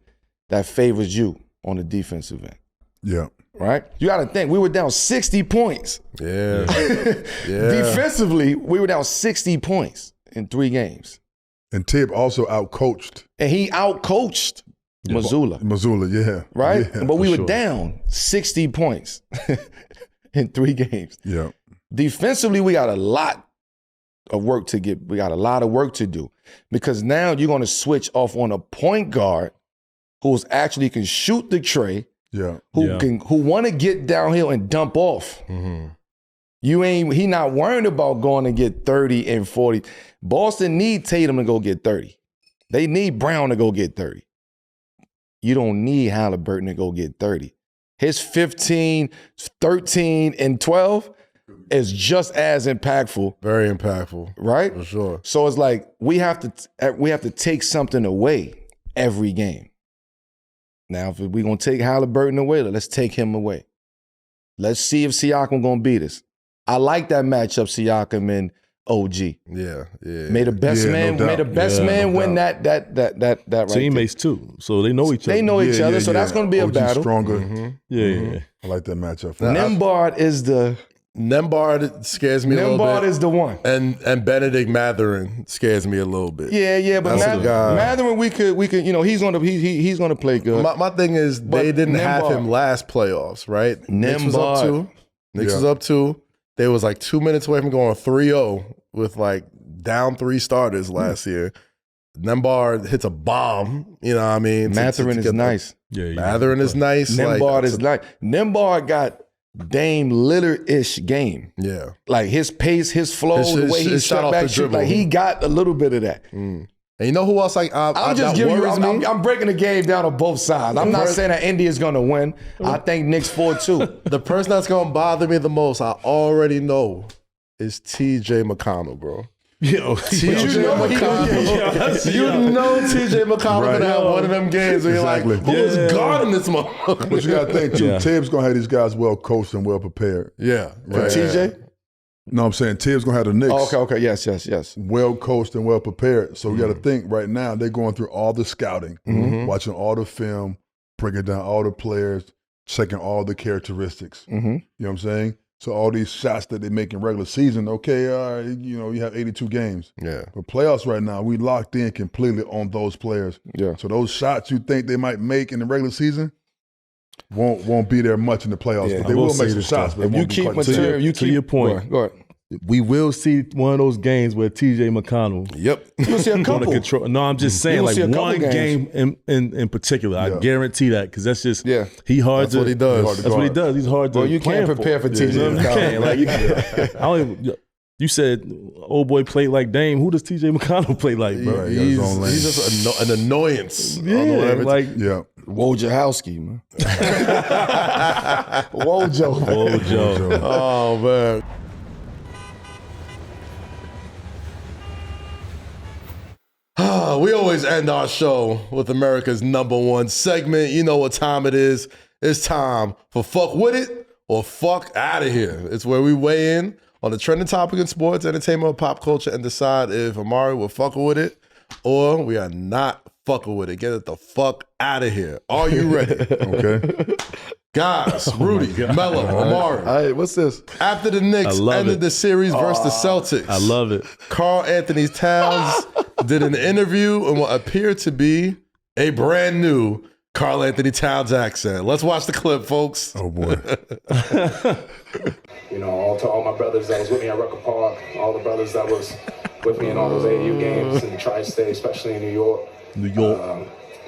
that favors you on the defensive end. Yeah. Right? You got to think, we were down 60 points. Yeah. Defensively, we were down 60 points in 3 games. And Tibb also outcoached. And he outcoached Missoula. Yeah. Right? Yeah, but we were down 60 points in 3 games. Yeah. Defensively, we got a lot of work to get. We got a lot of work to do because now you're going to switch off on a point guard who's actually can shoot the tray, who want to get downhill and dump off. He not worried about going to get 30 and 40. Boston need Tatum to go get 30. They need Brown to go get 30. You don't need Halliburton to go get 30. His 15, 13, and 12 is just as impactful. Very impactful. Right? For sure. So it's like we have to take something away every game. Now, if we're going to take Halliburton away, let's take him away. Let's see if Siakam going to beat us. I like that matchup, Siakam and OG. Yeah. May the best man win that right teammates there. too, so they know each other. They know each other, so that's going to be a battle. Stronger. Yeah. I like that matchup. Nembhard scares me a little bit. Nembhard is the one. And Benedict Mathurin scares me a little bit. Yeah, but Mathurin, we could, he's gonna play good. My thing is they didn't have him last playoffs, right? Knicks was up 2. they was like 2 minutes away from going 3-0 with like down 3 starters last year. Nembhard hits a bomb, you know what I mean? Mathurin is nice. Mathurin is nice. Nembhard is nice. Nembhard got Dame Lillard-ish game. Yeah. Like his pace, his flow, the way he shot back shoot, like he got a little bit of that. And you know who else I'm just giving you, I'm breaking the game down on both sides. I'm not saying that India's going to win. I think Knicks 4-2. The person that's going to bother me the most, I already know, is TJ McConnell, bro. Yo, TJ McConnell. You know TJ McConnell going to have one of them games where you're like, who's guarding this motherfucker? But you got to think, too, Tibbs going to have these guys well coached and well prepared. Yeah. For TJ? No, I'm saying Tibbs going to have the Knicks. Okay. Yes. Well coached and well prepared. So we got to think right now, they're going through all the scouting, watching all the film, breaking down all the players, checking all the characteristics. You know what I'm saying? So all these shots that they make in regular season, okay, you know, you have 82 games. Yeah. But playoffs right now, we locked in completely on those players. Yeah. So those shots you think they might make in the regular season won't be there much in the playoffs. Yeah. But they will make some shots. But If you keep material, to your point, go ahead. we will see one of those games where TJ McConnell. Yep. You'll see a gonna couple. control. No, I'm just saying, You'll like see a couple one games. game in particular. I guarantee that because that's just he hard That's to. what he does. That's what he does. He's hard to. Well, you can't plan prepare for TJ. You can't. Like, I don't even, you said old boy played like Dame. Who does TJ McConnell play like, bro? Right, he's just an annoyance. Yeah, like Wojciechowski, man. Wojo. Oh, man. We always end our show with America's #1 segment. You know what time it is. It's time for Fuck With It or Fuck Out of Here. It's where we weigh in on the trending topic in sports, entertainment, or pop culture and decide if Amar'e will fuck with it or we are not fucking with it. Get it the fuck out of here. Are you ready? Okay. Guys, Rudy, Melo, Amar'e. All right, what's this? After the Knicks ended the series versus the Celtics. I love it. Carl Anthony Towns did an interview in what appeared to be a brand new Carl Anthony Towns accent. Let's watch the clip, folks. Oh, boy. You know, to all my brothers that was with me at Rucker Park, all the brothers that was with me in all those AAU games in the tri-state, especially in New York.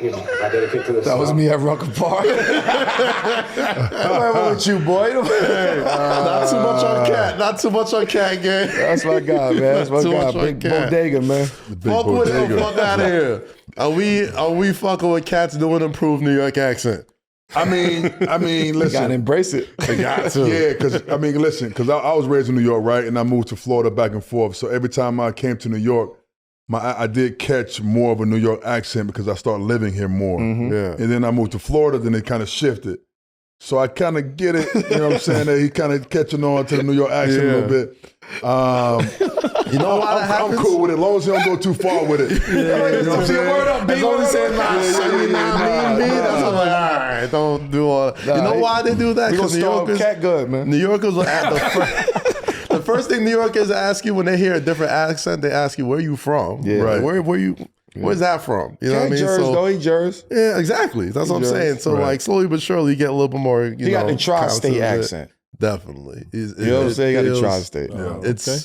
You know, I dedicate to this. That was me at Rucker Park. I'm with you, boy. Not too much on Cat. Not too much on Cat, gang. That's my guy, man. That's my guy. Big bodega, man. Fuck with it or fuck out of here. Are we fucking with Cat's doing improved New York accent? I mean, You listen. gotta embrace it. I got to. Yeah, because, because I was raised in New York, right? And I moved to Florida back and forth. So every time I came to New York, I did catch more of a New York accent because I started living here more. Yeah. And then I moved to Florida, then it kind of shifted. So I kind of get it, you know what I'm saying? That he kind of catching on to the New York accent a little bit. You know why that happens? I'm cool with it, as long as he don't go too far with it. You know what I'm saying? Word up, B. As long as he said, that's what I'm like, all right, don't do all that. You know why they do that? We gonna Because New start Yorkers, Cat good, man. New Yorkers are at the first thing New Yorkers ask you when they hear a different accent, they ask you, where you from? Yeah. Right. Where's that from? You know what I mean? He Jers. Yeah, exactly. That's what I'm saying. So like slowly but surely you get a little bit more, He got the tri-state accent. Definitely. You know what I'm saying? He got the tri-state.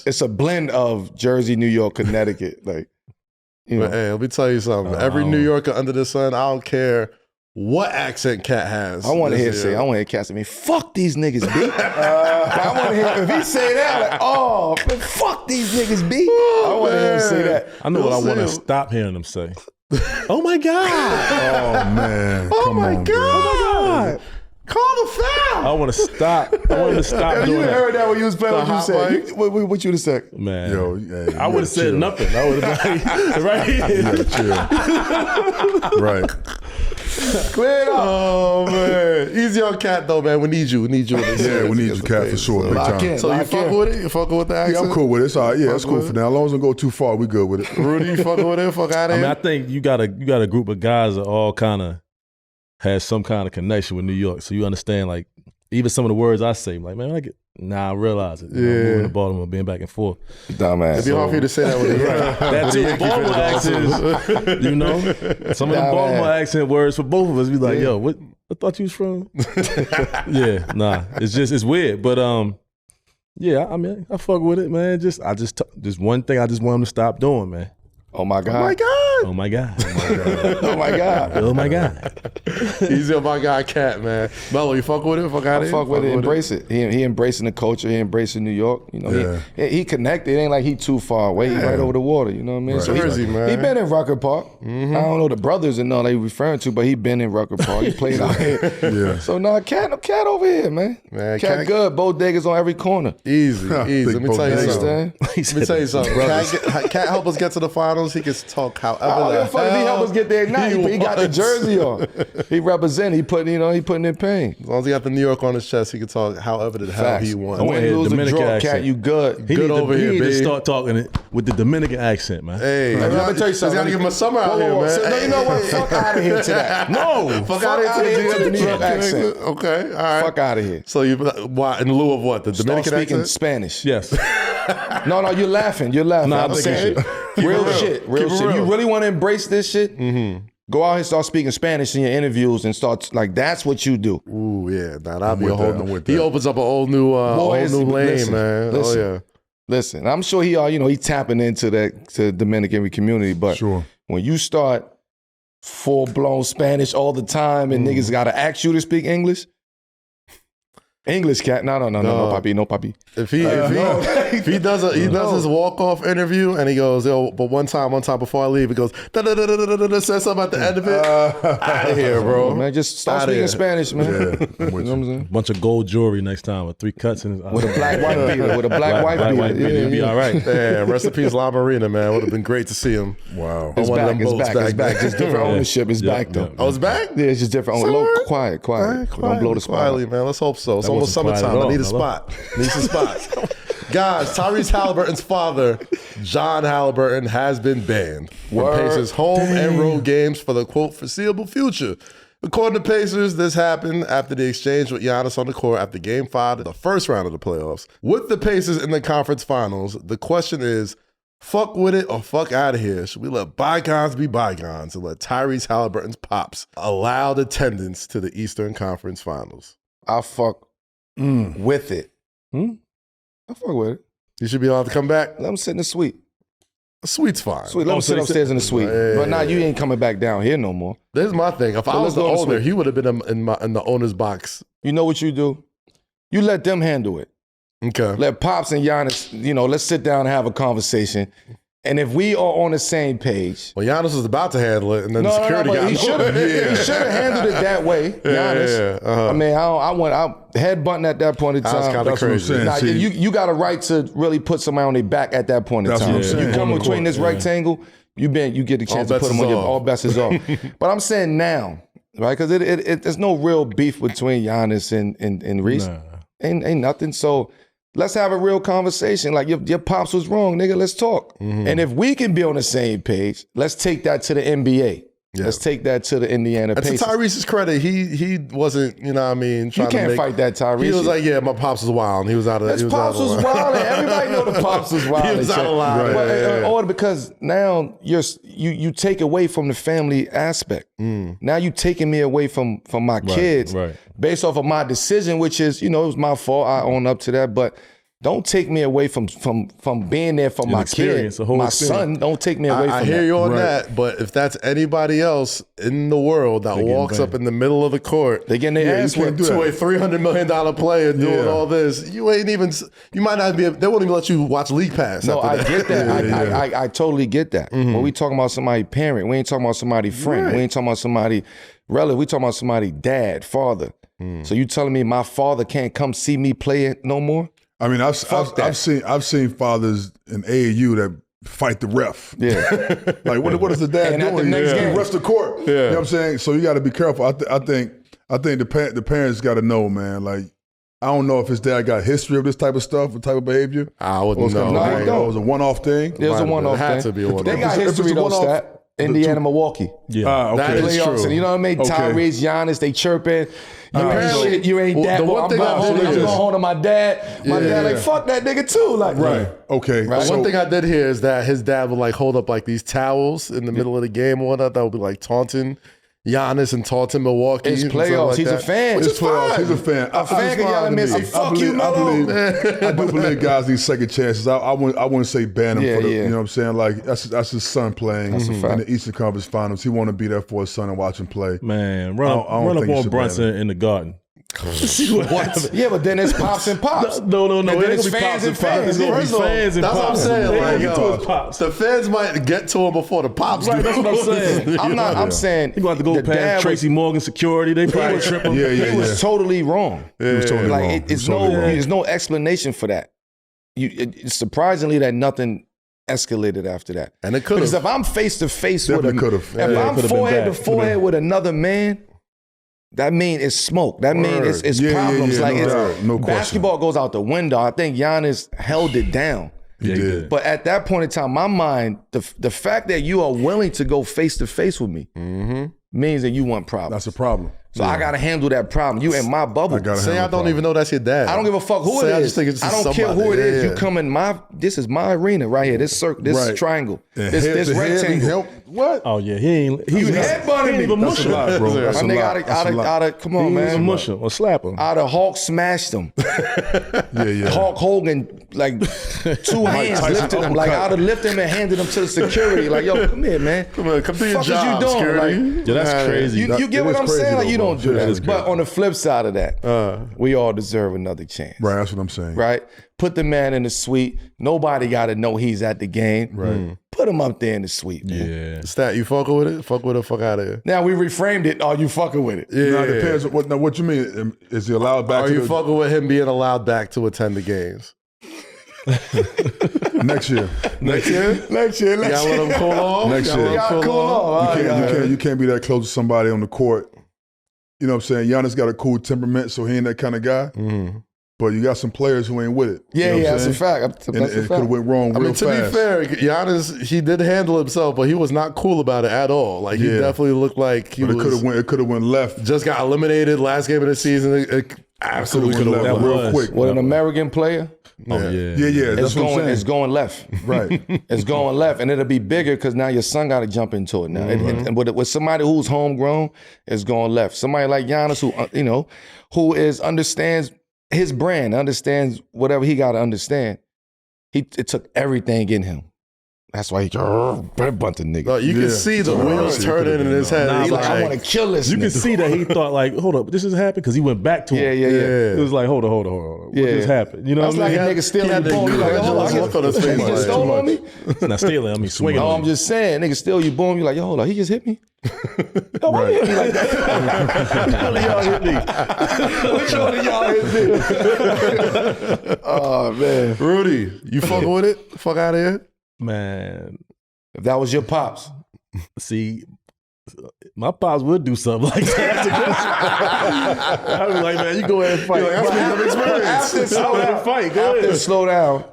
It's a blend of Jersey, New York, Connecticut. Like, you know. But hey, let me tell you something. Every New Yorker under the sun, I don't care what accent Cat has. I want to hear Cat say, fuck these niggas, B. I want to hear, if he say that, like, fuck these niggas, B. I want to hear him say that. I know what I want to stop hearing them say. Oh my God. Oh, man. Oh Come my on, God. bro. Call the foul. I want to stop. I want to stop doing You that. heard that when you was playing, what you hot said. mic. What you to say? Man, Yo, hey, I would have said chill. nothing. I would have been right here. Yeah, chill. Right. Clear it up. Oh man, easy on Cat though, man. We need you. We need you. Yeah, we need you, Cat, for sure. Big Lock time. in. So you fucking with it? You fucking with the accent? Yeah, I'm cool with it. It's all right. Yeah, it's cool with for it? now. As long as it don't go too far, we good with it. Rudy, you fucking with it? Fuck out of I here. mean, I think you got a group of guys that all kind of has some kind of connection with New York, so you understand like even some of the words I say. Like, man, I realize it. You know, moving to Baltimore, being back and forth. Dumbass. It'd be hard for you to say that with a That too. Baltimore accents, you know, some of the Baltimore accent words for both of us. Be like, yo, what? I thought you was from. Yeah, nah. It's weird, but Yeah, I mean, I fuck with it, man. Just one thing I just want him to stop doing, man. Oh my God. Oh my God. Oh my God. Oh my God. Oh my God. Easy on my guy, Cat, man. Melo, you fuck with it? Fuck out of I here? fuck with it, embrace it. He embracing the culture, he embracing New York. You know, he connected. It ain't like he too far away. He right over the water, you know what I mean? Right. So Jersey, man. He been in Rucker Park. I don't know the brothers and all they referring to, but he been in Rucker Park. He played out here. Yeah. So Cat over here, man. Cat good. Bodegas on every corner. Easy. Let me tell you Understand? something. Let me tell you something. Cat help us get to the finals. He can talk however the If he help us get there now, he got the jersey on. He represent. He putting in pain. As long as he got the New York on his chest, he can talk however the hell he wants. When you lose a Dominican draw, accent. Cat, you good. He Good over here, He need to baby. start talking it with the Dominican accent, man. Hey, Let me tell you something. Gotta give him a summer out here, man. So, no, you know what? Fuck out of here to that. No, Fuck out of here to the New York accent. Okay, all right. Fuck out of here. So you, why, in lieu of what? The Start Dominican speaking accent? Spanish. Yes. No, you're laughing. You're laughing. Nah, I'm I'm saying thinking real shit. shit. Real Keep it shit. real. You really want to embrace this shit? Go out here and start speaking Spanish in your interviews and start like that's what you do. Ooh, yeah. Nah, that'll be a with whole that, I'm new. with He that. opens up a whole new lane, listen, man. listen. Oh yeah. Listen, I'm sure he tapping into the Dominican community, but Sure. when you start full-blown Spanish all the time and niggas got to ask you to speak English, Cat. No, papi, no, papi. If he does his walk-off interview and he goes, yo, but one time before I leave, he goes, says something at the end of it. Out of here, bro. Man, just start Outta speaking here. Spanish, man. Yeah, I'm You with know what you. I'm saying? Bunch of gold jewelry next time with 3 cuts in his eye. With a black white beater, with a black white beater. You'll be all right. Damn, rest in peace, La Marina, man. Would have been great to see him. Wow. It's one of back, them boats it's back. Just different ownership. It's back though. Oh, it's back? Yeah, it's just different. So Look, what? quiet. Don't blow the spot. Quietly, man. Let's hope so. It's almost wasn't quiet summertime. at all. I need a Hello? spot. Need some spots. Guys, Tyrese Halliburton's father, John Halliburton, has been banned from Word. Pacers' home and road games for the, quote, foreseeable future. According to Pacers, this happened after the exchange with Giannis on the court after Game 5 of the first round of the playoffs. With the Pacers in the conference finals, the question is, fuck with it or fuck out of here? Should we let bygones be bygones and let Tyrese Halliburton's pops allowed attendance to the Eastern Conference Finals? I fuck with it. I fuck with it. You should be allowed to come back. Let him sit in the suite. A suite's fine. Sweet, let him sit upstairs in the suite. But now you ain't coming back down here no more. This is my thing. If I was let's the go to owner, suite. he would have been in the owner's box. You know what you do? You let them handle it. Okay. Let Pops and Giannis, let's sit down and have a conversation. And if we are on the same page, Well, Giannis was about to handle it, and then the security but guy. he should have handled it that way. Giannis. Uh-huh. I mean, I headbutting at that point in That's time. kinda That's what I'm crazy. saying. Now, See, you got a right to really put somebody on their back at that point in That's time. what I'm saying. You come On the between court, this rectangle, you get the chance to bets put them is on your off. all bets is off. But I'm saying now, right? Because there's no real beef between Giannis and Reese. Nah. Ain't nothing. So let's have a real conversation. Like your pops was wrong, nigga. Let's talk. And if we can be on the same page, let's take that to the NBA. Yeah. Let's take that to the Indiana And to Pacers. Tyrese' credit, he wasn't, you know what I mean, You trying to can't make, fight that, Tyrese. He was like, yeah, my pops was wild. And he was out of His pops was wild. Everybody know the pops was wild. He was out of line. But Right, in order, because now you take away from the family aspect. Now you taking me away from my kids right. based off of my decision, which is, it was my fault. I own up to that. But don't take me away from being there for my experience, kid, the whole my experience. son. Don't take me away from I hear that. you on that, but if that's anybody else in the world that walks up in the middle of the court, They getting their ass you can't whipped. do to that. a $300 million player doing Yeah. all this, you might not be. They won't even let you watch League Pass. No, after I that. get that. I totally get that. When we talking about somebody parent, we ain't talking about somebody friend. We ain't talking about somebody relative. We talking about somebody dad, father. So you telling me my father can't come see me play it no more? I mean, I've seen fathers in AAU that fight the ref. Yeah. Like, what is the dad And at doing? the next He game. refs the court. You know what I'm saying? So you got to be careful. I think the parents got to know, man. Like, I don't know if his dad got a history of this type of stuff, or type of behavior. I wouldn't know. No, he don't. It was a one-off thing. It was a Might have one-off been. Had thing. to be a one-off. They got If it's history a though, one-off, Stat. Indiana, Milwaukee. Yeah. That Okay. is Playoffs, true. and you know what I mean? Okay. Tyrese, Giannis, they chirping. You ain't Apparently- shit. You ain't Well, that. the one I'm thing going I home. did I'm is- going home to my dad. My dad like, fuck that nigga too. Like, Right. Okay. Right. So, One thing I did hear is that his dad would like hold up like these towels in the middle of the game or whatnot that would be like taunting Giannis and talked to Milwaukee. It's playoffs. He's a fan. It's playoffs. He's a fan. A fan can yell at me and say, fuck you, Melo. I do believe guys need second chances. I wouldn't say ban him for the, yeah. you know what I'm saying? Like, that's his son playing in the Eastern Conference Finals. He want to be there for his son and watch him play. Man, run up on Brunson in the Garden. See what happens. Yeah, but then it's pops and pops. No. And then it's fans and fans. It's gonna be fans and That's pops. what I'm saying. Like, Yo, the fans might get to him before the pops right, do. that's what I'm saying. I'm saying He going to go past Tracy Morgan security. They probably trip him. He was totally wrong. He was totally Like wrong. there's no explanation for that. It's surprisingly that nothing escalated after that. And it could Because have. if I'm face to face with Definitely could've. if I'm could've been forehead to bad. forehead with another man, that means it's smoke. That means it's problems. Like no question. basketball goes out the window. I think Giannis held it down. He did. But at that point in time, my mind, the fact that you are willing to go face to face with me means that you want problems. That's a problem. So I got to handle that problem. You in my bubble. Say I don't even know that's your dad. I don't give a fuck who Say it I is. just think it's I don't care who it is. You come in this is my arena right here. This circle, this triangle, this rectangle. What? Oh yeah, he You headbutted me. even mush him. bro. My That's a nigga, lot. out of come on, He didn't even man. mush him or slap him. Out of Hulk smashed him. Yeah. Hulk Hogan, like two hands Tyson lifted him. Like I'd have lifted him and handed him to the security. Like, yo, come here, man. Come on, come do your Fuck is you job, doing? security. Like, Yeah, that's crazy. You get It what is I'm crazy saying? Like though, you bro. don't do That that. is But on the flip side of that, we all deserve another chance. Right, that's what I'm saying. Right? Put the man in the suite. Nobody got to know he's at the game. Right. Put him up there in the suite, man. Yeah. Stat, you fucking with it? Fuck with it, fuck out of here. Now we reframed it. Are you fucking with it? Now, it depends. What you mean? Is he allowed back Are to you the fucking with him being allowed back to attend the games? next year? Next year. You gotta let him cool off? Next year. You gotta Cool off. You can't be that close to somebody on the court. You know what I'm saying? Giannis got a cool temperament, so he ain't that kind of guy. But you got some players who ain't with it. Yeah, You know what I'm that's a saying? fact. And That's a it could have fact. went wrong real To fast. be fair, Giannis, he did handle himself, but he was not cool about it at all. Like, he definitely looked like he But was it could have went left. just got eliminated last game of the season. It absolutely could have left went real left. quick. With an American player, Oh yeah. Yeah, that's what I'm saying. it's going left. Right. It's going left, and it'll be bigger because now your son got to jump into it now. And with somebody who's homegrown, it's going left. Somebody like Giannis, who understands his brand, understands whatever he got to understand. It took everything in him. That's why he bunch of niggas. No, you can see the wheels turning in his head. Nah, He's but I want to kill this. You can nigga. see that he thought like, hold up, this has happened because he went back to him. Yeah. It was like, hold on. What just happened? You know That's what I like mean? a nigga stealing your had bone. You like, hold on, look on his face he like, just stole on me. Not stealing, I mean swinging. No, on I'm you. just saying, nigga steal your bone. You like, yo, hold on, he just hit me. Yo, why you hit me like that? None of y'all hit me. Which one of y'all hit me? Oh man, Rudy, you fucking with it? Fuck out of here. Man, if that was your pops, see, my pops would do something like that. I'd be like, man, you go ahead and fight. That's been some experience. after slow Go ahead down, and fight. Go after ahead. slow down,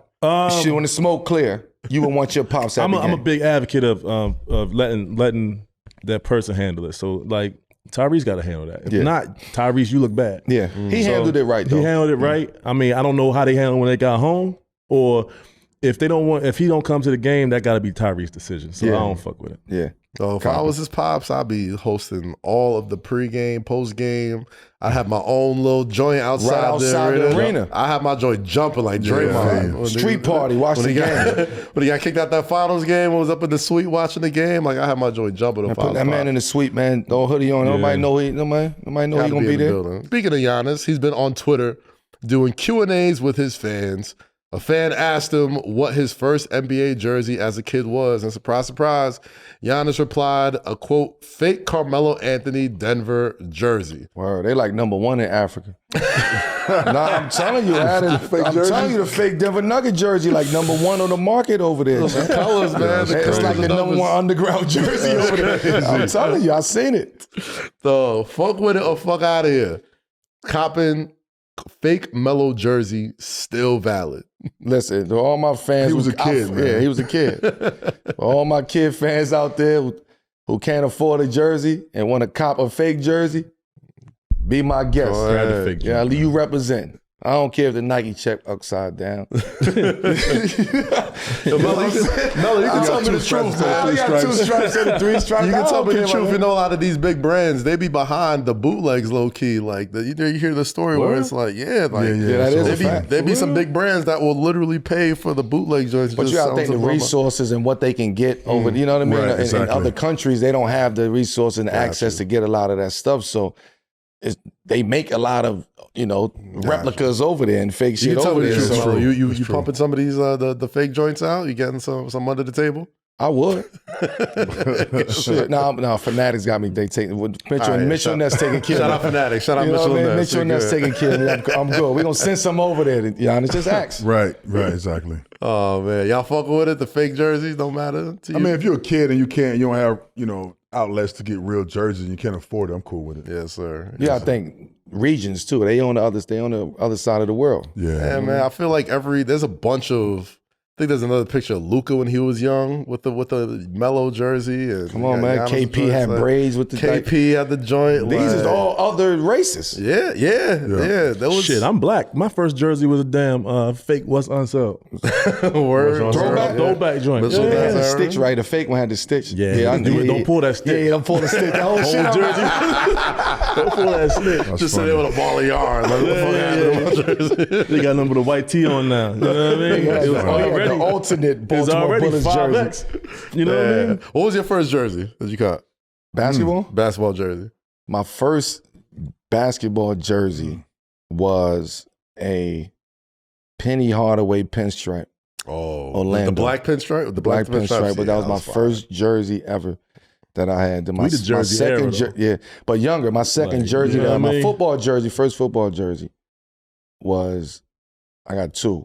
shit, when the smoke clear, you would want your pops. I'm a big advocate of letting that person handle it. So like Tyrese got to handle that. If not, Tyrese, you look bad. Yeah, he handled it right though. He handled it right. I mean, I don't know how they handled it when they got home, or if he don't come to the game, that got to be Tyrese's decision. So I don't fuck with it. Yeah. So if I was his pops, I'd be hosting all of the pregame, postgame. I have my own little joint outside the arena. I have my joint jumping like Draymond. When Street party, watch the game. When he got kicked out that finals game, I was up in the suite watching the game. Like I have my joint jumping. Put that man in the suite, man. Throw a hoodie on. Nobody know he gonna be there. Speaking of Giannis, he's been on Twitter doing Q&As with his fans. A fan asked him what his first NBA jersey as a kid was, and surprise, surprise, Giannis replied, a quote, fake Carmelo Anthony Denver jersey. Word, they like #1 in Africa. Nah, I'm telling you, I'm telling you, the fake Denver Nugget jersey like #1 on the market over there. The colors, man. It's like the #1 underground jersey over there. I'm telling you, I seen it. So, fuck with it or fuck out of here. Copping fake Melo jersey still valid. Listen, to all my fans, He was a kid, man. Yeah, he was a kid. All my kid fans out there who can't afford a jersey and want to cop a fake jersey, be my guest. Grab the fake Yeah, you represent. I don't care if the Nike check upside down. Melo, you can tell me the truth, man. I got 2 stripes and 3 stripes. You can tell me the truth. You know, a lot of these big brands, they be behind the bootlegs low key. Like you hear the story where it's like, there be some big brands that will literally pay for the bootleg joints. But you gotta think the resources and what they can get over. You know what I mean? Right, exactly. In other countries, they don't have the resources and access to get a lot of that stuff. So they make a lot of replicas over there and fake shit over there. So you pumping some of these the fake joints out? You getting some under the table? I would. Shit. No, Fanatics got me. They take Mitchell Ness taking care of me. Shout out Fanatics. Shout out Mitchell Ness. Mitchell Ness taking care of me. I'm good. We're gonna send some over there. It's just ask. Right, exactly. Oh man, y'all fucking with it? The fake jerseys don't matter to you? I mean, if you're a kid and you don't have outlets to get real jerseys and you can't afford it, I'm cool with it. Yes, sir. I think regions too. They on the other side of the world. Yeah, man. I feel like there's a bunch of. I think there's another picture of Luka when he was young with the Melo jersey. And come on, man. KP had braids with the KP had the joint. These is all other races. Yeah. Shit, I'm black. My first jersey was a damn fake What's Unsold. Word. Throwback joint. It had the stitch, right? The fake one had the stitch. Yeah, I knew it. Don't pull that stitch. Yeah, don't pull the stitch. The whole shit jersey. Don't pull that stitch. Just sit there with a ball of yarn. Like, what the fuck happened to my jersey? They got nothing but a white tee on now. You know what I mean? It was already the alternate Baltimore Bullets jersey. You know what I mean? What was your first jersey that you caught? Basketball? Basketball jersey. My first basketball jersey was a Penny Hardaway pinstripe. Oh, Orlando. The black pinstripe? The black pinstripe, but that was my first jersey ever that I had. We the jersey era, but younger. My second jersey, my football jersey, first football jersey was, I got 2.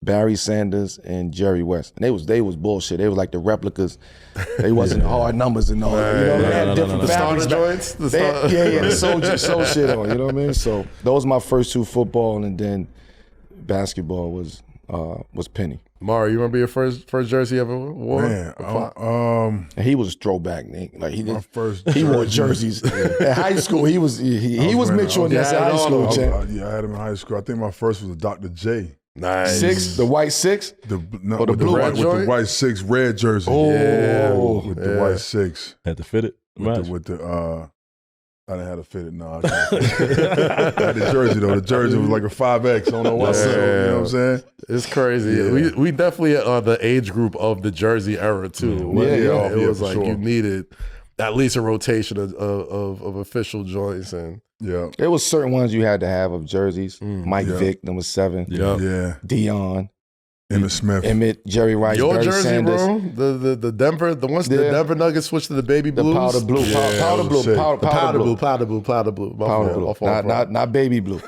Barry Sanders and Jerry West. And they was bullshit. They was like the replicas. They wasn't hard numbers and all that. They had different fabrics. The starter joints? The sold shit on, you know what I mean? So those were my first 2, football, and then basketball was Penny. Mara, you remember your first jersey you ever wore? Man, and he was throwback, Nick. Like he wore jerseys. In high school, he was Mitchell Ness in high school. I had him in high school. I think my first was a Dr. J. Nice. 6, the white 6? The blue one with the white 6 red jersey. With the white 6. Had to fit it. I didn't have to fit it. No, I had the jersey though. The jersey was like a 5X. I don't know why. You know what I'm saying? It's crazy. Yeah. We definitely are the age group of the jersey era too. It was like you needed at least a rotation of official joints and. Yeah, there was certain ones you had to have of jerseys. Mike Vick, number 7. Yeah. Dion. Emmett Smith. Emmett, Jerry Rice, your Barry jersey, Sanders. bro. The Denver, the Denver Nuggets switched to the baby blues. The powder blue. Powder blue. Not baby blue.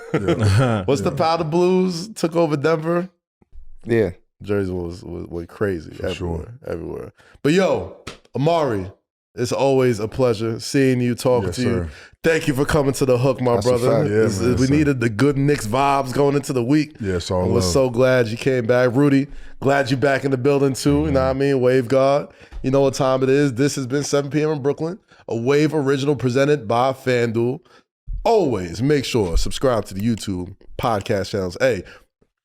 What's the powder blues took over Denver? Yeah. Jersey went crazy everywhere. But yo, Amari, it's always a pleasure seeing you, talking to you. Thank you for coming to the Hook, my brother. We needed the good Knicks vibes going into the week. Yes, all we're so glad you came back. Rudy, glad you back in the building too. You know what I mean? Wave God. You know what time it is. This has been 7 p.m. in Brooklyn, a Wave original presented by FanDuel. Always make sure subscribe to the YouTube podcast channels. Hey,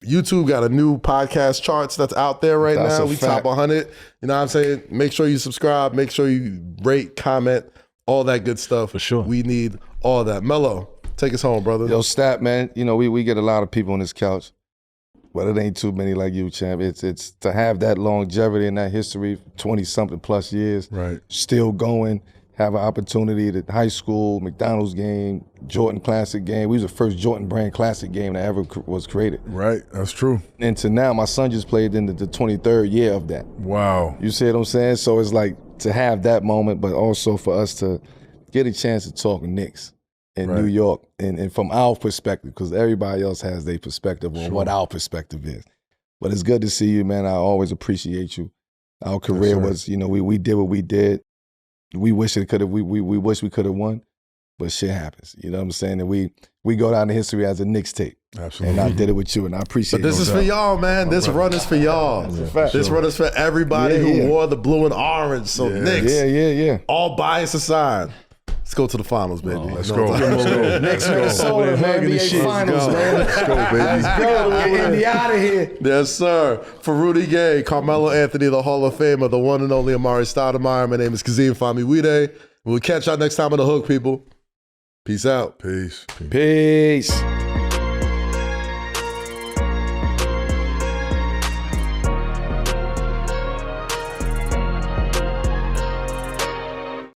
YouTube got a new podcast charts that's out there right now. We top 100. You know what I'm saying? Make sure you subscribe. Make sure you rate, comment, all that good stuff. For sure. We need all that. Melo, take us home, brother. Yo, Stat, man, you know, we get a lot of people on this couch, but it ain't too many like you, champ. It's to have that longevity and that history, 20-something plus years, right? Still going, have an opportunity at high school, McDonald's game, Jordan Classic game. We was the first Jordan brand Classic game that ever was created. Right, that's true. And to now, my son just played in the 23rd year of that. Wow. You see what I'm saying? So it's like to have that moment, but also for us to get a chance to talk Knicks in New York and from our perspective, because everybody else has their perspective on what our perspective is. But it's good to see you, man. I always appreciate you. Our career was, you know, we did what we did. We wish it could have. We wish we could have won, but shit happens. You know what I'm saying? And we go down in history as a Knickstape. Absolutely. And I did it with you, and I appreciate it. But this is for y'all, man. This run is for y'all. This run is for everybody who wore the blue and orange. So Knicks, yeah. all bias aside, Let's go to the finals, baby. Let's go. Next Minnesota, man. NBA Finals, man. Let's go, baby. Let's go. Get Indy out of here. Yes, sir. For Rudy Gay, Carmelo Anthony, the Hall of Famer, the one and only Amar'e Stoudemire. My name is Kazim Famiwide. We'll catch y'all next time on The Hook, people. Peace out. Peace. Peace.